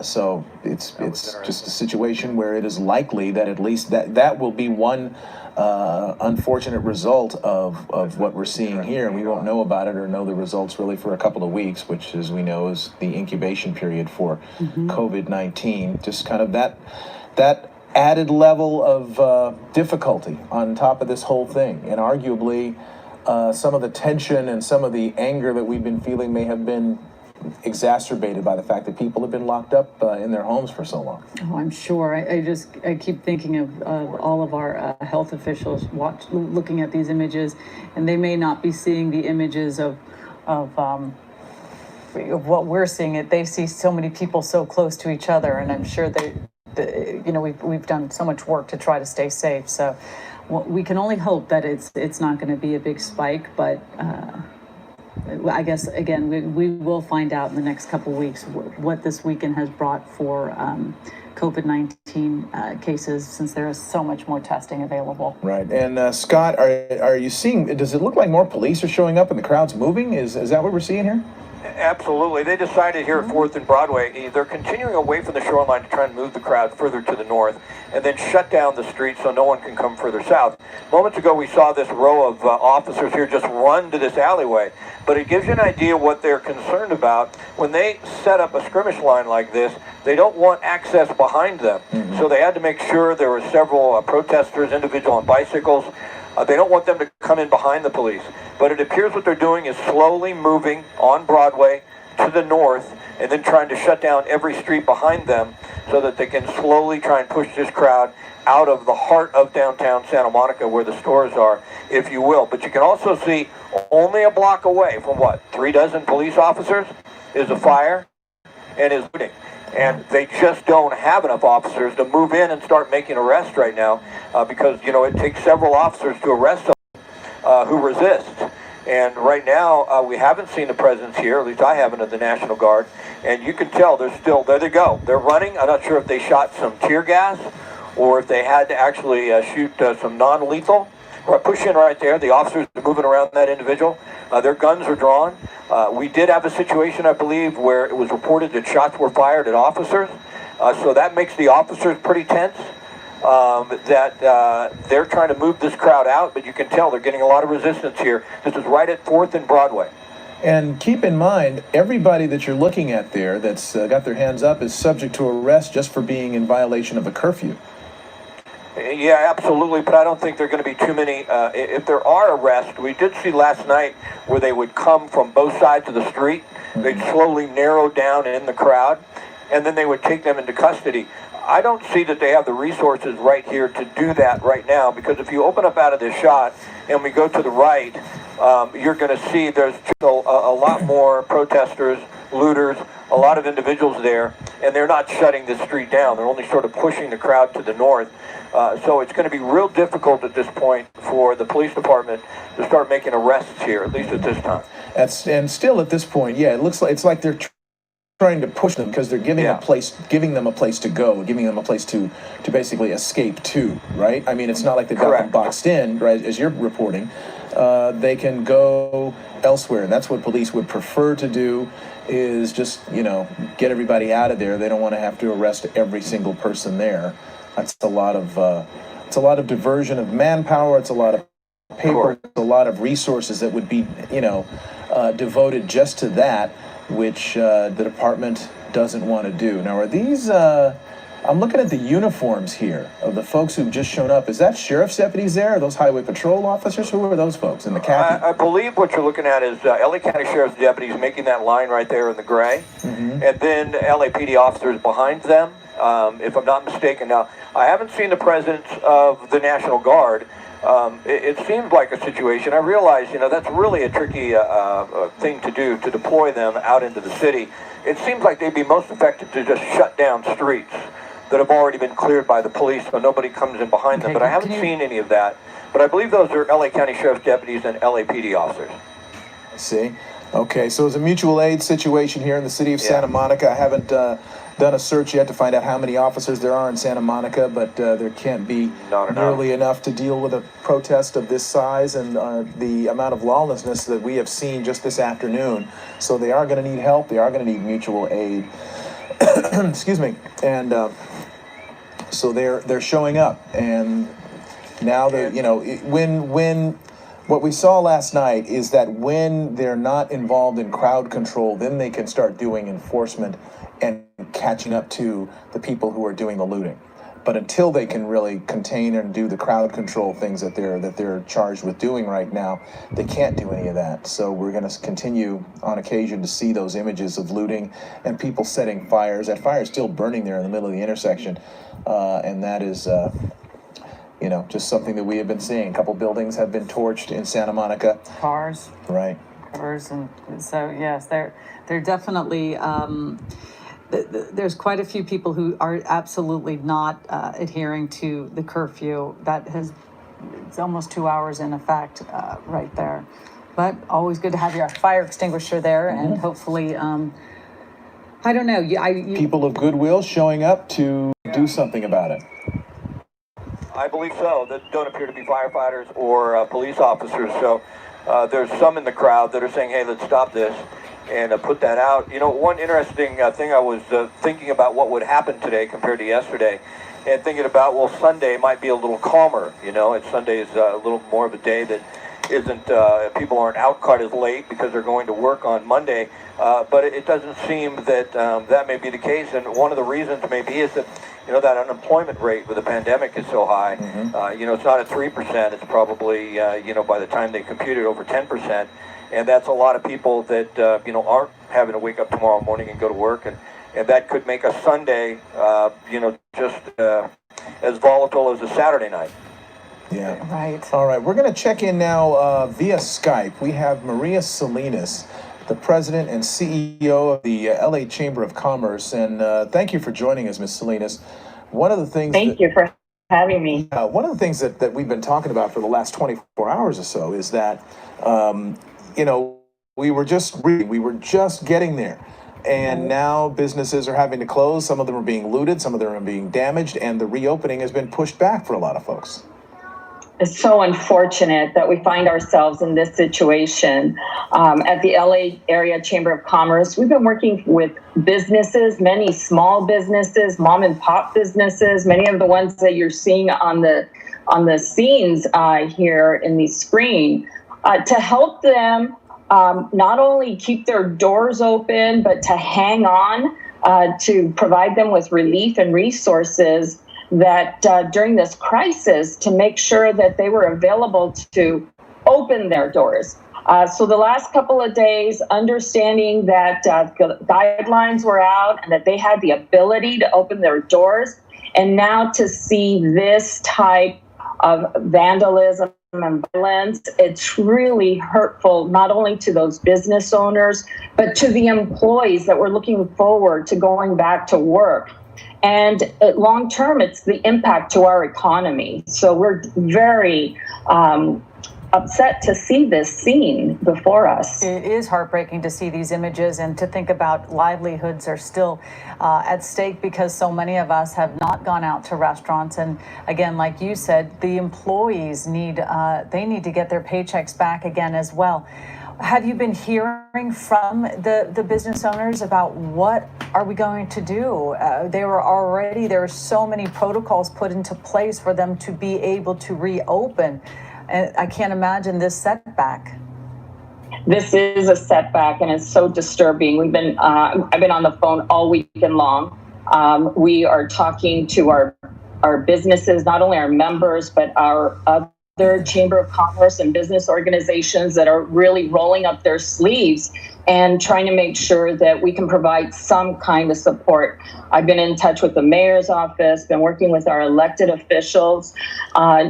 So it's just a situation where it is likely that at least that will be one unfortunate result of what we're seeing here, and we won't know about it or know the results really for a couple of weeks, which, as we know, is the incubation period for COVID-19. Just kind of that added level of difficulty on top of this whole thing, and arguably some of the tension and some of the anger that we've been feeling may have been exacerbated by the fact that people have been locked up in their homes for so long. Oh, I'm sure. I keep thinking of all of our health officials looking at these images, and they may not be seeing the images of what we're seeing. They see so many people so close to each other, and I'm sure we've done so much work to try to stay safe. So we can only hope that it's not going to be a big spike, but I guess, again, we will find out in the next couple of weeks what this weekend has brought for COVID-19 cases, since there is so much more testing available. Right. And Scott, are you seeing, does it look like more police are showing up and the crowd's moving? Is that what we're seeing here? Absolutely. They decided here at 4th and Broadway, they're continuing away from the shoreline to try and move the crowd further to the north and then shut down the street so no one can come further south. Moments ago, we saw this row of officers here just run to this alleyway, but it gives you an idea what they're concerned about. When they set up a skirmish line like this, they don't want access behind them. So they had to make sure there were several protesters, individual on bicycles. They don't want them to come in behind the police. But it appears what they're doing is slowly moving on Broadway to the north and then trying to shut down every street behind them so that they can slowly try and push this crowd out of the heart of downtown Santa Monica where the stores are, if you will. But you can also see only a block away from 3 dozen police officers is a fire and is looting. And they just don't have enough officers to move in and start making arrests right now because, it takes several officers to arrest someone who resist. And right now, we haven't seen the presence here, at least I haven't, of the National Guard. And you can tell they're still, there they go. They're running. I'm not sure if they shot some tear gas or if they had to actually shoot some non-lethal. Push in right there. The officers are moving around that individual. Their guns are drawn. We did have a situation, I believe, where it was reported that shots were fired at officers. So that makes the officers pretty tense. That they're trying to move this crowd out, but you can tell they're getting a lot of resistance here. This is right at 4th and Broadway. And keep in mind, everybody that you're looking at there that's got their hands up is subject to arrest just for being in violation of a curfew. Yeah, absolutely, but I don't think there are going to be too many. If there are arrests, we did see last night where they would come from both sides of the street. They'd slowly narrow down in the crowd, and then they would take them into custody. I don't see that they have the resources right here to do that right now, because if you open up out of this shot and we go to the right, you're going to see there's a lot more protesters, looters, a lot of individuals there, and they're not shutting the street down. They're only sort of pushing the crowd to the north. So it's going to be real difficult at this point for the police department to start making arrests here, at least at this time. And still at this point, yeah, it looks like it's like they're trying to push them because they're giving them a place to go, giving them a place to basically escape to, right? I mean, it's not like they've got them boxed in, right? As you're reporting, they can go elsewhere, and that's what police would prefer to do. Is just get everybody out of there. They don't want to have to arrest every single person there. That's a lot of diversion of manpower. It's a lot of paper. It's a lot of resources that would be devoted just to that, which the department doesn't want to do. Now, are these? I'm looking at the uniforms here of the folks who've just shown up. Is that sheriff's deputies there? Are those highway patrol officers? Who are those folks in the khaki? I believe what you're looking at is LA County Sheriff's deputies making that line right there in the gray, and then LAPD officers behind them, if I'm not mistaken. Now, I haven't seen the presence of the National Guard. It seems like a situation. I realize, that's really a tricky thing to do, to deploy them out into the city. It seems like they'd be most effective to just shut down streets that have already been cleared by the police, so nobody comes in behind them. But I haven't seen any of that. But I believe those are LA County Sheriff's deputies and LAPD officers. I see. Okay, so it's a mutual aid situation here in the city of Santa Monica. I haven't done a search yet to find out how many officers there are in Santa Monica, but there can't be nearly enough to deal with a protest of this size and the amount of lawlessness that we have seen just this afternoon. So they are going to need help. They are going to need mutual aid. Excuse me. And so they're showing up, and now they're when what we saw last night is that when they're not involved in crowd control, then they can start doing enforcement and catching up to the people who are doing the looting. But until they can really contain and do the crowd control things that they're charged with doing right now, they can't do any of that. So we're going to continue on occasion to see those images of looting and people setting fires. That fire is still burning there in the middle of the intersection, and that is just something that we have been seeing. A couple buildings have been torched in Santa Monica. Cars. Right. Cars, and so yes, they're definitely. There's quite a few people who are absolutely not adhering to the curfew. It's almost 2 hours in effect right there. But always good to have your fire extinguisher there, and hopefully, I don't know. People of goodwill showing up to do something about it. I believe so. That don't appear to be firefighters or police officers. So there's some in the crowd that are saying, hey, let's stop this and put that out. One interesting thing, I was thinking about what would happen today compared to yesterday, and thinking about, well, Sunday might be a little calmer. Sunday is a little more of a day that isn't, people aren't out quite as late because they're going to work on Monday. But it doesn't seem that that may be the case. And one of the reasons maybe is that, that unemployment rate with the pandemic is so high. It's not at 3%. It's probably, by the time they compute it, over 10%. And that's a lot of people that, aren't having to wake up tomorrow morning and go to work. And that could make a Sunday, just as volatile as a Saturday night. Yeah. Right. All right. We're going to check in now via Skype. We have Maria Salinas, the president and CEO of the LA Chamber of Commerce. And thank you for joining us, Ms. Salinas. One of the things. Thank you for having me. One of the things that we've been talking about for the last 24 hours or so is that, we were just getting there. And now businesses are having to close. Some of them are being looted. Some of them are being damaged. And the reopening has been pushed back for a lot of folks. It's so unfortunate that we find ourselves in this situation. At the LA Area Chamber of Commerce, we've been working with businesses, many small businesses, mom and pop businesses, many of the ones that you're seeing on the scenes here in the screen, to help them not only keep their doors open, but to hang on to provide them with relief and resources that during this crisis, to make sure that they were available to open their doors. So the last couple of days, understanding that guidelines were out and that they had the ability to open their doors, and now to see this type of vandalism and violence, it's really hurtful, not only to those business owners, but to the employees that were looking forward to going back to work. And long term, it's the impact to our economy. So we're very upset to see this scene before us. It is heartbreaking to see these images and to think about livelihoods are still at stake because so many of us have not gone out to restaurants. And again, like you said, the employees need to get their paychecks back again as well. Have you been hearing from the business owners about what are we going to do? There are so many protocols put into place for them to be able to reopen. And I can't imagine this setback. This is a setback, and it's so disturbing. I've been on the phone all weekend long. We are talking to our businesses, not only our members, but our other Chamber of Commerce and business organizations that are really rolling up their sleeves and trying to make sure that we can provide some kind of support. I've been in touch with the mayor's office, been working with our elected officials,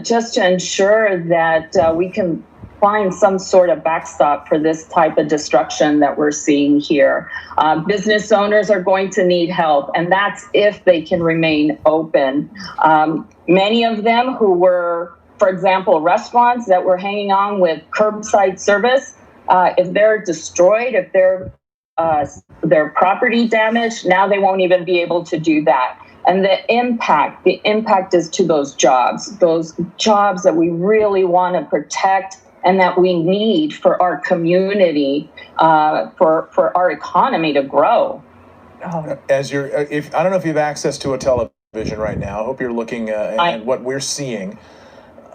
just to ensure that we can find some sort of backstop for this type of destruction that we're seeing here. Business owners are going to need help, and that's if they can remain open. Many of them who were, for example, restaurants that were hanging on with curbside service, if they're destroyed, if their property damaged, now they won't even be able to do that. And the impact is to those jobs that we really want to protect and that we need for our community, for our economy to grow. As I don't know if you have access to a television right now. I hope you're looking at what we're seeing.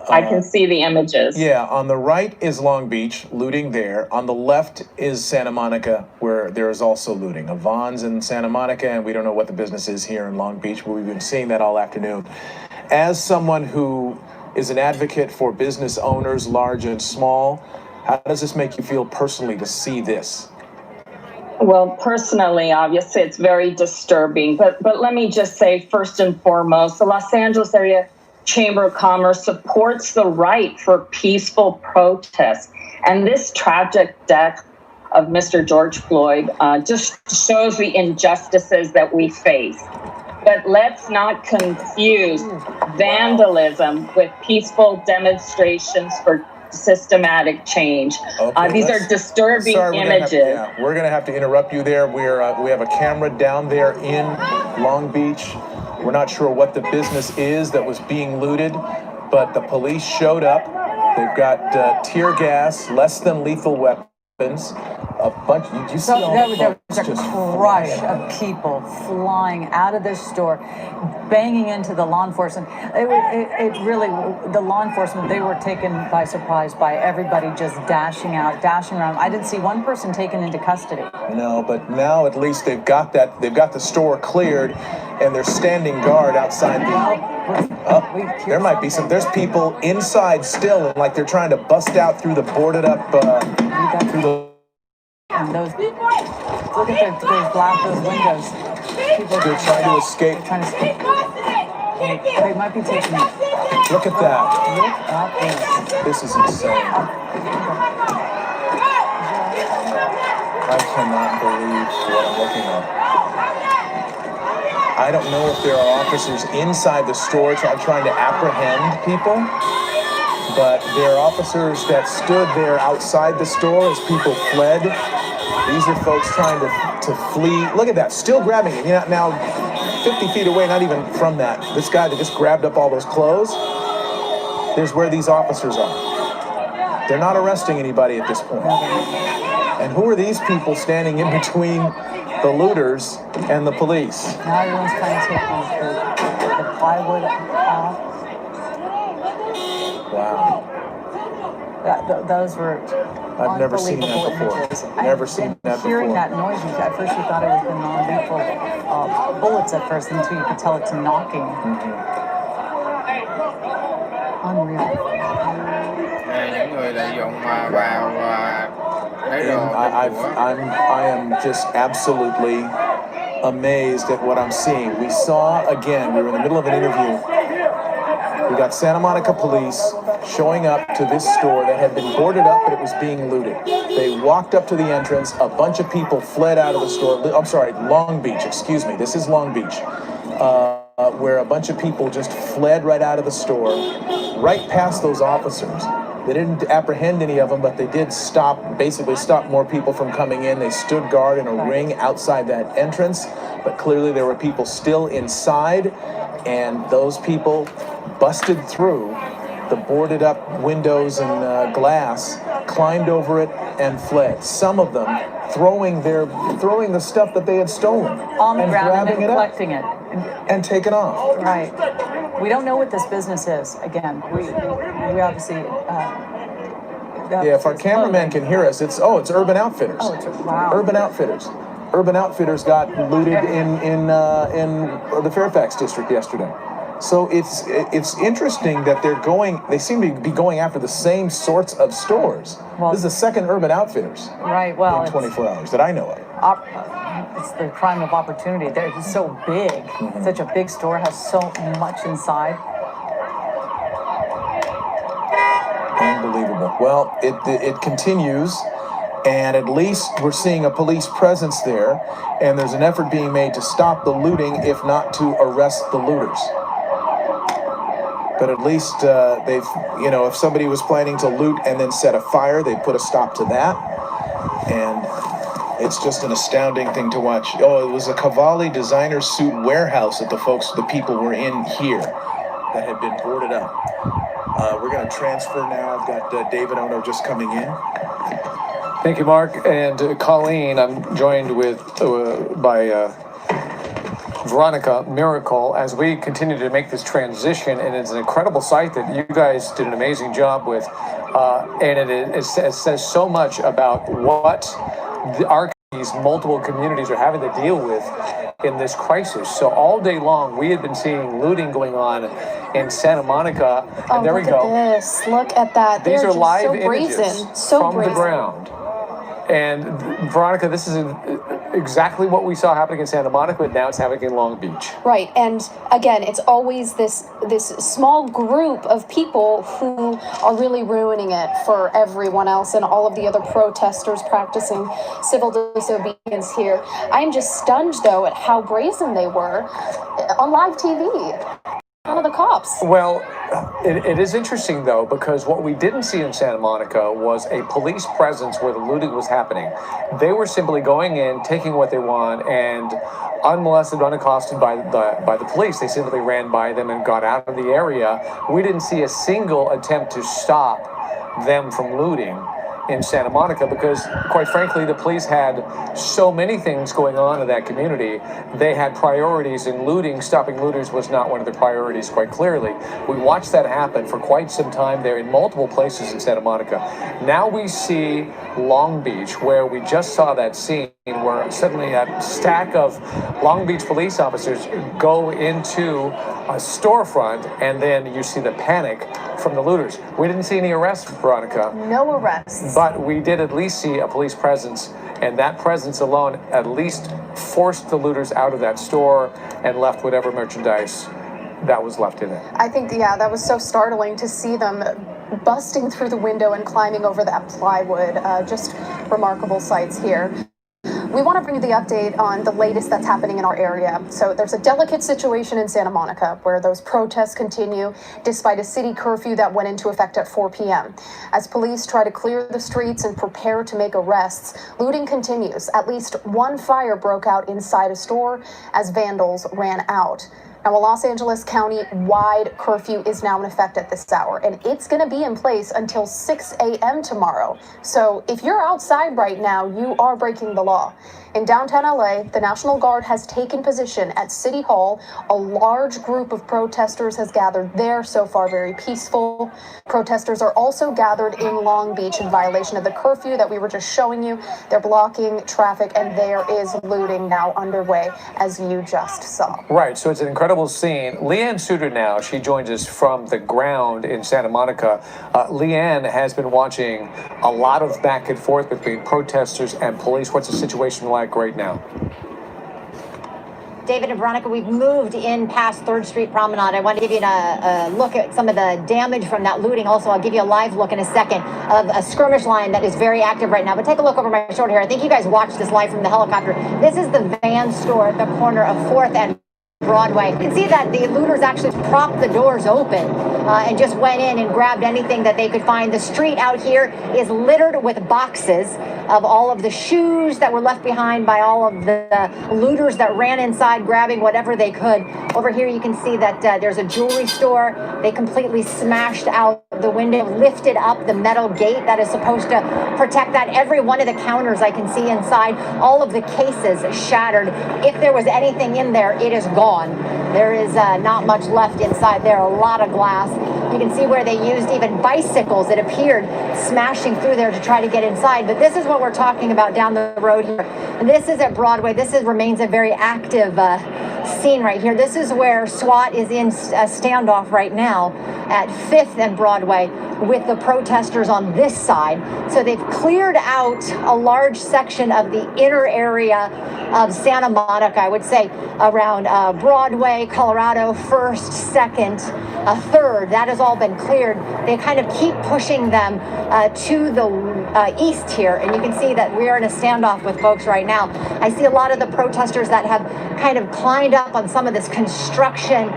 I can see the images. Yeah, on the right is Long Beach, looting there. On the left is Santa Monica, where there is also looting. A Vons in Santa Monica, and we don't know what the business is here in Long Beach, but we've been seeing that all afternoon. As someone who is an advocate for business owners, large and small, how does this make you feel personally to see this? Well, personally, obviously, it's very disturbing. But let me just say, first and foremost, the Los Angeles area Chamber of Commerce supports the right for peaceful protest. And this tragic death of Mr. George Floyd just shows the injustices that we face. But let's not confuse vandalism with peaceful demonstrations for systematic change. These are disturbing images. We're going to have to interrupt you there. We have a camera down there in Long Beach. We're not sure what the business is that was being looted, but the police showed up. They've got tear gas, less than lethal weapons, a bunch. You see all there was a rush of people flying out of this store, banging into the law enforcement. It really, the law enforcement, they were taken by surprise by everybody just dashing around. I didn't see one person taken into custody. No, but now at least they've got the store cleared, and they're standing guard outside there might be there's people inside still, and like they're trying to bust out through the boarded up, and those, look at those windows. They're trying to escape. They might be taking it. Look at that. Look at this. This is insane. I cannot believe what I'm looking at. I don't know if there are officers inside the store trying to apprehend people, but there are officers that stood there outside the store as people fled. These are folks trying to flee. Look at that, still grabbing it. Now 50 feet away, not even from that. This guy that just grabbed up all those clothes, there's where these officers are. They're not arresting anybody at this point. And who are these people standing in between the looters and the police? Now everyone's trying to take the plywood off. Wow. Those were I've never seen that Unbelievable before. images. Never seen that Hearing before. that noise, at first you thought it was the non-lethal bullets at first, until you could tell it's knocking. Unreal. Những người lợi dụng vào lấy đồ I am just absolutely amazed at what I'm seeing. We saw, again, we were in the middle of an interview. We got Santa Monica police showing up to this store that had been boarded up, but it was being looted. They walked up to the entrance. A bunch of people fled out of the store. I'm sorry, Long Beach, excuse me. This is Long Beach, where a bunch of people just fled right out of the store, right past those officers. They didn't apprehend any of them, but they did basically stop more people from coming in. They stood guard in a ring outside that entrance, but clearly there were people still inside, and those people busted through the boarded up windows and glass, climbed over it, and fled. Some of them throwing the stuff that they had stolen On the and ground and grabbing then it collecting it. and taking off. Right. We don't know what this business is. Again, we obviously. Yeah, if our cameraman can hear us, it's Urban Outfitters. Oh, wow. Urban Outfitters. Urban Outfitters got looted in the Fairfax district yesterday. So it's interesting that they seem to be going after the same sorts of stores. Well, this is the second Urban Outfitters. Right. Well, in 24 hours that I know of. It's the crime of opportunity. They're just so big. Such a big store, has so much inside. Unbelievable. Well, it continues, and at least we're seeing a police presence there, and there's an effort being made to stop the looting, if not to arrest the looters. But at least they've, if somebody was planning to loot and then set a fire, they put a stop to that. And it's just an astounding thing to watch. Oh, it was a Cavalli designer suit warehouse that the people were in here that had been boarded up. We're going to transfer now. I've got David Ono just coming in. Thank you, Mark. And Colleen, I'm joined by Veronica Miracle as we continue to make this transition, and it's an incredible site that you guys did an amazing job with, and it says so much about what these multiple communities are having to deal with in this crisis. So all day long we had been seeing looting going on in Santa Monica, and there we go. Look at this. Look at that. These They're are just live so images brazen. So from brazen. the ground. And Veronica, this is exactly what we saw happening in Santa Monica, but now it's happening in Long Beach. Right, and again, it's always this small group of people who are really ruining it for everyone else and all of the other protesters practicing civil disobedience here. I am just stunned, though, at how brazen they were on live TV. None of the cops. Well, it is interesting, though, because what we didn't see in Santa Monica was a police presence where the looting was happening. They were simply going in, taking what they want, and unmolested, unaccosted by the police. They simply ran by them and got out of the area. We didn't see a single attempt to stop them from looting in Santa Monica because, quite frankly, the police had so many things going on in that community. They had priorities, and stopping looters was not one of their priorities, quite clearly. We watched that happen for quite some time there in multiple places in Santa Monica. Now we see Long Beach, where we just saw that scene where suddenly a stack of Long Beach police officers go into a storefront, and then you see the panic from the looters. We didn't see any arrests, Veronica. No arrests. But we did at least see a police presence, and that presence alone at least forced the looters out of that store and left whatever merchandise that was left in it. I think, that was so startling to see them busting through the window and climbing over that plywood. Just remarkable sights here. We want to bring you the update on the latest that's happening in our area. So there's a delicate situation in Santa Monica where those protests continue despite a city curfew that went into effect at 4 p.m. As police try to clear the streets and prepare to make arrests, looting continues. At least one fire broke out inside a store as vandals ran out. Now, a Los Angeles County-wide curfew is now in effect at this hour, and it's going to be in place until 6 a.m. tomorrow. So if you're outside right now, you are breaking the law. In downtown LA, the National Guard has taken position at City Hall. A large group of protesters has gathered there, so far very peaceful. Protesters are also gathered in Long Beach in violation of the curfew that we were just showing you. They're blocking traffic, and there is looting now underway, as you just saw. Right, so it's an incredible scene. Leanne Suter now, she joins us from the ground in Santa Monica. Leanne has been watching a lot of back and forth between protesters and police. What's the situation like right now? David and Veronica, we've moved in past 3rd Street Promenade. I want to give you a look at some of the damage from that looting. Also, I'll give you a live look in a second of a skirmish line that is very active right now. But take a look over my shoulder here. I think you guys watched this live from the helicopter. This is the Van store at the corner of 4th and Broadway. You can see that the looters actually propped the doors open and just went in and grabbed anything that they could find. The street out here is littered with boxes of all of the shoes that were left behind by all of the looters that ran inside grabbing whatever they could. Over here you can see that there's a jewelry store. They completely smashed out the window, lifted up the metal gate that is supposed to protect that. Every one of the counters I can see inside, all of the cases shattered. If there was anything in there, it is gone. There is not much left inside there, a lot of glass. You can see where they used even bicycles, it appeared, smashing through there to try to get inside. But this is what we're talking about down the road here. This is at Broadway. This remains a very active scene right here. This is where SWAT is in a standoff right now at 5th and Broadway with the protesters on this side. So they've cleared out a large section of the inner area of Santa Monica, I would say around Broadway, Colorado, 1st, 2nd, 3rd. That has all been cleared. They kind of keep pushing them to the east here. And you can see that we are in a standoff with folks right now. I see a lot of the protesters that have kind of climbed up on some of this construction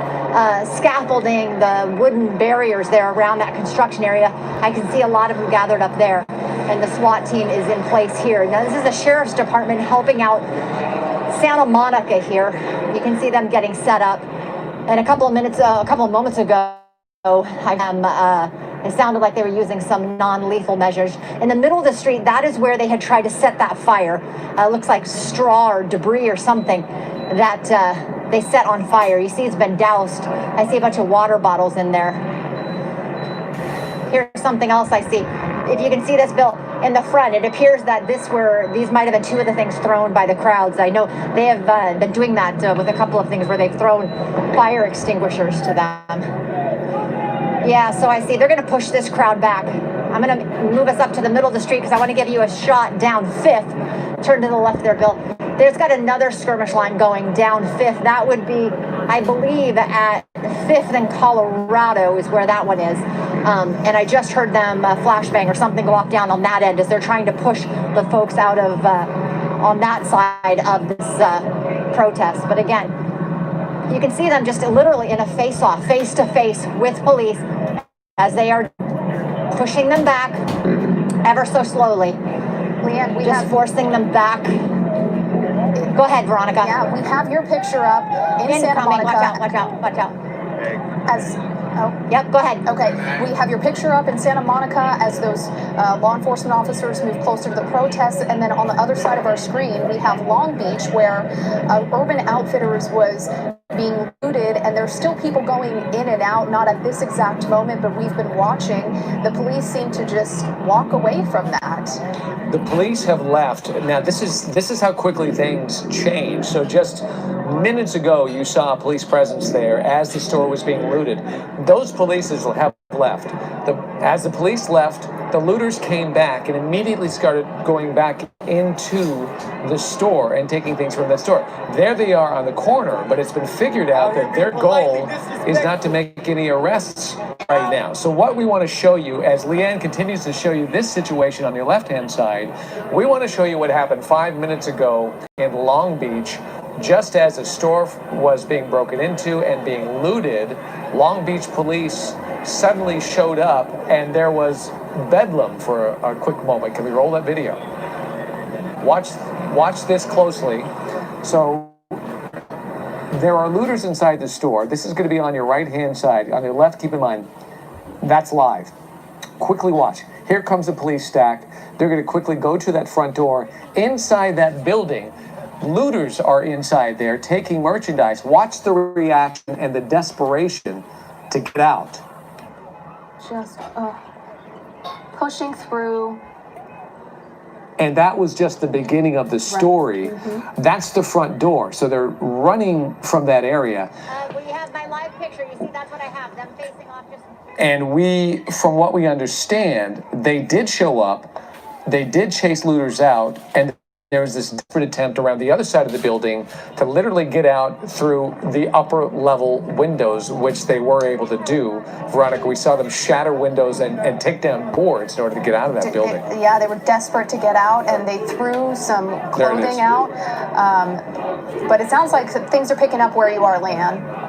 scaffolding, the wooden barriers there around that construction area. I can see a lot of them gathered up there. And the SWAT team is in place here. Now, this is the Sheriff's Department helping out Santa Monica here. You can see them getting set up. And a couple of moments ago, it sounded like they were using some non-lethal measures. In the middle of the street, that is where they had tried to set that fire. Looks like straw or debris or something that they set on fire. You see it's been doused. I see a bunch of water bottles in there. Here's something else I see. If you can see this, Bill, in the front, it appears that these might have been 2 of the things thrown by the crowds. I know they have been doing that with a couple of things where they've thrown fire extinguishers to them. Yeah, so I see they're going to push this crowd back. I'm going to move us up to the middle of the street because I want to give you a shot down 5th. Turn to the left there, Bill. There's got another skirmish line going down 5th. That would be, I believe, at 5th and Colorado is where that one is. And I just heard them flashbang or something go off down on that end as they're trying to push the folks out of on that side of this protest. But again, you can see them just literally in a face-off, face-to-face with police as they are pushing them back ever so slowly. Leanne, we just forcing them back. Go ahead, Veronica. Yeah, we have your picture up in Santa Monica. Watch out. Yep, go ahead. Okay, we have your picture up in Santa Monica as those law enforcement officers move closer to the protests, and then on the other side of our screen, we have Long Beach, where Urban Outfitters was being looted, and there's still people going in and out, not at this exact moment, but we've been watching. The police seem to just walk away from that. The police have left. Now, this is how quickly things change. So just minutes ago, you saw a police presence there as the store was being looted. Those police have left. As the police left, the looters came back and immediately started going back into the store and taking things from that store. There they are on the corner, but it's been figured out that their goal is not to make any arrests right now. So what we want to show you, as Leanne continues to show you this situation on your left-hand side, we want to show you what happened 5 minutes ago in Long Beach. Just as a store was being broken into and being looted, Long Beach police suddenly showed up and there was bedlam for a quick moment. Can we roll that video? Watch this closely. So there are looters inside the store. This is going to be on your right-hand side. On your left, keep in mind, that's live. Quickly watch. Here comes the police stack. They're going to quickly go to that front door. Inside that building, Looters are inside there taking merchandise. Watch the reaction and the desperation to get out. Just pushing through. And that was just the beginning of the story. That's the front door. So they're running from that area. Well, you have my live picture. You see, that's what I have. Them facing off just... And we, from what we understand, they did show up. They did chase looters out. And there was this desperate attempt around the other side of the building to literally get out through the upper level windows, which they were able to do. Veronica, we saw them shatter windows and take down boards in order to get out of that building. Yeah, they were desperate to get out, and they threw some clothing out. But it sounds like things are picking up where you are, Leanne.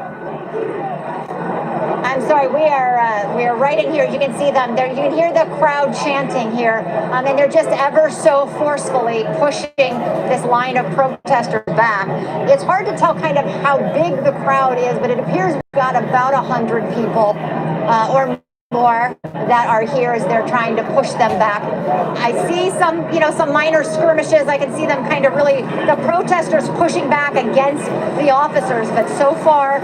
I'm sorry, we are right in here. You can see them there. You can hear the crowd chanting here, and they're just ever so forcefully pushing this line of protesters back. It's hard to tell kind of how big the crowd is, but it appears we've got about 100 people or more that are here as they're trying to push them back. I see some, some minor skirmishes. I can see them kind of really, the protesters pushing back against the officers, but so far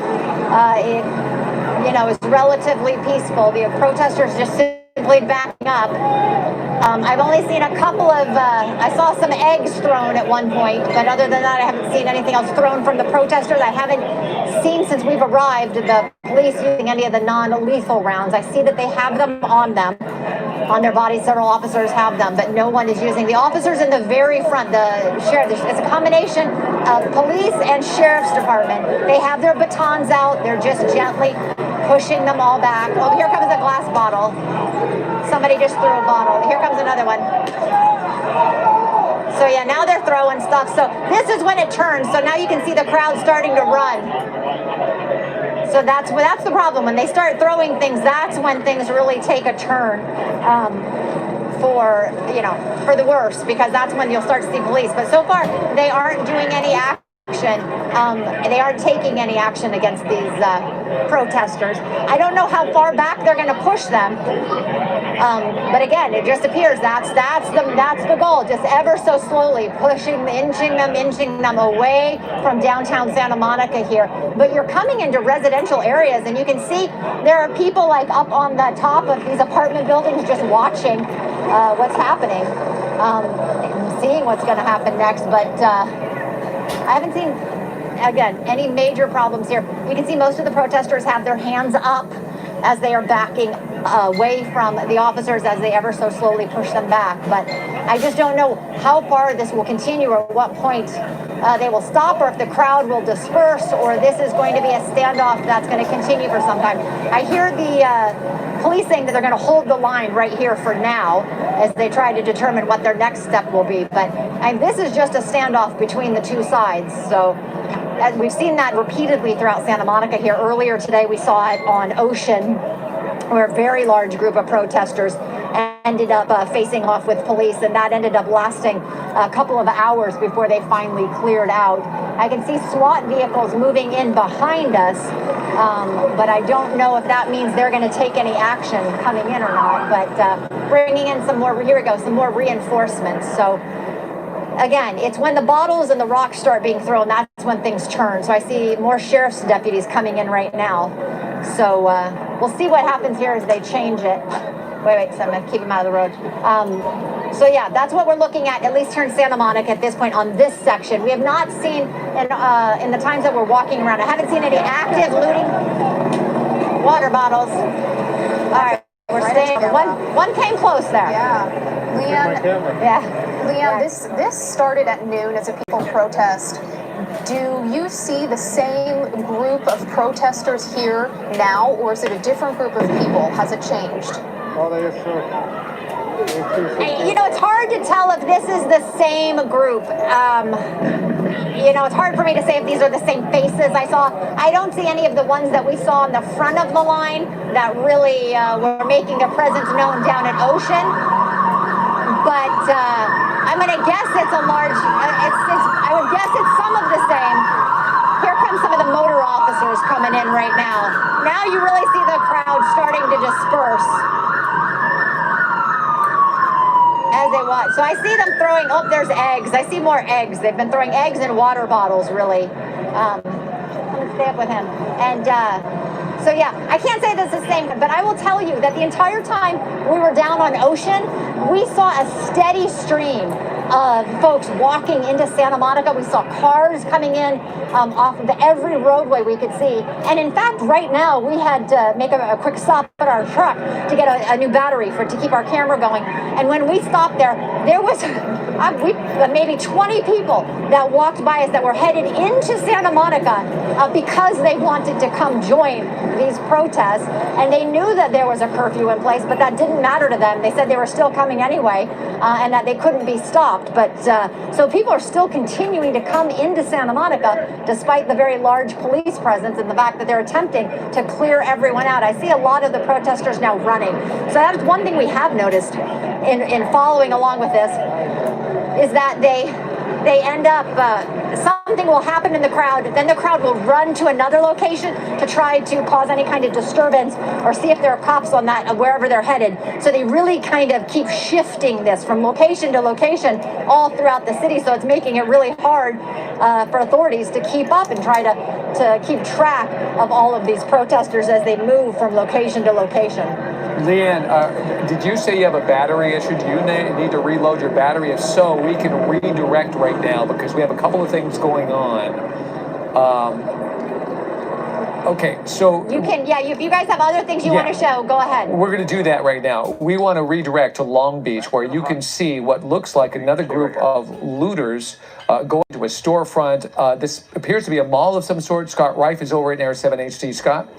it is relatively peaceful. The protesters just simply backing up. I've only seen a couple of, I saw some eggs thrown at one point, but other than that, I haven't seen anything else thrown from the protesters. I haven't seen, since we've arrived, the police using any of the non-lethal rounds. I see that they have them on their bodies. Several officers have them, but no one is using. The officers in the very front, the sheriff, it's a combination of police and sheriff's department. They have their batons out. They're just gently pushing them all back. Oh, here comes a glass bottle. Somebody just threw a bottle. Here comes another one. So yeah, now they're throwing stuff. So this is when it turns. So now you can see the crowd starting to run. So that's the problem. When they start throwing things, that's when things really take a turn for the worse, because that's when you'll start to see police. But so far, they aren't doing any action. They aren't taking any action against these protesters. I don't know how far back they're going to push them, but again, it just appears that's the goal. Just ever so slowly pushing, inching them away from downtown Santa Monica here. But you're coming into residential areas, and you can see there are people like up on the top of these apartment buildings just watching what's happening, seeing what's going to happen next. But I haven't seen, again, any major problems here. You can see most of the protesters have their hands up as they are backing away from the officers as they ever so slowly push them back. But I just don't know how far this will continue, or what point they will stop, or if the crowd will disperse, or this is going to be a standoff that's going to continue for some time. I hear the police saying that they're going to hold the line right here for now as they try to determine what their next step will be. But this is just a standoff between the two sides. So as we've seen that repeatedly throughout Santa Monica here. Earlier today, we saw it on Ocean, where a very large group of protesters ended up facing off with police, and that ended up lasting a couple of hours before they finally cleared out. I can see SWAT vehicles moving in behind us, but I don't know if that means they're going to take any action coming in or not. But bringing in some more, here we go, some more reinforcements. So again, it's when the bottles and the rocks start being thrown, that's when things turn. So I see more sheriff's deputies coming in right now. So we'll see what happens here as they change it. Wait, so I'm going to keep him out of the road. So yeah, that's what we're looking at least here in Santa Monica at this point on this section. We have not seen, in the times that we're walking around, I haven't seen any active looting. Water bottles. All right, we're staying. One came close there. Yeah. Leanne. Yeah. Leanne, this started at noon as a people protest. Do you see the same group of protesters here now, or is it a different group of people? Has it changed? It's hard to tell if this is the same group. It's hard for me to say if these are the same faces I saw. I don't see any of the ones that we saw in the front of the line that really were making their presence known down at Ocean. But I'm going to guess it's a large, I would guess it's some of the same. Here come some of the motor officers coming in right now. Now you really see the crowd starting to disperse as they watch. So I see them throwing, oh, there's eggs. I see more eggs. They've been throwing eggs and water bottles, really. I'm going to stay up with him. And so, yeah, I can't say this is the same, but I will tell you that the entire time we were down on Ocean, we saw a steady stream of folks walking into Santa Monica. We saw cars coming in off of every roadway we could see. And in fact, right now, we had to make a quick stop at our truck to get a new battery to keep our camera going. And when we stopped there, there was maybe 20 people that walked by us that were headed into Santa Monica because they wanted to come join these protests. And they knew that there was a curfew in place, but that didn't matter to them. They said they were still coming anyway, and that they couldn't be stopped. But so people are still continuing to come into Santa Monica despite the very large police presence and the fact that they're attempting to clear everyone out. I see a lot of the protesters now running. So that's one thing we have noticed in following along with this, is that they end up, something will happen in the crowd, then the crowd will run to another location to try to cause any kind of disturbance or see if there are cops on that, wherever they're headed. So they really kind of keep shifting this from location to location all throughout the city. So it's making it really hard for authorities to keep up and try to keep track of all of these protesters as they move from location to location. Leanne, did you say you have a battery issue? Do you need to reload your battery? If so, we can redirect right now because we have a couple of things going on. Okay, so you can, yeah. If you guys have other things you want to show, go ahead. We're going to do that right now. We want to redirect to Long Beach, where you can see what looks like another group of looters going to a storefront. This appears to be a mall of some sort. Scott Reif is over at Air 7 HT. Scott.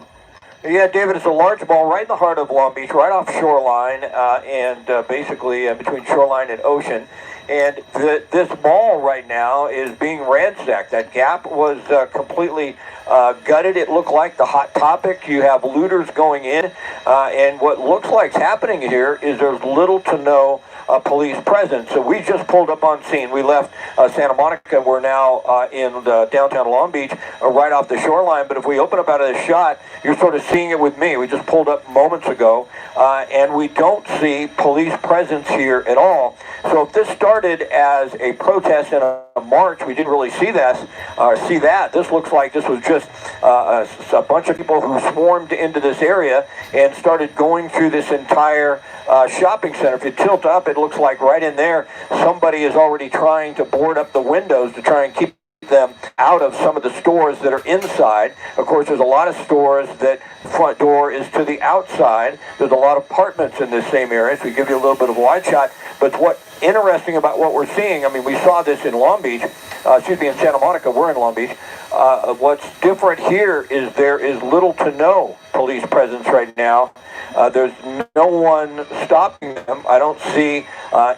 Yeah, David, it's a large mall right in the heart of Long Beach, right off Shoreline, and basically between Shoreline and Ocean. And this mall right now is being ransacked. That Gap was completely gutted. It looked like the Hot Topic. You have looters going in, and what looks like is happening here is there's little to no police presence. So we just pulled up on scene. We left Santa Monica. We're now in downtown Long Beach, right off the shoreline. But if we open up out of this shot, you're sort of seeing it with me. We just pulled up moments ago, and we don't see police presence here at all. So if this started as a protest and a march, we didn't really see this or see that. This looks like this was just a bunch of people who swarmed into this area and started going through this entire shopping center. If you tilt up, it looks like right in there, somebody is already trying to board up the windows to try and keep them out of some of the stores that are inside. Of course, there's a lot of stores that front door is to the outside. There's a lot of apartments in this same area, so we give you a little bit of a wide shot. But what's interesting about what we're seeing, I mean, we saw this in Long Beach, in Santa Monica, we're in Long Beach. What's different here is there is little to no police presence right now. There's no one stopping them. I don't see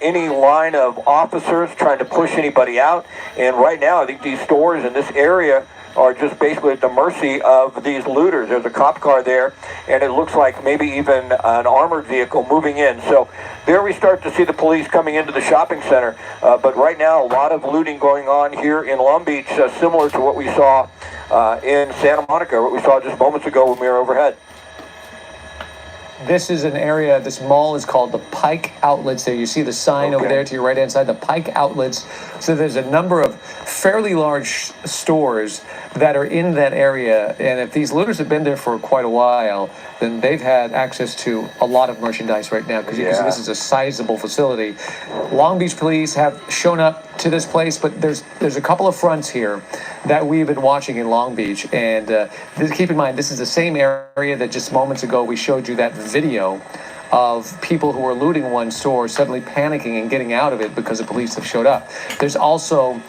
any line of officers trying to push anybody out. And right now, I think these stores in this area are just basically at the mercy of these looters. There's a cop car there, and it looks like maybe even an armored vehicle moving in. So there we start to see the police coming into the shopping center. But right now, a lot of looting going on here in Long Beach, similar to what we saw in Santa Monica, what we saw just moments ago when we were overhead. This is an area, this mall is called the Pike Outlets. There you see the sign over there to your right-hand side, the Pike Outlets. So there's a number of fairly large stores that are in that area. And if these looters have been there for quite a while, then they've had access to a lot of merchandise right now because you can see this is a sizable facility. Long Beach police have shown up to this place, but there's a couple of fronts here that we've been watching in Long Beach. And keep in mind, this is the same area that just moments ago we showed you that video of people who were looting one store suddenly panicking and getting out of it because the police have showed up. There's also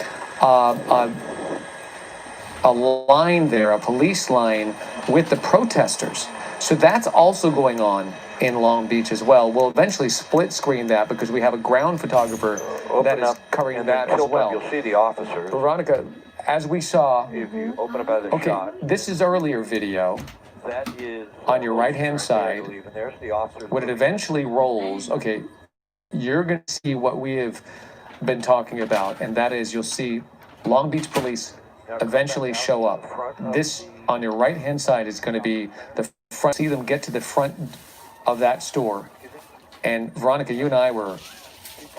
a line there, a police line with the protesters. So that's also going on in Long Beach as well. We'll eventually split screen that because we have a ground photographer that is covering that as well. You'll see the officers. Veronica, as we saw, if you open up out of the shot, this is earlier video. That is on your right-hand side. There's the officer. When it eventually rolls, you're going to see what we have been talking about, and that is you'll see Long Beach police eventually show up. This on your right-hand side is going to be the front. See them get to the front of that store. And Veronica, you and I were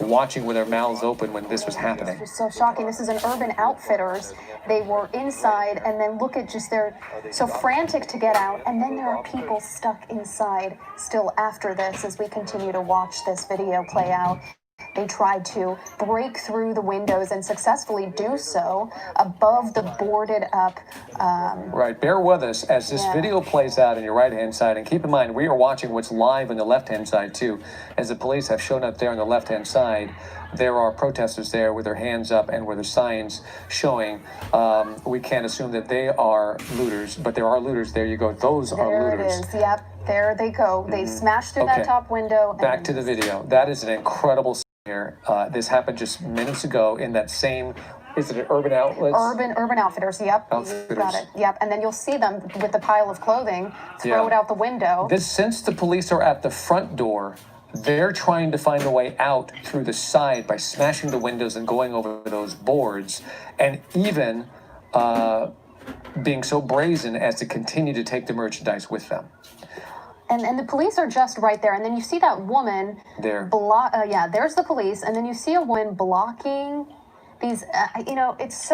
watching with their mouths open when this was happening. It's so shocking. This is an Urban Outfitters. They were inside, and then look at just they're so frantic to get out, and then there are people stuck inside still after this as we continue to watch this video play out. They tried to break through the windows and successfully do so above the boarded up. Right, bear with us as this video plays out on your right-hand side. And keep in mind, we are watching what's live on the left-hand side, too. As the police have shown up there on the left-hand side, there are protesters there with their hands up and with their signs showing. We can't assume that they are looters, but there are looters. There you go. Those are looters. There it is. Yep, there they go. They smashed through that top window. Back to the video. That is an incredible scene here. This happened just minutes ago in that same, is it an Urban Outlets? Urban Outfitters, yep. Outfitters. You got it, yep. And then you'll see them with the pile of clothing, throw it out the window. Since the police are at the front door, they're trying to find a way out through the side by smashing the windows and going over those boards, and even being so brazen as to continue to take the merchandise with them. And the police are just right there. And then you see that woman there. There's the police. And then you see a woman blocking these, it's so